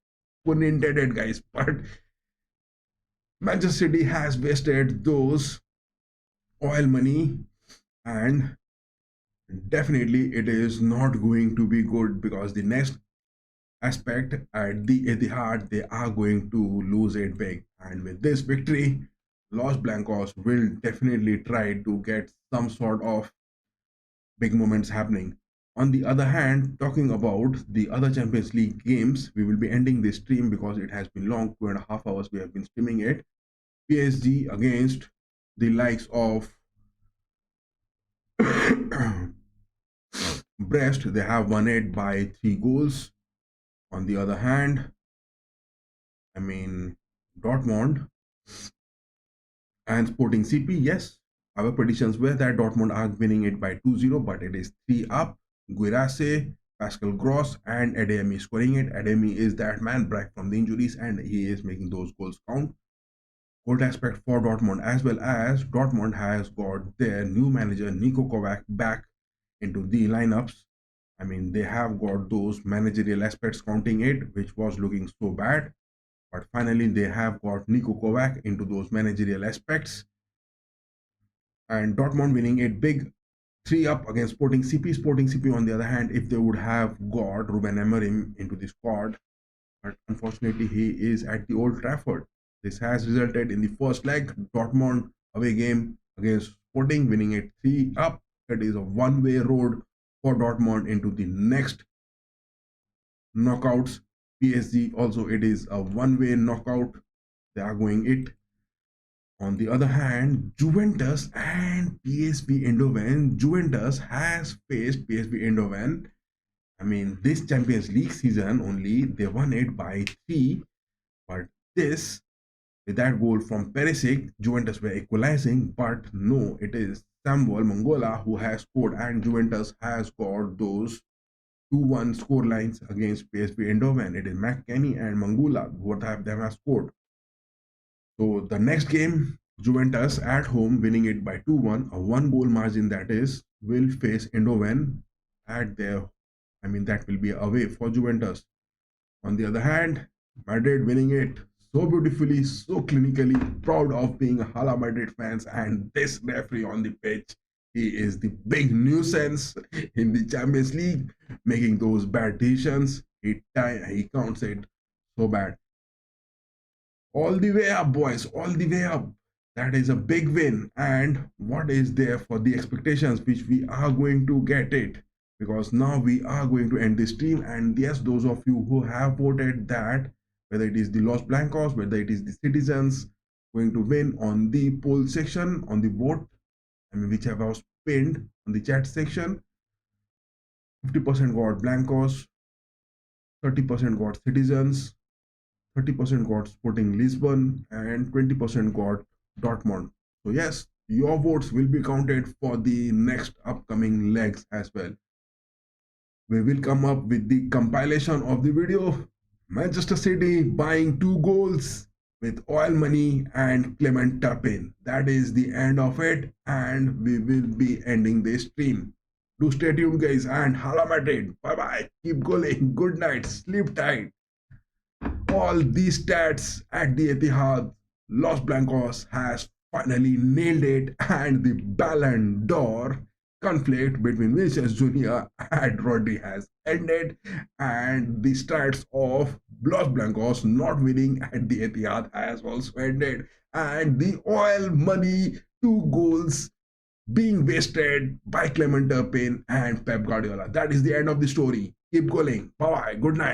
Pun intended, guys, but Manchester City has wasted those oil money, and definitely it is not going to be good because the next aspect at the Etihad, they are going to lose it big. And with this victory, Los Blancos will definitely try to get some sort of big moments happening. On the other hand, talking about the other Champions League games, we will be ending this stream because it has been long, 2.5 hours we have been streaming it. PSG against the likes of Brest, they have won it by 3 goals. On the other hand, Dortmund and Sporting CP, yes, our predictions were that Dortmund are winning it by 2-0, but it is 3 up. Guirassy, Pascal Gross, and Adeyemi scoring it. Adeyemi is that man back from the injuries, and he is making those goals count. Good aspect for Dortmund, as well as Dortmund has got their new manager Niko Kovac back into the lineups. They have got those managerial aspects counting it, which was looking so bad. But finally, they have got Niko Kovac into those managerial aspects. And Dortmund winning it big, 3 up against Sporting CP. Sporting CP, on the other hand, if they would have got Ruben Amorim into the squad, but unfortunately, he is at the Old Trafford. This has resulted in the first leg, Dortmund away game against Sporting, winning it 3 up. It is a one-way road for Dortmund into the next knockouts. PSG also, it is a one-way knockout. They are going it. On the other hand, Juventus and PSV Eindhoven. Juventus has faced PSV Eindhoven. This Champions League season only, they won it by 3. But this, with that goal from Perisic, Juventus were equalizing. But no, it is Samuel Mongola who has scored, and Juventus has got those 2-1 score lines against PSV Eindhoven. It is McKennie and Mangula who have scored. So the next game, Juventus at home winning it by 2-1, a 1-goal margin, that is, will face Eindhoven at their, that will be away for Juventus. On the other hand, Madrid winning it so beautifully, so clinically, proud of being Hala Madrid fans, and this referee on the pitch, he is the big nuisance in the Champions League, making those bad decisions. He counts it so bad. All the way up, boys, all the way up. That is a big win. And what is there for the expectations, which we are going to get it? Because now we are going to end this stream. And yes, those of you who have voted that, whether it is the Los Blancos, whether it is the Citizens going to win on the poll section, on the vote, whichever was pinned on the chat section, 50% got Blancos, 30% got Citizens, 30% got Sporting Lisbon, and 20% got Dortmund. So yes, your votes will be counted for the next upcoming legs as well. We will come up with the compilation of the video. Manchester City buying 2 goals with oil money and Clement Turpin. That is the end of it, and we will be ending this stream. Do stay tuned, guys, and Hala Madrid. Bye bye. Keep going. Good night. Sleep tight. All these stats at the Etihad, Los Blancos has finally nailed it, and the Ballon d'Or conflict between Vinicius Jr. and Rodri has ended, and the stats of Los Blancos not winning at the Etihad has also ended, and the oil money, 2 goals being wasted by Clement Turpin and Pep Guardiola. That is the end of the story. Keep going. Bye bye. Good night.